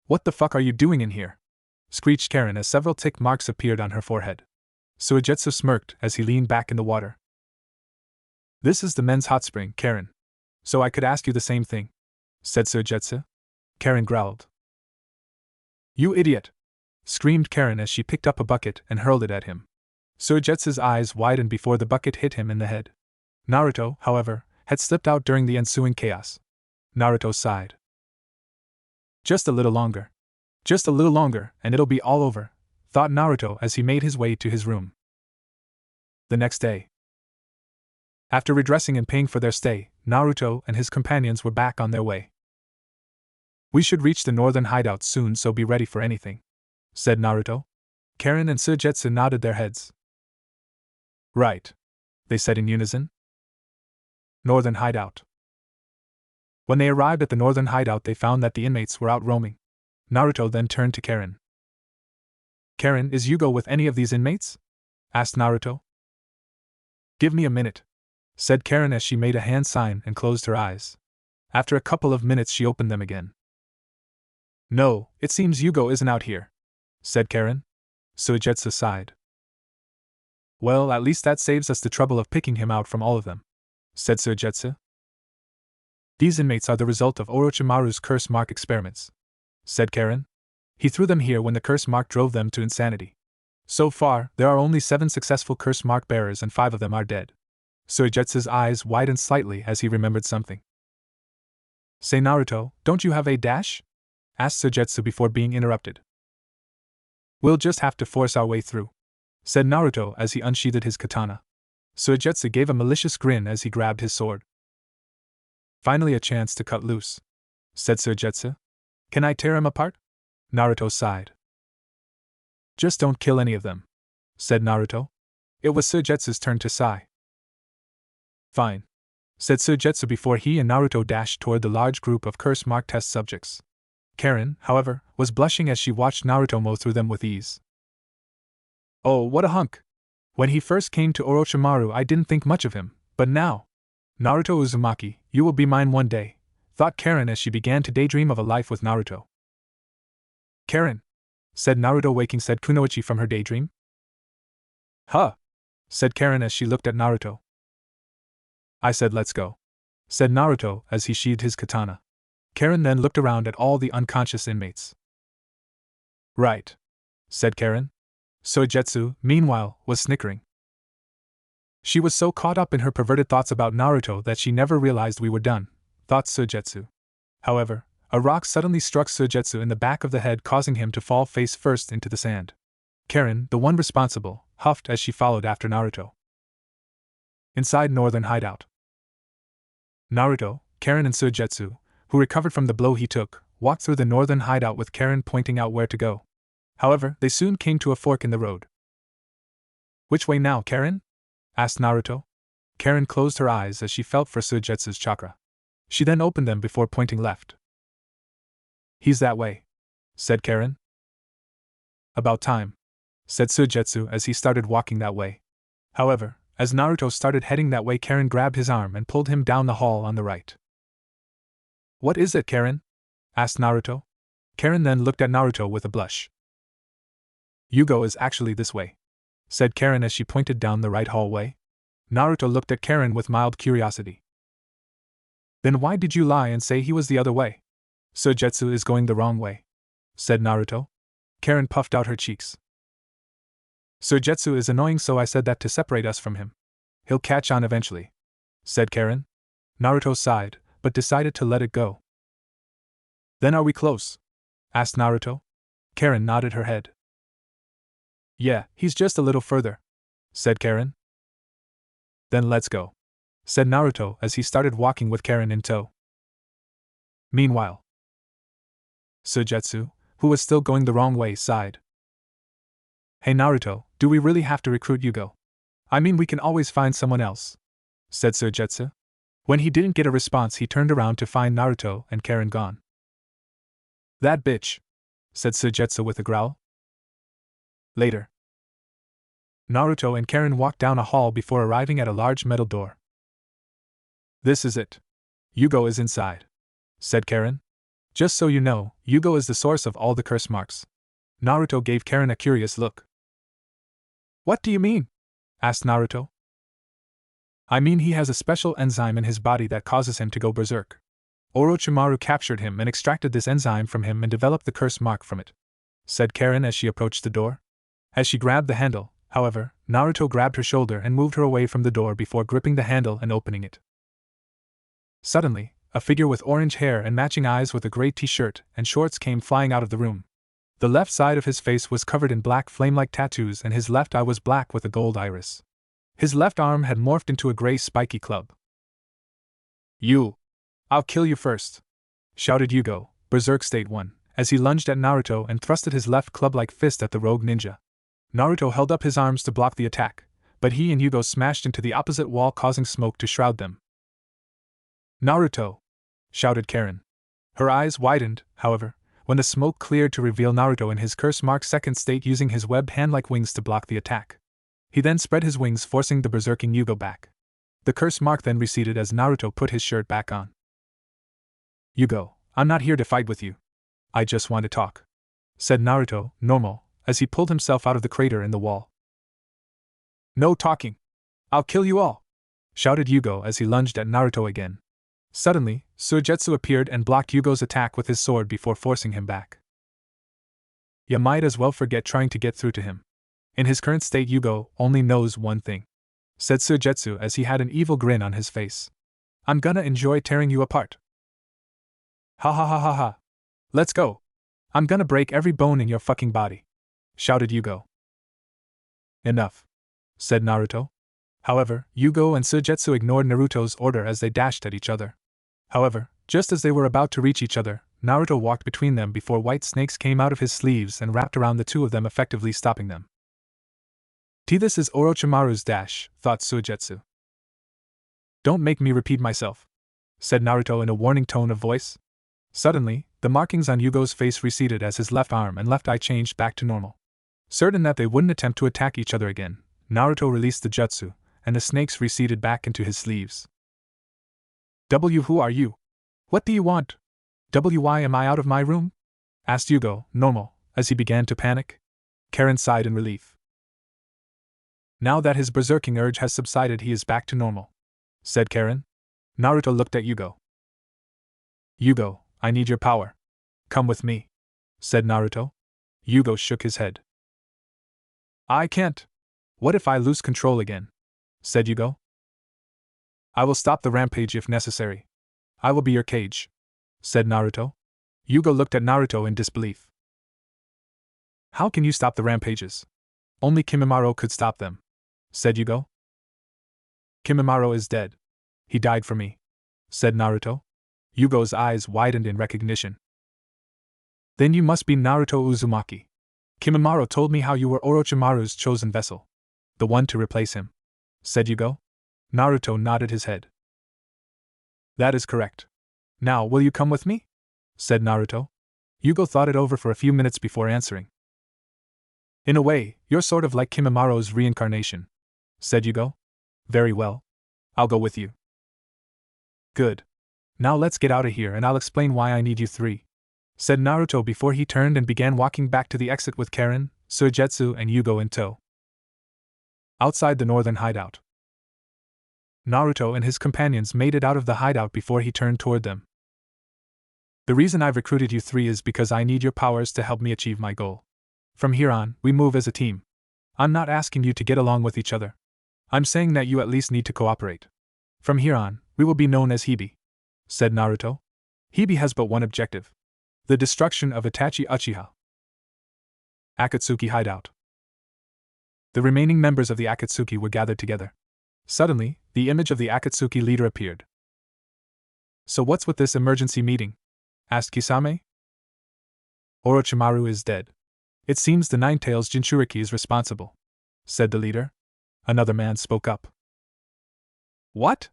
What the fuck are you doing in here?" screeched Karen as several tick marks appeared on her forehead. Suigetsu smirked as he leaned back in the water. "This is the men's hot spring, Karen. So I could ask you the same thing," said Suigetsu. Karen growled. "You idiot!" screamed Karen as she picked up a bucket and hurled it at him. Suigetsu's eyes widened before the bucket hit him in the head. Naruto, however, had slipped out during the ensuing chaos. Naruto sighed. "Just a little longer. Just a little longer, and it'll be all over," thought Naruto as he made his way to his room. The next day. After redressing and paying for their stay, Naruto and his companions were back on their way. "We should reach the northern hideout soon, so be ready for anything," said Naruto. Karen and Suigetsu nodded their heads. "Right," they said in unison. Northern hideout. When they arrived at the northern hideout, they found that the inmates were out roaming. Naruto then turned to Karen. "Karen, is Yugo with any of these inmates?" asked Naruto. "Give me a minute," said Karen as she made a hand sign and closed her eyes. After a couple of minutes, she opened them again. "No, it seems Yugo isn't out here," said Karen. Suigetsu sighed. "Well, at least that saves us the trouble of picking him out from all of them," said Suigetsu. "These inmates are the result of Orochimaru's curse mark experiments," said Karen. "He threw them here when the curse mark drove them to insanity. So far, there are only 7 successful curse mark bearers and 5 of them are dead." Suigetsu's eyes widened slightly as he remembered something. "Say, Naruto, don't you have a dash?" asked Suigetsu before being interrupted. "We'll just have to force our way through," said Naruto as he unsheathed his katana. Suigetsu gave a malicious grin as he grabbed his sword. "Finally a chance to cut loose," said Suigetsu. "Can I tear him apart?" Naruto sighed. "Just don't kill any of them," said Naruto. It was Suigetsu's turn to sigh. "Fine," said Suigetsu before he and Naruto dashed toward the large group of curse-mark test subjects. Karen, however, was blushing as she watched Naruto mow through them with ease. "Oh, what a hunk! When he first came to Orochimaru, I didn't think much of him, but now, Naruto Uzumaki, you will be mine one day," thought Karen as she began to daydream of a life with Naruto. "Karen," said Naruto, waking said Kunoichi from her daydream. "Huh," said Karen as she looked at Naruto. I said let's go, said Naruto as he sheathed his katana. Karen then looked around at all the unconscious inmates. Right, said Karen. Soijetsu, meanwhile, was snickering. She was so caught up in her perverted thoughts about Naruto that she never realized we were done, thought Soijetsu. However, a rock suddenly struck Soijetsu in the back of the head, causing him to fall face first into the sand. Karen, the one responsible, huffed as she followed after Naruto. Inside Northern Hideout. Naruto, Karen and Soijetsu, who recovered from the blow he took, walked through the Northern Hideout with Karen pointing out where to go. However, they soon came to a fork in the road. Which way now, Karen? Asked Naruto. Karen closed her eyes as she felt for Soijetsu's chakra. She then opened them before pointing left. He's that way, said Karen. About time, said Soijetsu as he started walking that way. However, as Naruto started heading that way, Karen grabbed his arm and pulled him down the hall on the right. What is it, Karen? Asked Naruto. Karen then looked at Naruto with a blush. Yugo is actually this way, said Karen as she pointed down the right hallway. Naruto looked at Karen with mild curiosity. Then why did you lie and say he was the other way? Soijetsu is going the wrong way, said Naruto. Karen puffed out her cheeks. Soijetsu is annoying, so I said that to separate us from him. He'll catch on eventually, said Karen. Naruto sighed, but decided to let it go. Then are we close? Asked Naruto. Karen nodded her head. Yeah, he's just a little further, said Karen. Then let's go, said Naruto as he started walking with Karen in tow. Meanwhile, Soijetsu, who was still going the wrong way, sighed. Hey Naruto, do we really have to recruit Yugo? I mean, we can always find someone else, said Soijetsu. When he didn't get a response, he turned around to find Naruto and Karen gone. That bitch, said Soijetsu with a growl. Later. Naruto and Karen walked down a hall before arriving at a large metal door. This is it. Yugo is inside, said Karen. Just so you know, Yugo is the source of all the curse marks. Naruto gave Karen a curious look. What do you mean? Asked Naruto. I mean, he has a special enzyme in his body that causes him to go berserk. Orochimaru captured him and extracted this enzyme from him and developed the curse mark from it, said Karen as she approached the door. As she grabbed the handle, however, Naruto grabbed her shoulder and moved her away from the door before gripping the handle and opening it. Suddenly, a figure with orange hair and matching eyes with a gray t-shirt and shorts came flying out of the room. The left side of his face was covered in black flame-like tattoos and his left eye was black with a gold iris. His left arm had morphed into a gray spiky club. You! I'll kill you first! Shouted Yugo, Berserk State 1, as he lunged at Naruto and thrusted his left club-like fist at the rogue ninja. Naruto held up his arms to block the attack, but he and Yugo smashed into the opposite wall, causing smoke to shroud them. Naruto! Shouted Karen. Her eyes widened, however, when the smoke cleared to reveal Naruto in his curse-marked second state using his webbed hand-like wings to block the attack. He then spread his wings, forcing the berserking Yugo back. The curse mark then receded as Naruto put his shirt back on. Yugo, I'm not here to fight with you. I just want to talk, said Naruto, normal, as he pulled himself out of the crater in the wall. No talking! I'll kill you all! Shouted Yugo as he lunged at Naruto again. Suddenly, Soijetsu appeared and blocked Yugo's attack with his sword before forcing him back. You might as well forget trying to get through to him. In his current state, Yugo only knows one thing, said Soijetsu as he had an evil grin on his face. I'm gonna enjoy tearing you apart. Ha ha ha ha ha. Let's go. I'm gonna break every bone in your fucking body, shouted Yugo. Enough, said Naruto. However, Yugo and Soijetsu ignored Naruto's order as they dashed at each other. However, just as they were about to reach each other, Naruto walked between them before white snakes came out of his sleeves and wrapped around the two of them, effectively stopping them. This is Orochimaru's dash, thought Soijetsu. Don't make me repeat myself, said Naruto in a warning tone of voice. Suddenly, the markings on Yugo's face receded as his left arm and left eye changed back to normal. Certain that they wouldn't attempt to attack each other again, Naruto released the jutsu, and the snakes receded back into his sleeves. Who are you? What do you want? Why am I out of my room? Asked Yugo, normal, as he began to panic. Karen sighed in relief. Now that his berserking urge has subsided, he is back to normal. said Karen. Naruto looked at Yugo. Yugo, I need your power. Come with me, said Naruto. Yugo shook his head. I can't. What if I lose control again? Said Yugo. I will stop the rampage if necessary. I will be your cage, said Naruto. Yugo looked at Naruto in disbelief. How can you stop the rampages? Only Kimimaro could stop them, said Yugo. Kimimaro is dead. He died for me, said Naruto. Yugo's eyes widened in recognition. Then you must be Naruto Uzumaki. Kimimaro told me how you were Orochimaru's chosen vessel. The one to replace him, said Yugo. Naruto nodded his head. That is correct. Now, will you come with me? Said Naruto. Yugo thought it over for a few minutes before answering. In a way, you're sort of like Kimimaro's reincarnation, said Yugo. Very well. I'll go with you. Good. Now let's get out of here and I'll explain why I need you three, said Naruto before he turned and began walking back to the exit with Karen, Suigetsu, and Yugo in tow. Outside the northern hideout. Naruto and his companions made it out of the hideout before he turned toward them. The reason I've recruited you three is because I need your powers to help me achieve my goal. From here on, we move as a team. I'm not asking you to get along with each other. I'm saying that you at least need to cooperate. From here on, we will be known as Heibi, said Naruto. Heibi has but one objective: the destruction of Itachi Uchiha. Akatsuki hideout. The remaining members of the Akatsuki were gathered together. Suddenly, the image of the Akatsuki leader appeared. So what's with this emergency meeting? Asked Kisame. Orochimaru is dead. It seems the Nine-Tails Jinchuriki is responsible, said the leader. Another man spoke up. What?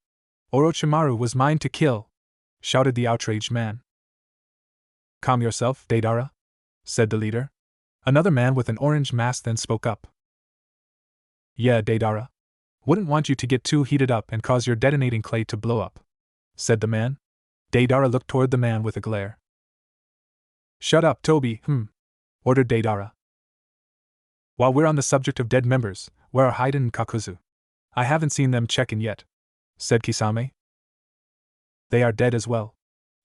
Orochimaru was mine to kill, shouted the outraged man. Calm yourself, Deidara, said the leader. Another man with an orange mask then spoke up. Yeah, Deidara. Wouldn't want you to get too heated up and cause your detonating clay to blow up, said the man. Deidara looked toward the man with a glare. Shut up, Toby, ordered Deidara. While we're on the subject of dead members, where are Haiden and Kakuzu? I haven't seen them check in yet, said Kisame. They are dead as well.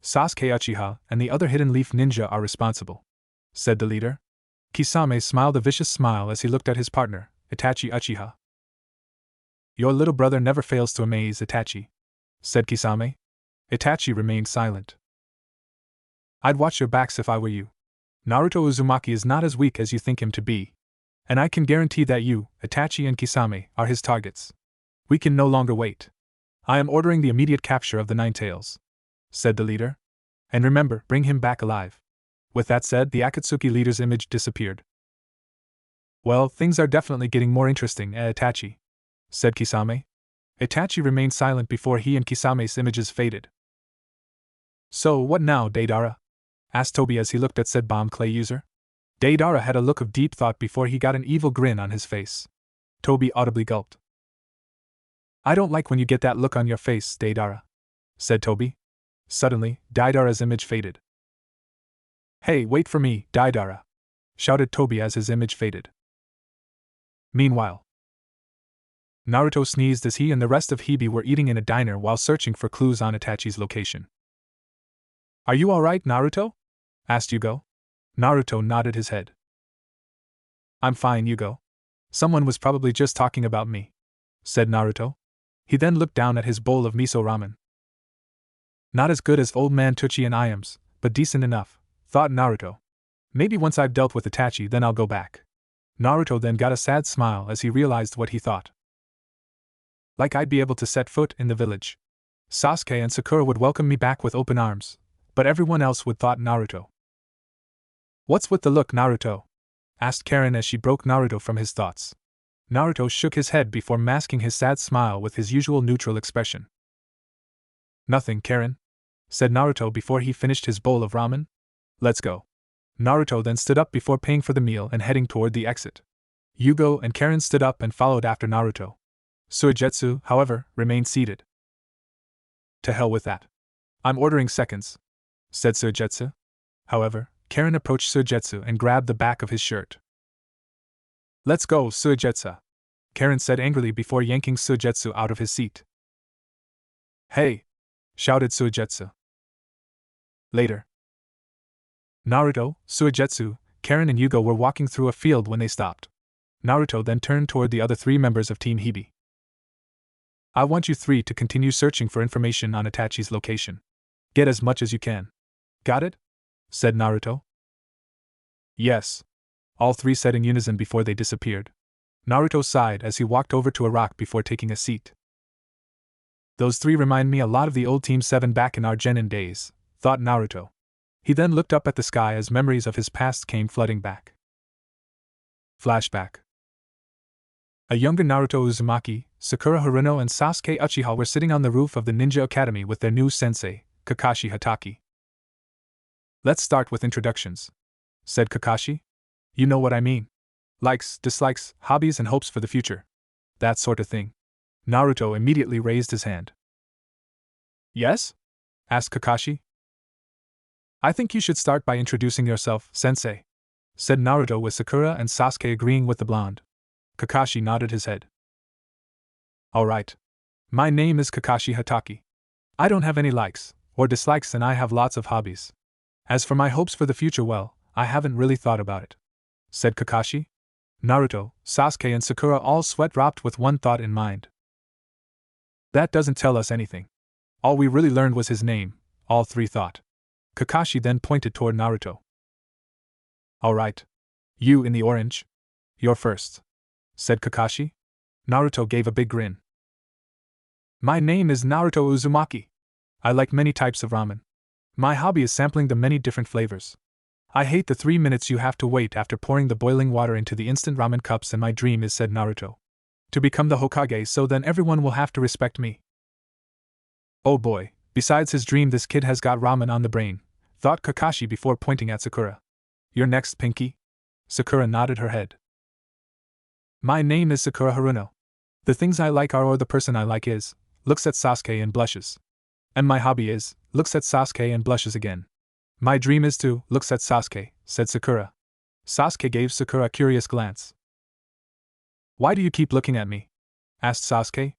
Sasuke Uchiha and the other Hidden Leaf Ninja are responsible, said the leader. Kisame smiled a vicious smile as he looked at his partner, Itachi Uchiha. Your little brother never fails to amaze, Itachi, said Kisame. Itachi remained silent. I'd watch your backs if I were you. Naruto Uzumaki is not as weak as you think him to be. And I can guarantee that you, Itachi and Kisame, are his targets. We can no longer wait. I am ordering the immediate capture of the Nine-Tails, said the leader. And remember, bring him back alive. With that said, the Akatsuki leader's image disappeared. Well, things are definitely getting more interesting, Itachi, said Kisame. Itachi remained silent before he and Kisame's images faded. So, what now, Deidara? Asked Toby as he looked at said bomb clay user. Deidara had a look of deep thought before he got an evil grin on his face. Toby audibly gulped. I don't like when you get that look on your face, Deidara, said Toby. Suddenly, Deidara's image faded. Hey, wait for me, Deidara, shouted Toby as his image faded. Meanwhile, Naruto sneezed as he and the rest of Heibi were eating in a diner while searching for clues on Itachi's location. Are you alright, Naruto? Asked Yugo. Naruto nodded his head. I'm fine, Yugo. Someone was probably just talking about me, said Naruto. He then looked down at his bowl of miso ramen. Not as good as old man Tucci and Iams, but decent enough, thought Naruto. Maybe once I've dealt with Itachi, then I'll go back. Naruto then got a sad smile as he realized what he thought. Like I'd be able to set foot in the village. Sasuke and Sakura would welcome me back with open arms, but everyone else would, thought Naruto. What's with the look, Naruto? Asked Karen as she broke Naruto from his thoughts. Naruto shook his head before masking his sad smile with his usual neutral expression. Nothing, Karen, said Naruto before he finished his bowl of ramen. Let's go. Naruto then stood up before paying for the meal and heading toward the exit. Yugo and Karen stood up and followed after Naruto. Suigetsu, however, remained seated. To hell with that. I'm ordering seconds, said Suigetsu. However, Karen approached Suigetsu and grabbed the back of his shirt. Let's go, Suigetsu, Karen said angrily before yanking Suigetsu out of his seat. Hey! Shouted Suigetsu. Later. Naruto, Suigetsu, Karen and Yugo were walking through a field when they stopped. Naruto then turned toward the other 3 members of Team Heibi. I want you 3 to continue searching for information on Itachi's location. Get as much as you can. Got it? Said Naruto. Yes. All 3 said in unison before they disappeared. Naruto sighed as he walked over to a rock before taking a seat. Those 3 remind me a lot of the old Team 7 back in our Genin days, thought Naruto. He then looked up at the sky as memories of his past came flooding back. Flashback. A younger Naruto Uzumaki, Sakura Haruno and Sasuke Uchiha were sitting on the roof of the Ninja Academy with their new sensei, Kakashi Hatake. Let's start with introductions, said Kakashi. You know what I mean. Likes, dislikes, hobbies and hopes for the future. That sort of thing. Naruto immediately raised his hand. Yes? Asked Kakashi. I think you should start by introducing yourself, sensei, said Naruto with Sakura and Sasuke agreeing with the blonde. Kakashi nodded his head. Alright. My name is Kakashi Hatake. I don't have any likes or dislikes and I have lots of hobbies. As for my hopes for the future, well, I haven't really thought about it, said Kakashi. Naruto, Sasuke and Sakura all sweat dropped with one thought in mind. That doesn't tell us anything. All we really learned was his name, all 3 thought. Kakashi then pointed toward Naruto. Alright. You in the orange? You're first, said Kakashi. Naruto gave a big grin. My name is Naruto Uzumaki. I like many types of ramen. My hobby is sampling the many different flavors. I hate the 3 minutes you have to wait after pouring the boiling water into the instant ramen cups, and my dream is, said Naruto, to become the Hokage, so then everyone will have to respect me. Oh boy, besides his dream this kid has got ramen on the brain, thought Kakashi before pointing at Sakura. You're next, Pinky? Sakura nodded her head. My name is Sakura Haruno. The things I like are, or the person I like is, looks at Sasuke and blushes. And my hobby is, looks at Sasuke and blushes again. My dream is to, looks at Sasuke, said Sakura. Sasuke gave Sakura a curious glance. Why do you keep looking at me? Asked Sasuke.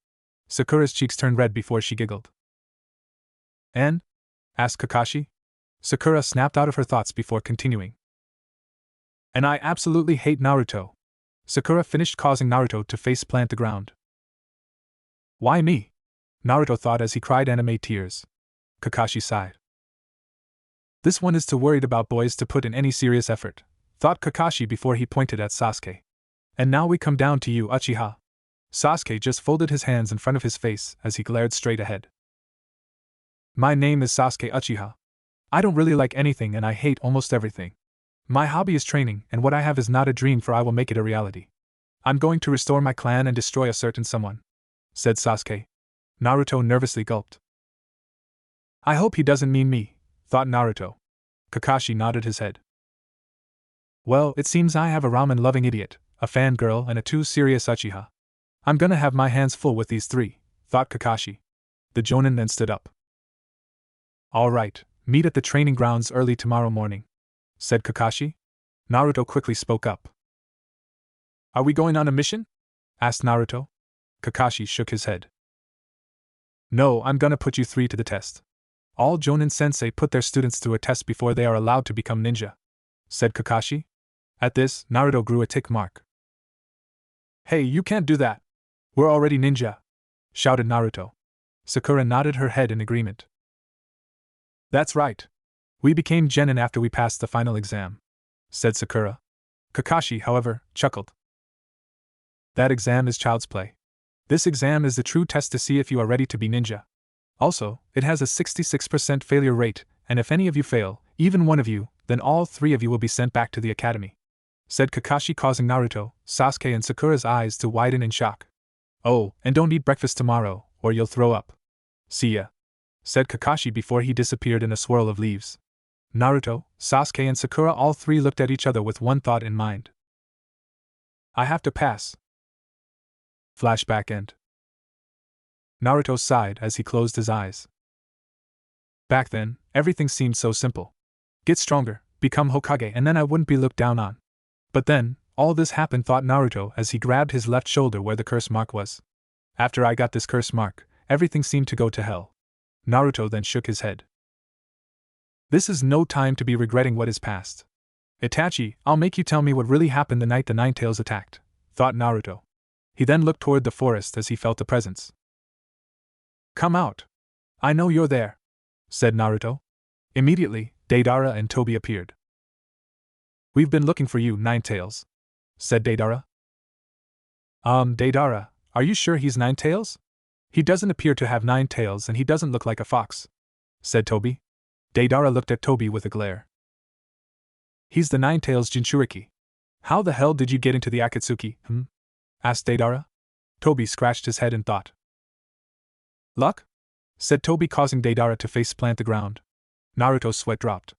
Sakura's cheeks turned red before she giggled. And? Asked Kakashi. Sakura snapped out of her thoughts before continuing. And I absolutely hate Naruto. Sakura finished, causing Naruto to face-plant the ground. Why me? Naruto thought as he cried anime tears. Kakashi sighed. This one is too worried about boys to put in any serious effort, thought Kakashi before he pointed at Sasuke. And now we come down to you, Uchiha. Sasuke just folded his hands in front of his face as he glared straight ahead. My name is Sasuke Uchiha. I don't really like anything and I hate almost everything. My hobby is training, and what I have is not a dream, for I will make it a reality. I'm going to restore my clan and destroy a certain someone, said Sasuke. Naruto nervously gulped. I hope he doesn't mean me, thought Naruto. Kakashi nodded his head. Well, it seems I have a ramen-loving idiot, a fangirl, and a too serious Uchiha. I'm gonna have my hands full with these 3, thought Kakashi. The Jonin then stood up. All right, meet at the training grounds early tomorrow morning, said Kakashi. Naruto quickly spoke up. Are we going on a mission? Asked Naruto. Kakashi shook his head. No, I'm gonna put you 3 to the test. All Jonin sensei put their students through a test before they are allowed to become ninja, said Kakashi. At this, Naruto grew a tick mark. Hey, you can't do that. We're already ninja, shouted Naruto. Sakura nodded her head in agreement. That's right. We became genin after we passed the final exam, said Sakura. Kakashi, however, chuckled. That exam is child's play. This exam is the true test to see if you are ready to be ninja. Also, it has a 66% failure rate, and if any of you fail, even one of you, then all 3 of you will be sent back to the academy, said Kakashi, causing Naruto, Sasuke and Sakura's eyes to widen in shock. Oh, and don't eat breakfast tomorrow, or you'll throw up. See ya, said Kakashi before he disappeared in a swirl of leaves. Naruto, Sasuke and Sakura all 3 looked at each other with one thought in mind. I have to pass. Flashback end. Naruto sighed as he closed his eyes. Back then, everything seemed so simple. Get stronger, become Hokage, and then I wouldn't be looked down on. But then, all this happened, thought Naruto as he grabbed his left shoulder where the curse mark was. After I got this curse mark, everything seemed to go to hell. Naruto then shook his head. This is no time to be regretting what is past. Itachi, I'll make you tell me what really happened the night the Nine Tails attacked, thought Naruto. He then looked toward the forest as he felt a presence. Come out. I know you're there, said Naruto. Immediately, Deidara and Toby appeared. We've been looking for you, Nine Tails, said Deidara. Deidara, are you sure he's Nine Tails? He doesn't appear to have 9 tails and he doesn't look like a fox, said Toby. Deidara looked at Toby with a glare. He's the Nine Tails Jinchuriki. How the hell did you get into the Akatsuki, asked Deidara. Toby scratched his head in thought. Luck? Said Toby, causing Deidara to face-plant the ground. Naruto's sweat dropped.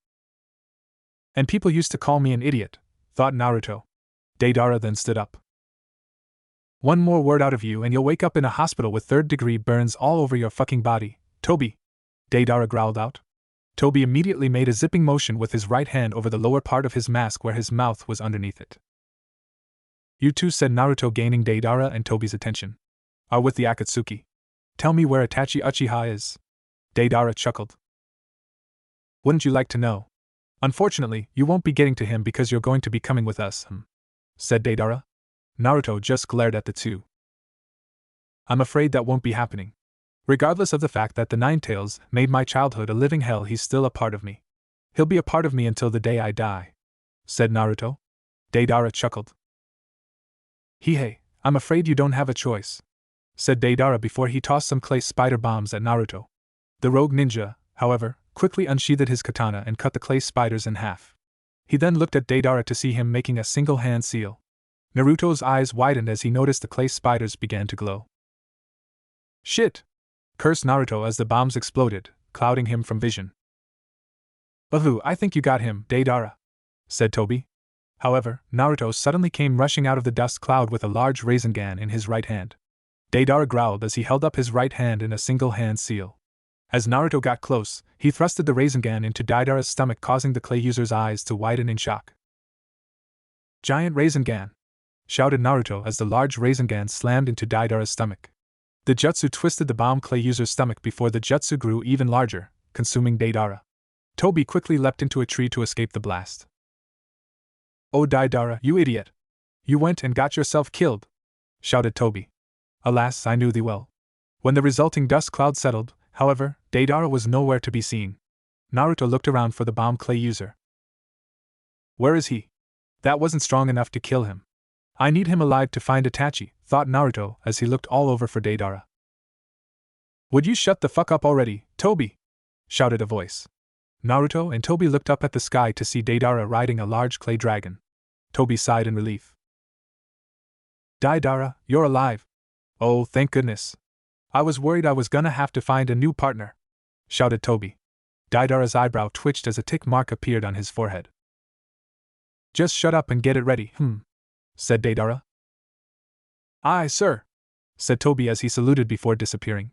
And people used to call me an idiot, thought Naruto. Deidara then stood up. One more word out of you and you'll wake up in a hospital with third-degree burns all over your fucking body, Toby, Deidara growled out. Toby immediately made a zipping motion with his right hand over the lower part of his mask where his mouth was underneath it. You two, said Naruto, gaining Deidara and Toby's attention, are with the Akatsuki. Tell me where Itachi Uchiha is. Deidara chuckled. Wouldn't you like to know? Unfortunately, you won't be getting to him because you're going to be coming with us, said Deidara. Naruto just glared at the two. I'm afraid that won't be happening. Regardless of the fact that the Nine Tails made my childhood a living hell, he's still a part of me. He'll be a part of me until the day I die, said Naruto. Deidara chuckled. Hey, I'm afraid you don't have a choice, said Deidara before he tossed some clay spider bombs at Naruto. The rogue ninja, however, quickly unsheathed his katana and cut the clay spiders in half. He then looked at Deidara to see him making a single-hand seal. Naruto's eyes widened as he noticed the clay spiders began to glow. Shit! Cursed Naruto as the bombs exploded, clouding him from vision. Ahu, I think you got him, Deidara, said Toby. However, Naruto suddenly came rushing out of the dust cloud with a large Rasengan in his right hand. Deidara growled as he held up his right hand in a single-hand seal. As Naruto got close, he thrusted the Rasengan into Deidara's stomach, causing the clay user's eyes to widen in shock. Giant Rasengan! Shouted Naruto as the large Rasengan slammed into Deidara's stomach. The jutsu twisted the bomb clay user's stomach before the jutsu grew even larger, consuming Deidara. Toby quickly leapt into a tree to escape the blast. Oh Deidara, you idiot! You went and got yourself killed! Shouted Toby. Alas, I knew thee well. When the resulting dust cloud settled, however, Deidara was nowhere to be seen. Naruto looked around for the bomb clay user. Where is he? That wasn't strong enough to kill him. I need him alive to find Itachi, thought Naruto as he looked all over for Deidara. Would you shut the fuck up already, Toby? Shouted a voice. Naruto and Toby looked up at the sky to see Deidara riding a large clay dragon. Toby sighed in relief. Deidara, you're alive. Oh, thank goodness. I was worried I was gonna have to find a new partner, shouted Toby. Deidara's eyebrow twitched as a tick mark appeared on his forehead. Just shut up and get it ready, said Deidara. Aye, sir, said Toby as he saluted before disappearing.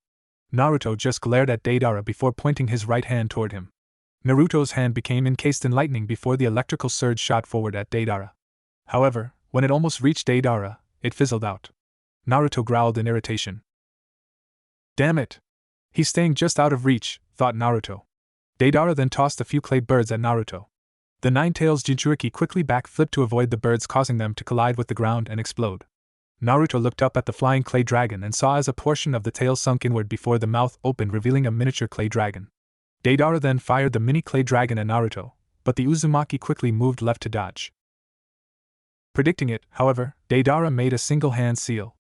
Naruto just glared at Deidara before pointing his right hand toward him. Naruto's hand became encased in lightning before the electrical surge shot forward at Deidara. However, when it almost reached Deidara, it fizzled out. Naruto growled in irritation. Damn it! He's staying just out of reach, thought Naruto. Deidara then tossed a few clay birds at Naruto. The Nine Tails Jinchuriki quickly backflipped to avoid the birds, causing them to collide with the ground and explode. Naruto looked up at the flying clay dragon and saw as a portion of the tail sunk inward before the mouth opened, revealing a miniature clay dragon. Deidara then fired the mini clay dragon at Naruto, but the Uzumaki quickly moved left to dodge. Predicting it, however, Deidara made a single-hand seal.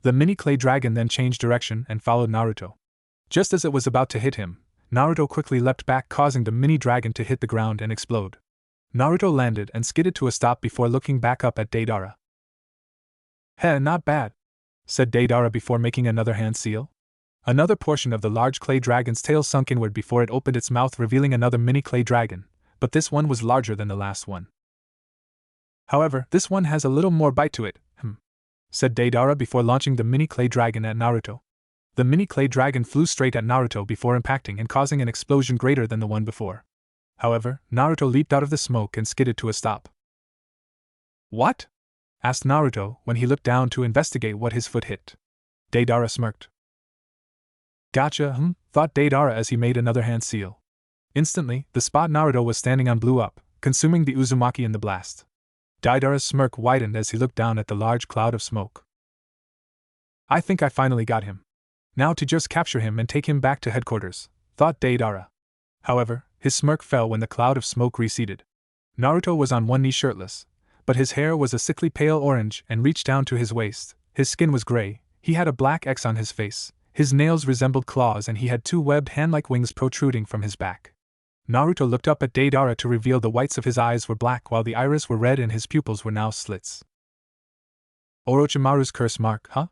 The mini clay dragon then changed direction and followed Naruto. Just as it was about to hit him, Naruto quickly leapt back, causing the mini dragon to hit the ground and explode. Naruto landed and skidded to a stop before looking back up at Deidara. Heh, not bad, said Deidara before making another hand seal. Another portion of the large clay dragon's tail sunk inward before it opened its mouth, revealing another mini clay dragon, but this one was larger than the last one. However, this one has a little more bite to it, said Deidara before launching the mini clay dragon at Naruto. The mini clay dragon flew straight at Naruto before impacting and causing an explosion greater than the one before. However, Naruto leaped out of the smoke and skidded to a stop. What? Asked Naruto when he looked down to investigate what his foot hit. Deidara smirked. Gotcha, thought Deidara as he made another hand seal. Instantly, the spot Naruto was standing on blew up, consuming the Uzumaki in the blast. Deidara's smirk widened as he looked down at the large cloud of smoke. I think I finally got him. Now to just capture him and take him back to headquarters, thought Deidara. However, his smirk fell when the cloud of smoke receded. Naruto was on one knee shirtless, but his hair was a sickly pale orange and reached down to his waist. His skin was gray, he had a black X on his face, his nails resembled claws, and he had two webbed hand-like wings protruding from his back. Naruto looked up at Deidara to reveal the whites of his eyes were black while the iris were red and his pupils were now slits. Orochimaru's curse mark, huh?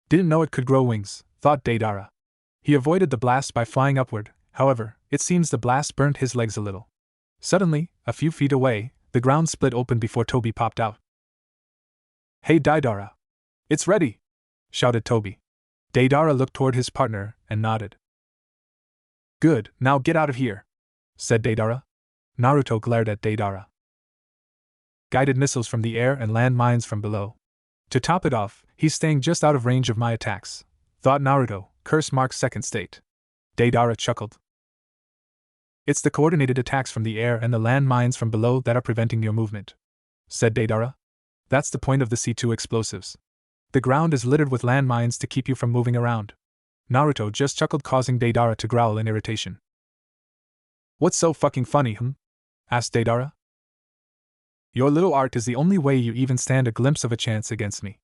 Didn't know it could grow wings, thought Deidara. He avoided the blast by flying upward, however, it seems the blast burnt his legs a little. Suddenly, a few feet away, the ground split open before Toby popped out. Hey Deidara! It's ready! Shouted Toby. Deidara looked toward his partner and nodded. Good, now get out of here, said Deidara. Naruto glared at Deidara. Guided missiles from the air and land mines from below. To top it off, he's staying just out of range of my attacks, thought Naruto, curse mark's second state. Deidara chuckled. It's the coordinated attacks from the air and the land mines from below that are preventing your movement, said Deidara. That's the point of the C2 explosives. The ground is littered with landmines to keep you from moving around. Naruto just chuckled, causing Deidara to growl in irritation. What's so fucking funny, asked Deidara. Your little art is the only way you even stand a glimpse of a chance against me,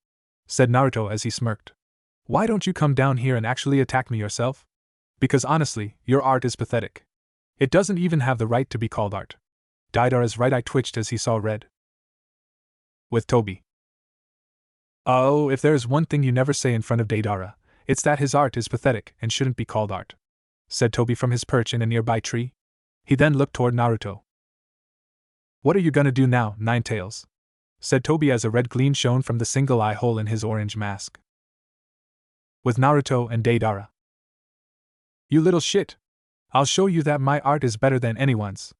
said Naruto as he smirked. Why don't you come down here and actually attack me yourself? Because honestly, your art is pathetic. It doesn't even have the right to be called art. Deidara's right eye twitched as he saw red. With Toby. Oh, if there's one thing you never say in front of Deidara, it's that his art is pathetic and shouldn't be called art, said Toby from his perch in a nearby tree. He then looked toward Naruto. What are you gonna do now, Ninetales? Said Toby as a red gleam shone from the single eye hole in his orange mask. With Naruto and Deidara. You little shit! I'll show you that my art is better than anyone's,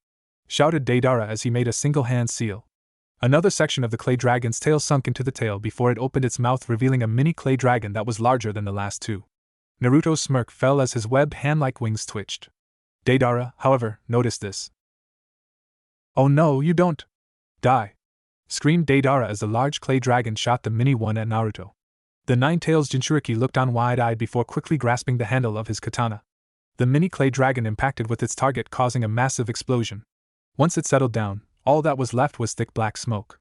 shouted Deidara as he made a single hand seal. Another section of the clay dragon's tail sunk into the tail before it opened its mouth, revealing a mini clay dragon that was larger than the last two. Naruto's smirk fell as his webbed hand-like wings twitched. Deidara, however, noticed this. Oh no, you don't! Die! Screamed Deidara as the large clay dragon shot the mini one at Naruto. The Ninetales Jinchuriki looked on wide-eyed before quickly grasping the handle of his katana. The mini clay dragon impacted with its target, causing a massive explosion. Once it settled down, all that was left was thick black smoke.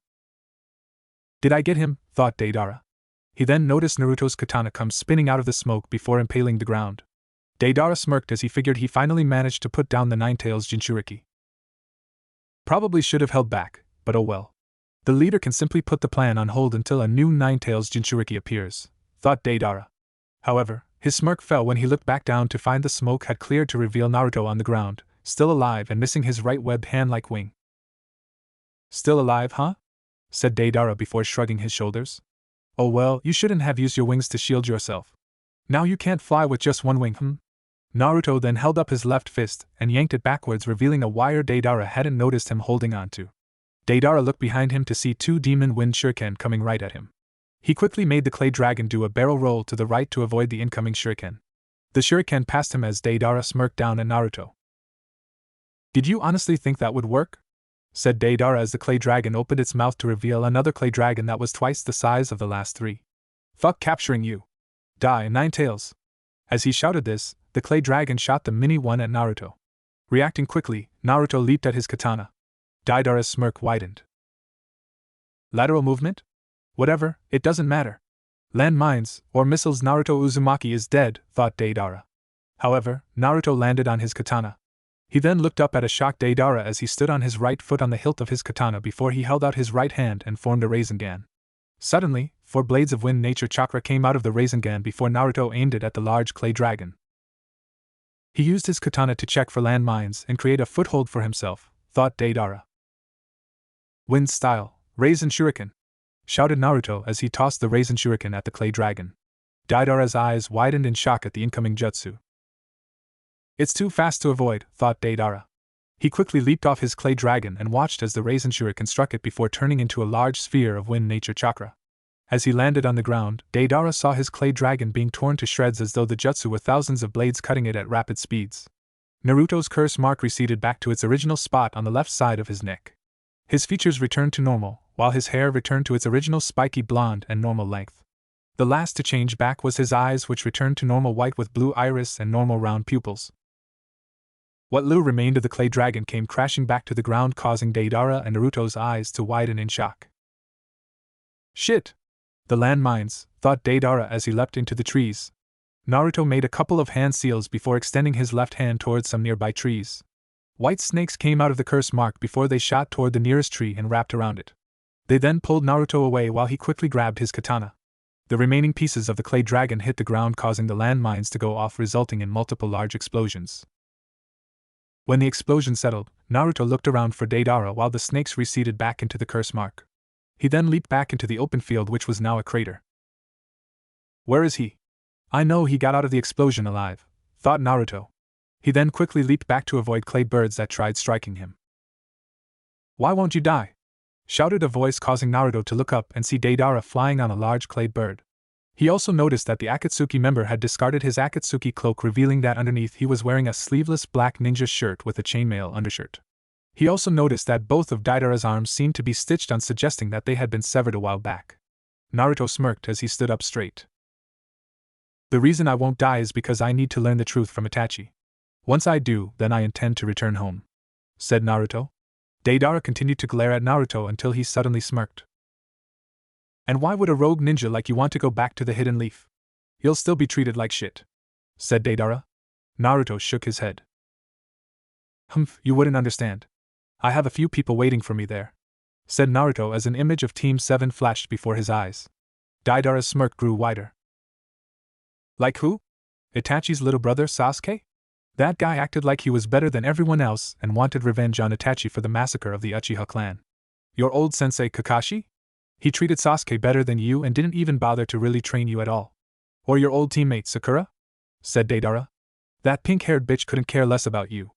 Did I get him? Thought Deidara. He then noticed Naruto's katana come spinning out of the smoke before impaling the ground. Deidara smirked as he figured he finally managed to put down the Ninetales Jinchuriki. Probably should have held back, but oh well. The leader can simply put the plan on hold until a new Ninetales Jinchuriki appears, thought Deidara. However, his smirk fell when he looked back down to find the smoke had cleared to reveal Naruto on the ground, still alive and missing his right webbed hand-like wing. Still alive, huh? Said Deidara before shrugging his shoulders. Oh well, you shouldn't have used your wings to shield yourself. Now you can't fly with just one wing, Naruto then held up his left fist and yanked it backwards, revealing a wire Deidara hadn't noticed him holding on to. Deidara looked behind him to see two demon wind shuriken coming right at him. He quickly made the clay dragon do a barrel roll to the right to avoid the incoming shuriken. The shuriken passed him as Deidara smirked down at Naruto. Did you honestly think that would work? Said Deidara as the clay dragon opened its mouth to reveal another clay dragon that was twice the size of the last three. Fuck capturing you! Die, Ninetales! As he shouted this, the clay dragon shot the mini one at Naruto. Reacting quickly, Naruto leaped at his katana. Deidara's smirk widened. Lateral movement? Whatever, it doesn't matter. Land mines, or missiles, Naruto Uzumaki is dead, thought Deidara. However, Naruto landed on his katana. He then looked up at a shocked Deidara as he stood on his right foot on the hilt of his katana before he held out his right hand and formed a Rasengan. Suddenly, 4 blades of wind nature chakra came out of the Rasengan before Naruto aimed it at the large clay dragon. He used his katana to check for land mines and create a foothold for himself, thought Deidara. Wind style, Rasen Shuriken! Shouted Naruto as he tossed the Rasen Shuriken at the clay dragon. Deidara's eyes widened in shock at the incoming jutsu. It's too fast to avoid, thought Deidara. He quickly leaped off his clay dragon and watched as the Rasen Shuriken struck it before turning into a large sphere of wind nature chakra. As he landed on the ground, Deidara saw his clay dragon being torn to shreds as though the jutsu were thousands of blades cutting it at rapid speeds. Naruto's curse mark receded back to its original spot on the left side of his neck. His features returned to normal, while his hair returned to its original spiky blonde and normal length. The last to change back was his eyes, which returned to normal white with blue iris and normal round pupils. What little remained of the clay dragon came crashing back to the ground, causing Deidara and Naruto's eyes to widen in shock. Shit! The landmines, thought Deidara as he leapt into the trees. Naruto made a couple of hand seals before extending his left hand towards some nearby trees. White snakes came out of the curse mark before they shot toward the nearest tree and wrapped around it. They then pulled Naruto away while he quickly grabbed his katana. The remaining pieces of the clay dragon hit the ground, causing the landmines to go off, resulting in multiple large explosions. When the explosion settled, Naruto looked around for Deidara while the snakes receded back into the curse mark. He then leaped back into the open field, which was now a crater. Where is he? I know he got out of the explosion alive, thought Naruto. He then quickly leaped back to avoid clay birds that tried striking him. Why won't you die? Shouted a voice, causing Naruto to look up and see Deidara flying on a large clay bird. He also noticed that the Akatsuki member had discarded his Akatsuki cloak, revealing that underneath he was wearing a sleeveless black ninja shirt with a chainmail undershirt. He also noticed that both of Deidara's arms seemed to be stitched on, suggesting that they had been severed a while back. Naruto smirked as he stood up straight. The reason I won't die is because I need to learn the truth from Itachi. Once I do, then I intend to return home, said Naruto. Deidara continued to glare at Naruto until he suddenly smirked. And why would a rogue ninja like you want to go back to the Hidden Leaf? You'll still be treated like shit, said Deidara. Naruto shook his head. You wouldn't understand. I have a few people waiting for me there, said Naruto as an image of Team 7 flashed before his eyes. Deidara's smirk grew wider. Like who? Itachi's little brother Sasuke? That guy acted like he was better than everyone else and wanted revenge on Itachi for the massacre of the Uchiha clan. Your old sensei Kakashi? He treated Sasuke better than you and didn't even bother to really train you at all. Or your old teammate Sakura? Said Deidara. That pink-haired bitch couldn't care less about you.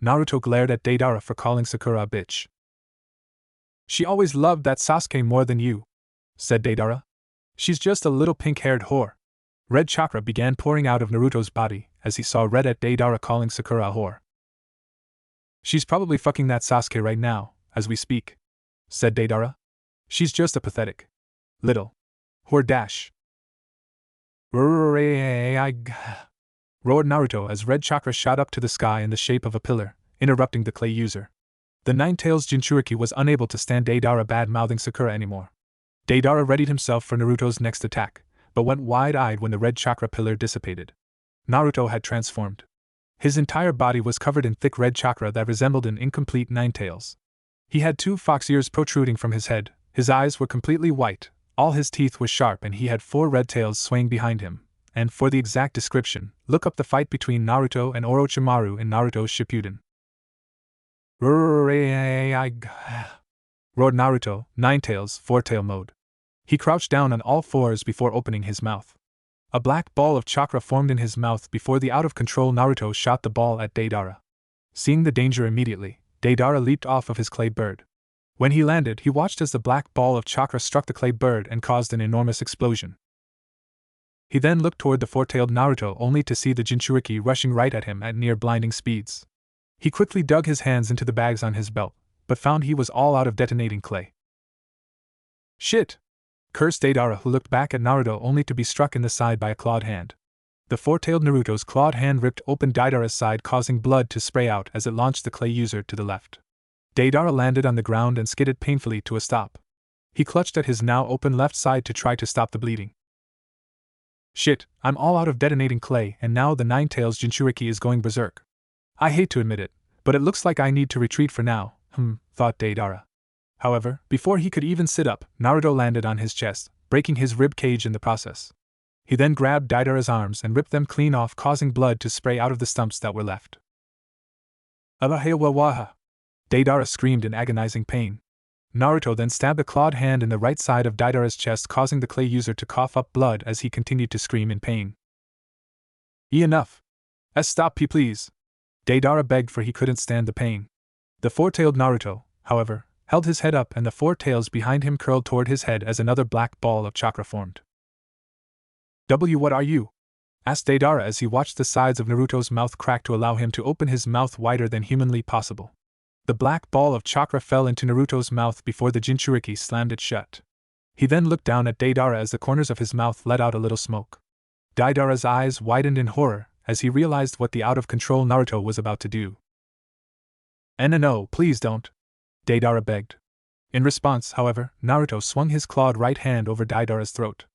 Naruto glared at Deidara for calling Sakura a bitch. She always loved that Sasuke more than you, said Deidara. She's just a little pink-haired whore. Red chakra began pouring out of Naruto's body as he saw red at Deidara calling Sakura a whore. She's probably fucking that Sasuke right now, as we speak, said Deidara. She's just a pathetic little whore dash. Roared Naruto as red chakra shot up to the sky in the shape of a pillar, interrupting the clay user. The Nine-Tails Jinchuriki was unable to stand Deidara bad-mouthing Sakura anymore. Deidara readied himself for Naruto's next attack, but went wide-eyed when the red chakra pillar dissipated. Naruto had transformed. His entire body was covered in thick red chakra that resembled an incomplete nine-tails. He had 2 fox ears protruding from his head, his eyes were completely white, all his teeth were sharp, and he had 4 red tails swaying behind him. And for the exact description, look up the fight between Naruto and Orochimaru in Naruto's Shippuden. Roared Naruto, Nine-Tails, 4-tail mode. He crouched down on all 4s before opening his mouth. A black ball of chakra formed in his mouth before the out-of-control Naruto shot the ball at Deidara. Seeing the danger immediately, Deidara leaped off of his clay bird. When he landed, he watched as the black ball of chakra struck the clay bird and caused an enormous explosion. He then looked toward the 4-tailed Naruto only to see the Jinchuriki rushing right at him at near blinding speeds. He quickly dug his hands into the bags on his belt, but found he was all out of detonating clay. Shit! Cursed Deidara, who looked back at Naruto only to be struck in the side by a clawed hand. The 4-tailed Naruto's clawed hand ripped open Deidara's side, causing blood to spray out as it launched the clay user to the left. Deidara landed on the ground and skidded painfully to a stop. He clutched at his now open left side to try to stop the bleeding. Shit, I'm all out of detonating clay, and now the Nine-Tails Jinchuriki is going berserk. I hate to admit it, but it looks like I need to retreat for now, thought Deidara. However, before he could even sit up, Naruto landed on his chest, breaking his rib cage in the process. He then grabbed Deidara's arms and ripped them clean off, causing blood to spray out of the stumps that were left. Abahewawaha! Deidara screamed in agonizing pain. Naruto then stabbed a clawed hand in the right side of Deidara's chest, causing the clay user to cough up blood as he continued to scream in pain. Enough! Stop, please! Deidara begged, for he couldn't stand the pain. The 4-tailed Naruto, however, held his head up, and the four tails behind him curled toward his head as another black ball of chakra formed. What are you? Asked Deidara as he watched the sides of Naruto's mouth crack to allow him to open his mouth wider than humanly possible. The black ball of chakra fell into Naruto's mouth before the Jinchuriki slammed it shut. He then looked down at Deidara as the corners of his mouth let out a little smoke. Deidara's eyes widened in horror as he realized what the out-of-control Naruto was about to do. No, please don't, Deidara begged. In response, however, Naruto swung his clawed right hand over Deidara's throat.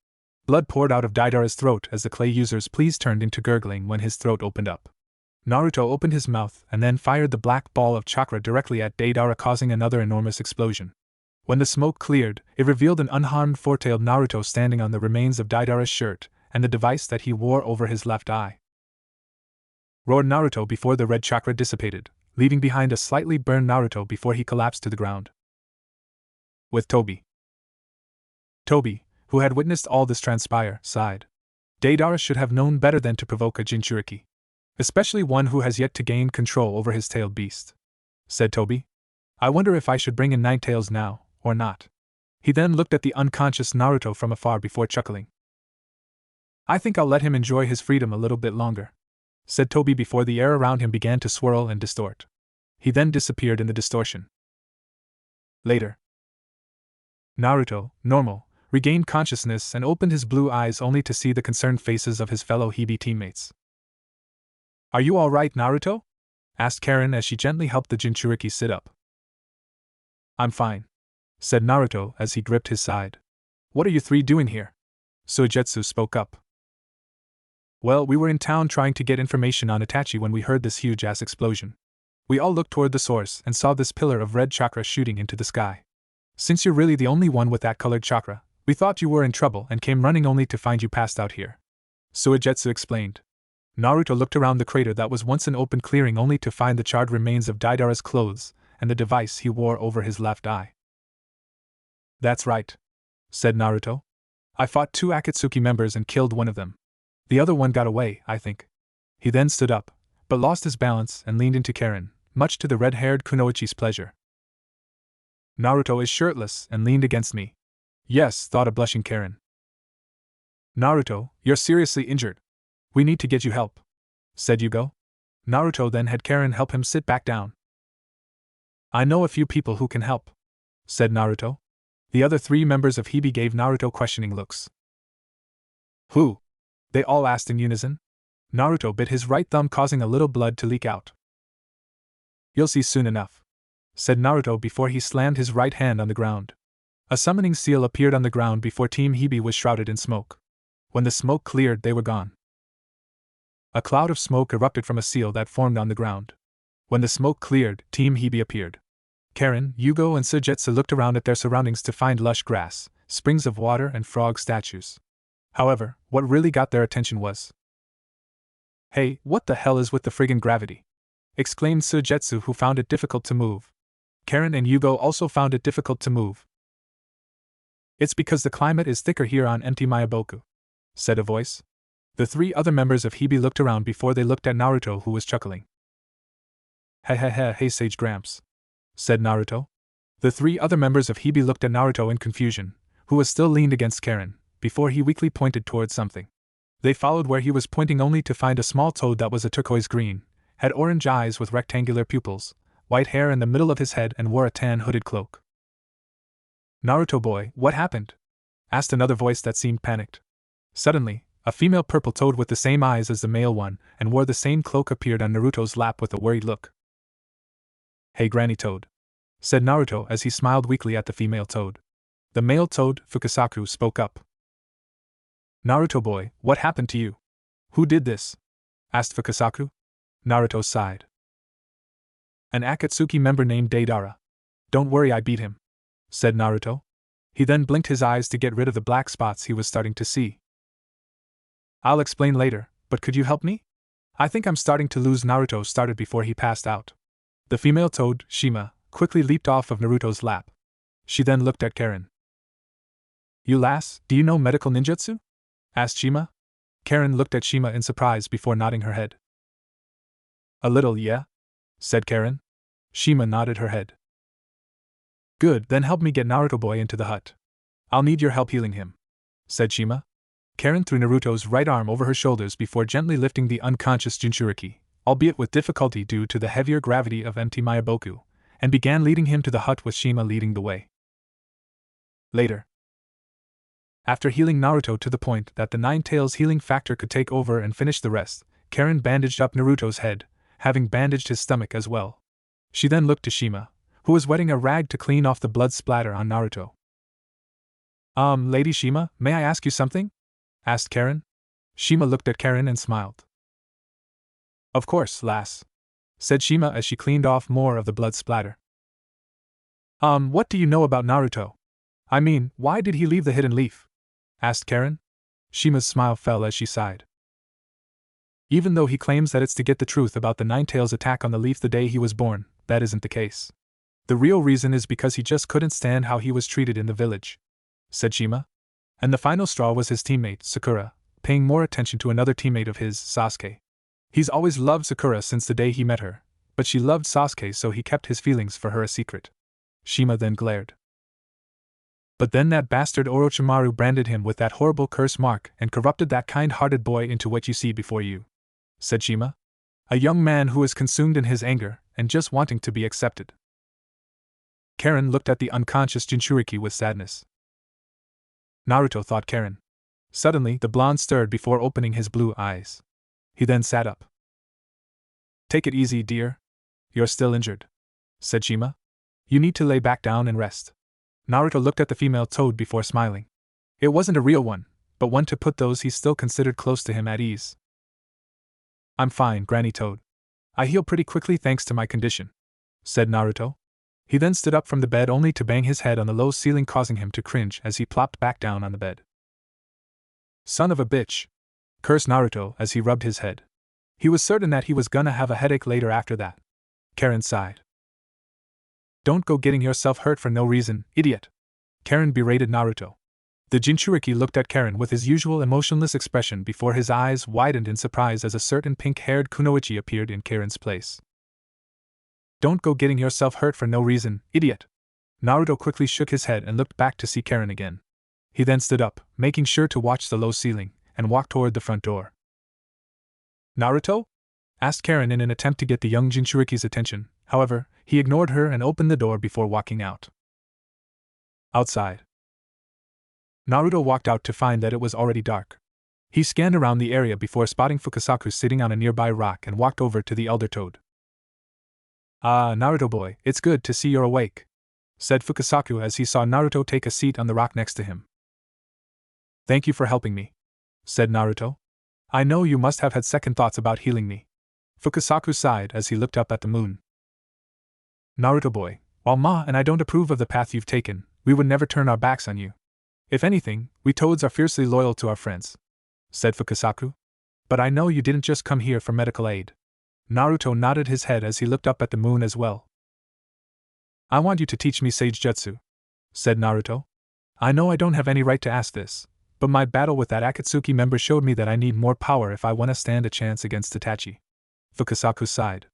Blood poured out of Deidara's throat as the clay user's pleas turned into gurgling when his throat opened up. Naruto opened his mouth and then fired the black ball of chakra directly at Deidara, causing another enormous explosion. When the smoke cleared, it revealed an unharmed four-tailed Naruto standing on the remains of Deidara's shirt and the device that he wore over his left eye. Roared Naruto before the red chakra dissipated, leaving behind a slightly burned Naruto before he collapsed to the ground. With Tobi, who had witnessed all this transpire, sighed. Deidara should have known better than to provoke a Jinchuriki. Especially one who has yet to gain control over his tailed beast. Said Tobi. I wonder if I should bring in 9 tails now, or not. He then looked at the unconscious Naruto from afar before chuckling. I think I'll let him enjoy his freedom a little bit longer, said Tobi before the air around him began to swirl and distort. He then disappeared in the distortion. Later, Naruto, normal, regained consciousness and opened his blue eyes only to see the concerned faces of his fellow Heibi teammates. Are you all right, Naruto? Asked Karen as she gently helped the Jinchuriki sit up. I'm fine, said Naruto as he gripped his side. What are you three doing here? Suigetsu spoke up. Well, we were in town trying to get information on Itachi when we heard this huge-ass explosion. We all looked toward the source and saw this pillar of red chakra shooting into the sky. Since you're really the only one with that colored chakra, we thought you were in trouble and came running only to find you passed out here. Suigetsu explained. Naruto looked around the crater that was once an open clearing only to find the charred remains of Deidara's clothes and the device he wore over his left eye. That's right, said Naruto. I fought 2 Akatsuki members and killed one of them. The other one got away, I think. He then stood up, but lost his balance and leaned into Karen, much to the red-haired Kunoichi's pleasure. Naruto is shirtless and leaned against me. Yes, thought a blushing Karen. Naruto, you're seriously injured. We need to get you help, said Yugo. Naruto then had Karen help him sit back down. I know a few people who can help, said Naruto. The other 3 members of Heibi gave Naruto questioning looks. Who? They all asked in unison. Naruto bit his right thumb, causing a little blood to leak out. You'll see soon enough, said Naruto before he slammed his right hand on the ground. A summoning seal appeared on the ground before Team Heibi was shrouded in smoke. When the smoke cleared, they were gone. A cloud of smoke erupted from a seal that formed on the ground. When the smoke cleared, Team Heibi appeared. Karen, Yugo, and Suigetsu looked around at their surroundings to find lush grass, springs of water, and frog statues. However, what really got their attention was, Hey, what the hell is with the friggin' gravity? Exclaimed Suigetsu, who found it difficult to move. Karen and Yugo also found it difficult to move. It's because the climate is thicker here on empty Mayaboku, said a voice. The 3 other members of Heibi looked around before they looked at Naruto, who was chuckling. Hey Sage Gramps, said Naruto. The 3 other members of Heibi looked at Naruto in confusion, who was still leaned against Karen, before he weakly pointed towards something. They followed where he was pointing only to find a small toad that was a turquoise green, had orange eyes with rectangular pupils, white hair in the middle of his head, and wore a tan hooded cloak. Naruto boy, what happened? Asked another voice that seemed panicked. Suddenly, a female purple toad with the same eyes as the male one and wore the same cloak appeared on Naruto's lap with a worried look. Hey Granny Toad, said Naruto as he smiled weakly at the female toad. The male toad, Fukasaku, spoke up. Naruto boy, what happened to you? Who did this? Asked Fukasaku. Naruto sighed. An Akatsuki member named Deidara. Don't worry, I beat him, said Naruto. He then blinked his eyes to get rid of the black spots he was starting to see. I'll explain later, but could you help me? I think I'm starting to lose. Naruto started before he passed out. The female toad, Shima, quickly leaped off of Naruto's lap. She then looked at Karen. You lass, do you know medical ninjutsu? Asked Shima. Karen looked at Shima in surprise before nodding her head. A little, yeah? Said Karen. Shima nodded her head. Good, then help me get Naruto boy into the hut. I'll need your help healing him, said Shima. Karen threw Naruto's right arm over her shoulders before gently lifting the unconscious Jinchuriki, albeit with difficulty due to the heavier gravity of empty Mayaboku, and began leading him to the hut with Shima leading the way. Later, after healing Naruto to the point that the Nine Tails healing factor could take over and finish the rest, Karen bandaged up Naruto's head, having bandaged his stomach as well. She then looked to Shima, who was wetting a rag to clean off the blood splatter on Naruto. Lady Shima, may I ask you something? Asked Karen. Shima looked at Karen and smiled. Of course, lass, said Shima as she cleaned off more of the blood splatter. What do you know about Naruto? I mean, why did he leave the hidden leaf? Asked Karen. Shima's smile fell as she sighed. Even though he claims that it's to get the truth about the Nine-Tails attack on the leaf the day he was born, that isn't the case. The real reason is because he just couldn't stand how he was treated in the village, said Shima. And the final straw was his teammate, Sakura, paying more attention to another teammate of his, Sasuke. He's always loved Sakura since the day he met her, but she loved Sasuke, so he kept his feelings for her a secret. Shima then glared. But then that bastard Orochimaru branded him with that horrible curse mark and corrupted that kind-hearted boy into what you see before you, said Shima. A young man who is consumed in his anger and just wanting to be accepted. Karen looked at the unconscious Jinchuriki with sadness. Naruto, thought Karen. Suddenly, the blonde stirred before opening his blue eyes. He then sat up. Take it easy, dear. You're still injured, said Shima. You need to lay back down and rest. Naruto looked at the female toad before smiling. It wasn't a real one, but one to put those he still considered close to him at ease. I'm fine, Granny Toad. I heal pretty quickly thanks to my condition, said Naruto. He then stood up from the bed only to bang his head on the low ceiling, causing him to cringe as he plopped back down on the bed. Son of a bitch, cursed Naruto as he rubbed his head. He was certain that he was gonna have a headache later after that. Karen sighed. Don't go getting yourself hurt for no reason, idiot, Karen berated Naruto. The Jinchuriki looked at Karen with his usual emotionless expression before his eyes widened in surprise as a certain pink-haired kunoichi appeared in Karen's place. Don't go getting yourself hurt for no reason, idiot. Naruto quickly shook his head and looked back to see Karen again. He then stood up, making sure to watch the low ceiling, and walked toward the front door. Naruto? Asked Karen in an attempt to get the young Jinchuriki's attention. However, he ignored her and opened the door before walking out. Outside, Naruto walked out to find that it was already dark. He scanned around the area before spotting Fukasaku sitting on a nearby rock and walked over to the elder toad. Ah, Naruto boy, it's good to see you're awake, said Fukasaku as he saw Naruto take a seat on the rock next to him. Thank you for helping me, said Naruto. I know you must have had second thoughts about healing me. Fukasaku sighed as he looked up at the moon. Naruto boy, while Ma and I don't approve of the path you've taken, we would never turn our backs on you. If anything, we toads are fiercely loyal to our friends, said Fukasaku. But I know you didn't just come here for medical aid. Naruto nodded his head as he looked up at the moon as well. I want you to teach me Sage Jutsu, said Naruto. I know I don't have any right to ask this, but my battle with that Akatsuki member showed me that I need more power if I want to stand a chance against Itachi. Fukasaku sighed.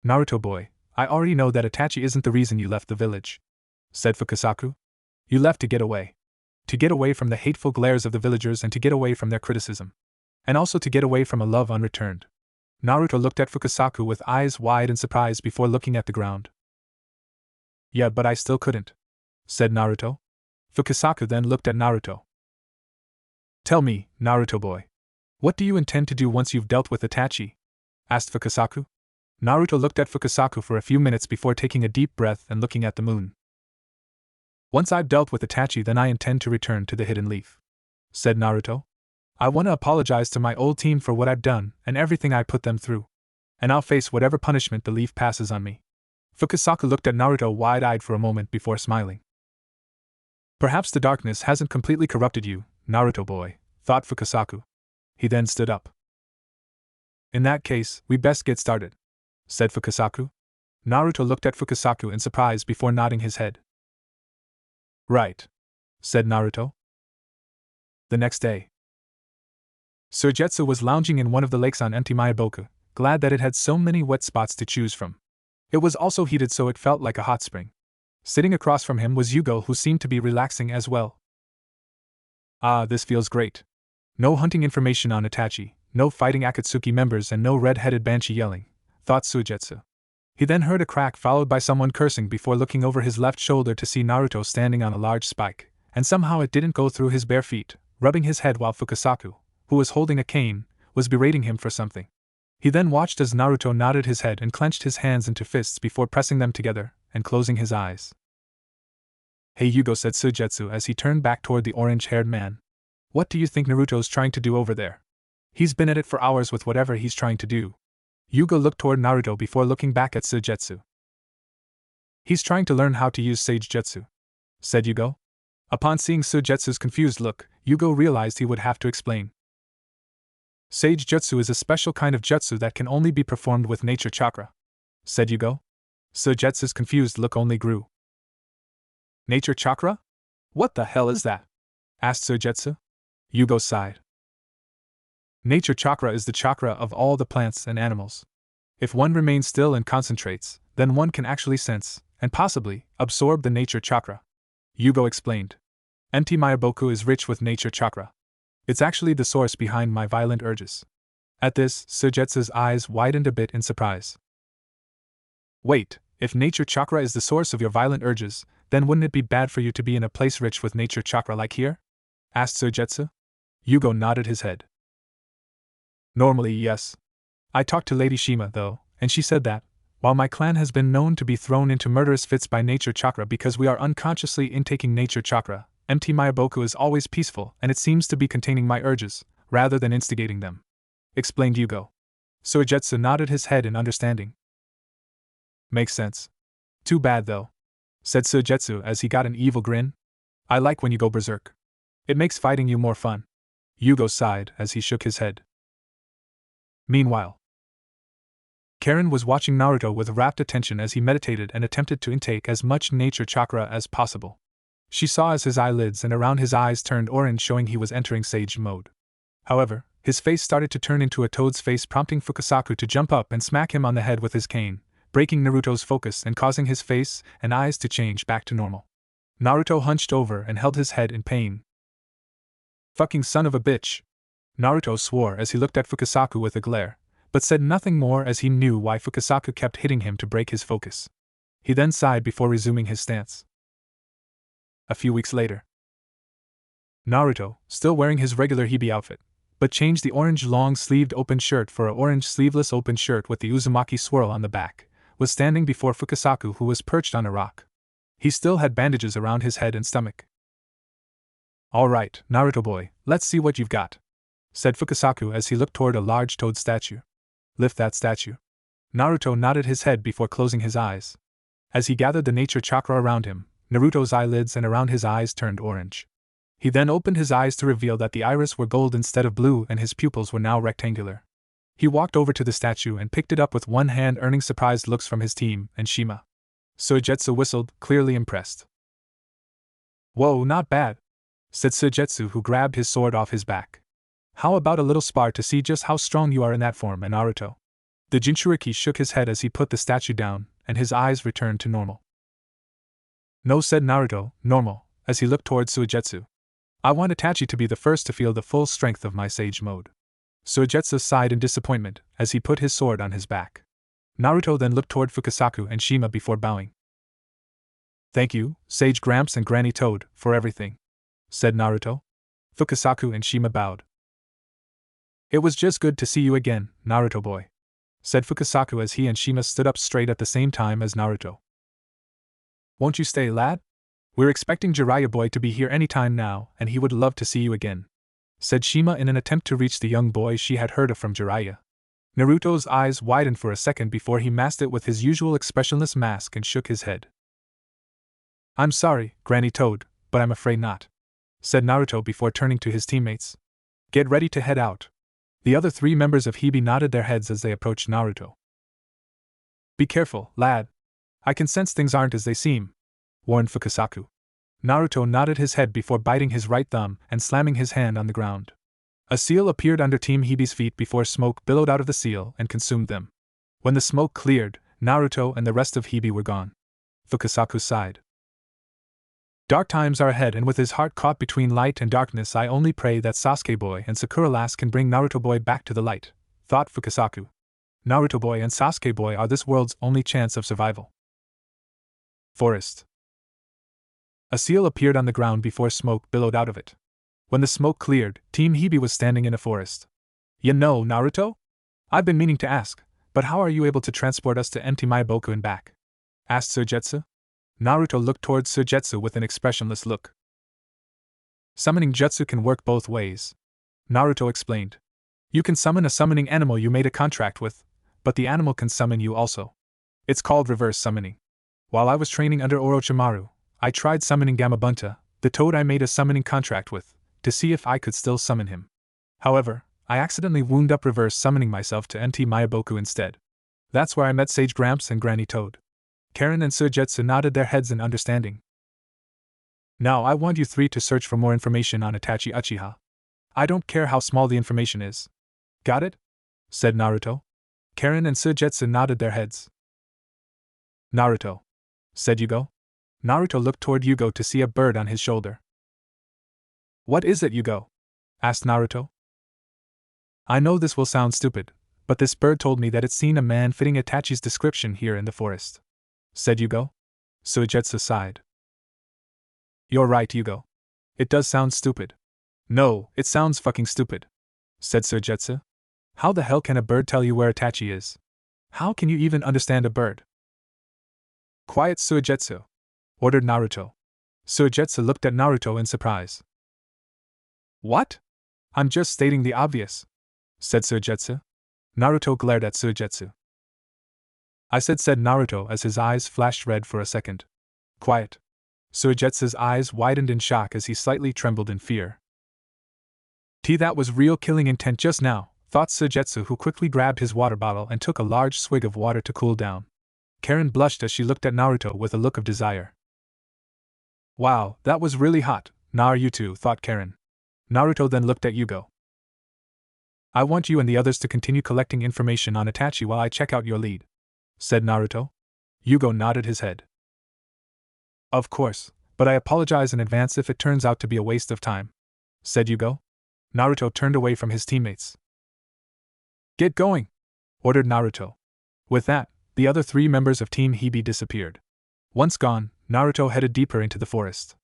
Naruto boy, I already know that Itachi isn't the reason you left the village, said Fukasaku. You left to get away. To get away from the hateful glares of the villagers and to get away from their criticism. And also to get away from a love unreturned. Naruto looked at Fukasaku with eyes wide in surprise before looking at the ground. Yeah, but I still couldn't, said Naruto. Fukasaku then looked at Naruto. Tell me, Naruto boy, what do you intend to do once you've dealt with Itachi? Asked Fukasaku. Naruto looked at Fukasaku for a few minutes before taking a deep breath and looking at the moon. Once I've dealt with Itachi, then I intend to return to the Hidden Leaf, said Naruto. I want to apologize to my old team for what I've done and everything I put them through. And I'll face whatever punishment the leaf passes on me. Fukasaku looked at Naruto wide-eyed for a moment before smiling. Perhaps the darkness hasn't completely corrupted you, Naruto boy, thought Fukasaku. He then stood up. In that case, we best get started, said Fukasaku. Naruto looked at Fukasaku in surprise before nodding his head. Right, said Naruto. The next day, Surgetsu was lounging in one of the lakes on empty Mayaboku, glad that it had so many wet spots to choose from. It was also heated so it felt like a hot spring. Sitting across from him was Yugo, who seemed to be relaxing as well. Ah, this feels great. No hunting information on Itachi, no fighting Akatsuki members, and no red-headed banshee yelling, thought Suigetsu. He then heard a crack followed by someone cursing before looking over his left shoulder to see Naruto standing on a large spike, and somehow it didn't go through his bare feet, rubbing his head while Fukasaku, who was holding a cane, was berating him for something. He then watched as Naruto nodded his head and clenched his hands into fists before pressing them together and closing his eyes. Hey Yugo, said Suigetsu as he turned back toward the orange-haired man. What do you think Naruto's trying to do over there? He's been at it for hours with whatever he's trying to do. Yugo looked toward Naruto before looking back at Suigetsu. He's trying to learn how to use Sage Jutsu, said Yugo. Upon seeing Suigetsu's confused look, Yugo realized he would have to explain. Sage Jutsu is a special kind of jutsu that can only be performed with nature chakra, said Yugo. Suigetsu's confused look only grew. Nature chakra? What the hell is that? Asked Suigetsu. Yugo sighed. Nature chakra is the chakra of all the plants and animals. If one remains still and concentrates, then one can actually sense, and possibly, absorb the nature chakra. Yugo explained. Empty Mayaboku is rich with nature chakra. It's actually the source behind my violent urges. At this, Suigetsu's eyes widened a bit in surprise. Wait, if nature chakra is the source of your violent urges, then wouldn't it be bad for you to be in a place rich with nature chakra like here? Asked Suigetsu. Yugo nodded his head. Normally, yes. I talked to Lady Shima, though, and she said that, while my clan has been known to be thrown into murderous fits by nature chakra because we are unconsciously intaking nature chakra, empty Mayaboku is always peaceful and it seems to be containing my urges, rather than instigating them. Explained Yugo. Suigetsu nodded his head in understanding. Makes sense. Too bad, though, said Suigetsu as he got an evil grin. I like when you go berserk. It makes fighting you more fun. Yugo sighed as he shook his head. Meanwhile, Karen was watching Naruto with rapt attention as he meditated and attempted to intake as much nature chakra as possible. She saw as his eyelids and around his eyes turned orange, showing he was entering sage mode. However, his face started to turn into a toad's face, prompting Fukasaku to jump up and smack him on the head with his cane, breaking Naruto's focus and causing his face and eyes to change back to normal. Naruto hunched over and held his head in pain. Fucking son of a bitch! Naruto swore as he looked at Fukasaku with a glare, but said nothing more as he knew why Fukasaku kept hitting him to break his focus. He then sighed before resuming his stance. A few weeks later, Naruto, still wearing his regular Heibi outfit, but changed the orange long-sleeved open shirt for a orange sleeveless open shirt with the Uzumaki swirl on the back, was standing before Fukasaku, who was perched on a rock. He still had bandages around his head and stomach. All right, Naruto boy, let's see what you've got, said Fukasaku as he looked toward a large toad statue. Lift that statue. Naruto nodded his head before closing his eyes. As he gathered the nature chakra around him, Naruto's eyelids and around his eyes turned orange. He then opened his eyes to reveal that the iris were gold instead of blue and his pupils were now rectangular. He walked over to the statue and picked it up with one hand, earning surprised looks from his team and Shima. Suigetsu whistled, clearly impressed. Whoa, not bad, said Suigetsu, who grabbed his sword off his back. How about a little spar to see just how strong you are in that form, and Naruto? The Jinchuriki shook his head as he put the statue down, and his eyes returned to normal. No, said Naruto, normal, as he looked towards Suigetsu. I want Itachi to be the first to feel the full strength of my sage mode. Suigetsu sighed in disappointment as he put his sword on his back. Naruto then looked toward Fukasaku and Shima before bowing. Thank you, Sage Gramps and Granny Toad, for everything, said Naruto. Fukasaku and Shima bowed. It was just good to see you again, Naruto boy, said Fukasaku as he and Shima stood up straight at the same time as Naruto. Won't you stay, lad? We're expecting Jiraiya boy to be here any time now, and he would love to see you again, said Shima in an attempt to reach the young boy she had heard of from Jiraiya. Naruto's eyes widened for a second before he masked it with his usual expressionless mask and shook his head. I'm sorry, Granny Toad, but I'm afraid not, said Naruto before turning to his teammates. Get ready to head out. The other three members of Heibi nodded their heads as they approached Naruto. Be careful, lad. I can sense things aren't as they seem, warned Fukasaku. Naruto nodded his head before biting his right thumb and slamming his hand on the ground. A seal appeared under Team Heibi's feet before smoke billowed out of the seal and consumed them. When the smoke cleared, Naruto and the rest of Heibi were gone. Fukasaku sighed. Dark times are ahead, and with his heart caught between light and darkness, I only pray that Sasuke boy and Sakura lass can bring Naruto boy back to the light, thought Fukasaku. Naruto boy and Sasuke boy are this world's only chance of survival. Forest. A seal appeared on the ground before smoke billowed out of it. When the smoke cleared, Team Heibi was standing in a forest. You know, Naruto? I've been meaning to ask, but how are you able to transport us to empty Maiboku and back? Asked Suigetsu. Naruto looked towards Suigetsu with an expressionless look. Summoning jutsu can work both ways. Naruto explained. You can summon a summoning animal you made a contract with, but the animal can summon you also. It's called reverse summoning. While I was training under Orochimaru, I tried summoning Gamabunta, the toad I made a summoning contract with, to see if I could still summon him. However, I accidentally wound up reverse summoning myself to empty Maiboku instead. That's where I met Sage Gramps and Granny Toad. Karen and Suigetsu nodded their heads in understanding. Now I want you three to search for more information on Itachi Uchiha. I don't care how small the information is. Got it? Said Naruto. Karen and Suigetsu nodded their heads. Naruto. Said Yugo. Naruto looked toward Yugo to see a bird on his shoulder. What is it, Yugo? Asked Naruto. I know this will sound stupid, but this bird told me that it's seen a man fitting Itachi's description here in the forest. Said Yugo. Suigetsu sighed. You're right, Yugo. It does sound stupid. No, it sounds fucking stupid. Said Suigetsu. How the hell can a bird tell you where Itachi is? How can you even understand a bird? Quiet, Suigetsu, ordered Naruto. Suigetsu looked at Naruto in surprise. What? I'm just stating the obvious, said Suigetsu. Naruto glared at Suigetsu. Said Naruto as his eyes flashed red for a second. Quiet. Suigetsu's eyes widened in shock as he slightly trembled in fear. That was real killing intent just now, thought Suigetsu, who quickly grabbed his water bottle and took a large swig of water to cool down. Karen blushed as she looked at Naruto with a look of desire. Wow, that was really hot, are you two, thought Karen. Naruto then looked at Yugo. I want you and the others to continue collecting information on Itachi while I check out your lead, said Naruto. Yugo nodded his head. Of course, but I apologize in advance if it turns out to be a waste of time, said Yugo. Naruto turned away from his teammates. Get going, ordered Naruto. With that, the other three members of Team Heibi disappeared. Once gone, Naruto headed deeper into the forest.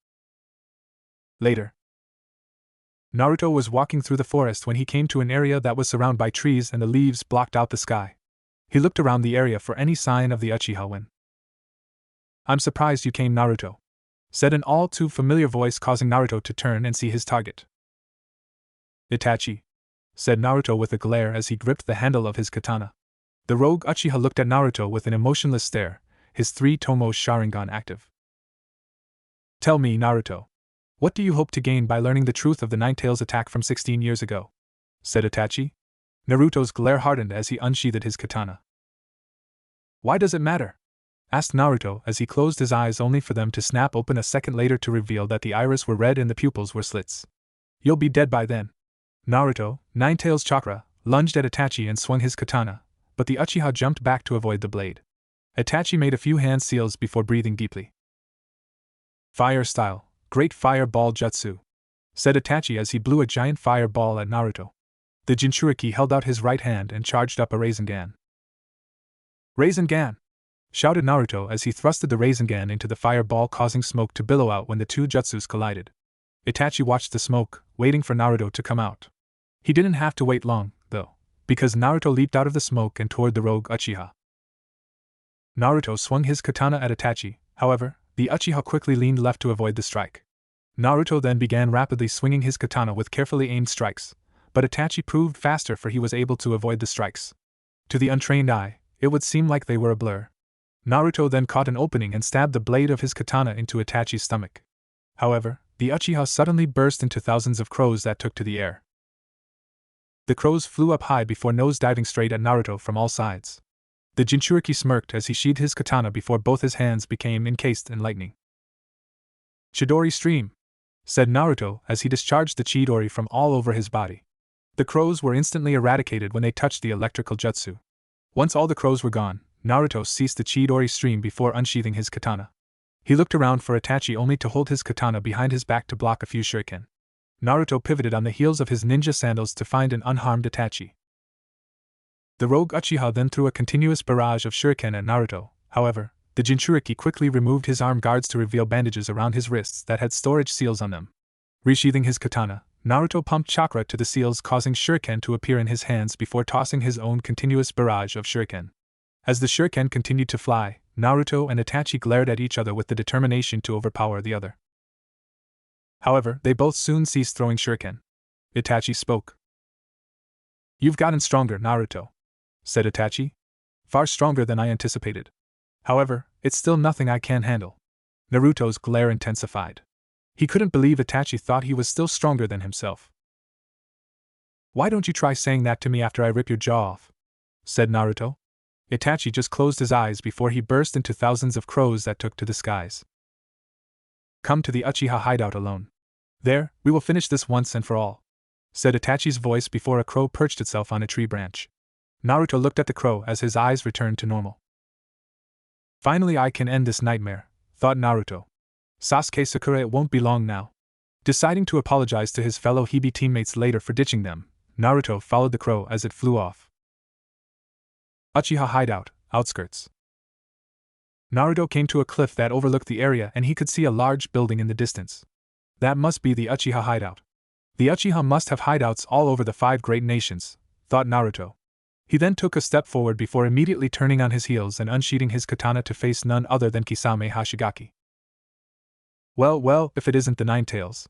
Later. Naruto was walking through the forest when he came to an area that was surrounded by trees and the leaves blocked out the sky. He looked around the area for any sign of the Uchiha when. I'm surprised you came, Naruto, said an all too familiar voice, causing Naruto to turn and see his target. Itachi, said Naruto with a glare as he gripped the handle of his katana. The rogue Uchiha looked at Naruto with an emotionless stare, his 3 Tomo Sharingan active. Tell me, Naruto, what do you hope to gain by learning the truth of the Ninetales attack from 16 years ago? Said Itachi. Naruto's glare hardened as he unsheathed his katana. Why does it matter? Asked Naruto as he closed his eyes only for them to snap open a second later to reveal that the iris were red and the pupils were slits. You'll be dead by then. Naruto, Ninetales chakra, lunged at Itachi and swung his katana, but the Uchiha jumped back to avoid the blade. Itachi made a few hand seals before breathing deeply. Fire style, great fireball jutsu, said Itachi as he blew a giant fireball at Naruto. The Jinchuriki held out his right hand and charged up a Rasengan. Rasengan! Shouted Naruto as he thrusted the Rasengan into the fireball, causing smoke to billow out when the two jutsus collided. Itachi watched the smoke, waiting for Naruto to come out. He didn't have to wait long, though, because Naruto leaped out of the smoke and toward the rogue Uchiha. Naruto swung his katana at Itachi, however, the Uchiha quickly leaned left to avoid the strike. Naruto then began rapidly swinging his katana with carefully aimed strikes, but Itachi proved faster, for he was able to avoid the strikes. To the untrained eye, it would seem like they were a blur. Naruto then caught an opening and stabbed the blade of his katana into Itachi's stomach. However, the Uchiha suddenly burst into thousands of crows that took to the air. The crows flew up high before nose-diving straight at Naruto from all sides. The Jinchuriki smirked as he sheathed his katana before both his hands became encased in lightning. Chidori stream, said Naruto as he discharged the Chidori from all over his body. The crows were instantly eradicated when they touched the electrical jutsu. Once all the crows were gone, Naruto ceased the Chidori stream before unsheathing his katana. He looked around for Itachi only to hold his katana behind his back to block a few shuriken. Naruto pivoted on the heels of his ninja sandals to find an unharmed Itachi. The rogue Uchiha then threw a continuous barrage of shuriken at Naruto. However, the Jinchuriki quickly removed his arm guards to reveal bandages around his wrists that had storage seals on them. Resheathing his katana, Naruto pumped chakra to the seals, causing shuriken to appear in his hands before tossing his own continuous barrage of shuriken. As the shuriken continued to fly, Naruto and Itachi glared at each other with the determination to overpower the other. However, they both soon ceased throwing shuriken. Itachi spoke. "You've gotten stronger, Naruto," said Itachi. "Far stronger than I anticipated. However, it's still nothing I can't handle." Naruto's glare intensified. He couldn't believe Itachi thought he was still stronger than himself. "Why don't you try saying that to me after I rip your jaw off?" said Naruto. Itachi just closed his eyes before he burst into thousands of crows that took to the skies. "Come to the Uchiha hideout alone. There, we will finish this once and for all," said Itachi's voice before a crow perched itself on a tree branch. Naruto looked at the crow as his eyes returned to normal. "Finally I can end this nightmare," thought Naruto. "Sasuke, Sakura, it won't be long now." Deciding to apologize to his fellow Heibi teammates later for ditching them, Naruto followed the crow as it flew off. Uchiha hideout, outskirts. Naruto came to a cliff that overlooked the area and he could see a large building in the distance. That must be the Uchiha hideout. The Uchiha must have hideouts all over the 5 great nations, thought Naruto. He then took a step forward before immediately turning on his heels and unsheathing his katana to face none other than Kisame Hashigaki. Well, if it isn't the Ninetales,"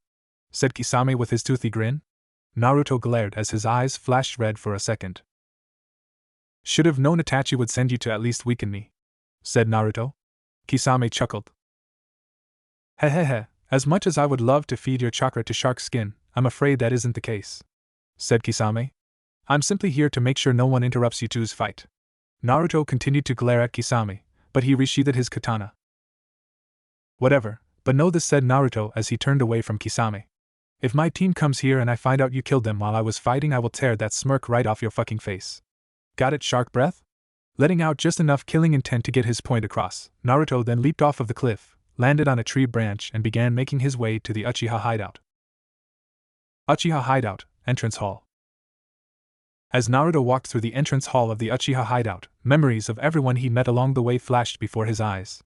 said Kisame with his toothy grin. Naruto glared as his eyes flashed red for a second. "Should have known Itachi would send you to at least weaken me," said Naruto. Kisame chuckled. Hehehe, as much as I would love to feed your chakra to shark skin, I'm afraid that isn't the case," said Kisame. "I'm simply here to make sure no one interrupts you two's fight." Naruto continued to glare at Kisame, but he resheathed his katana. "Whatever, but know this," said Naruto as he turned away from Kisame. "If my team comes here and I find out you killed them while I was fighting, I will tear that smirk right off your fucking face. Got it, shark breath?" Letting out just enough killing intent to get his point across, Naruto then leaped off of the cliff, landed on a tree branch and began making his way to the Uchiha hideout. Uchiha hideout, entrance hall. As Naruto walked through the entrance hall of the Uchiha hideout, memories of everyone he met along the way flashed before his eyes.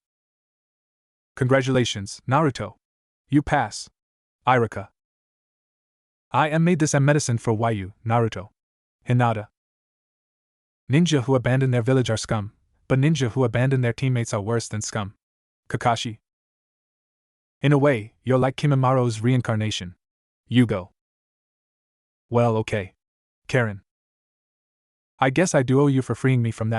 "Congratulations, Naruto. You pass. Iruka. I am made this medicine for you, Naruto. Hinata. Ninja who abandon their village are scum, but ninja who abandon their teammates are worse than scum. Kakashi. In a way, you're like Kimimara's reincarnation. Yugo. Well, okay. Karen. I guess I do owe you for freeing me from that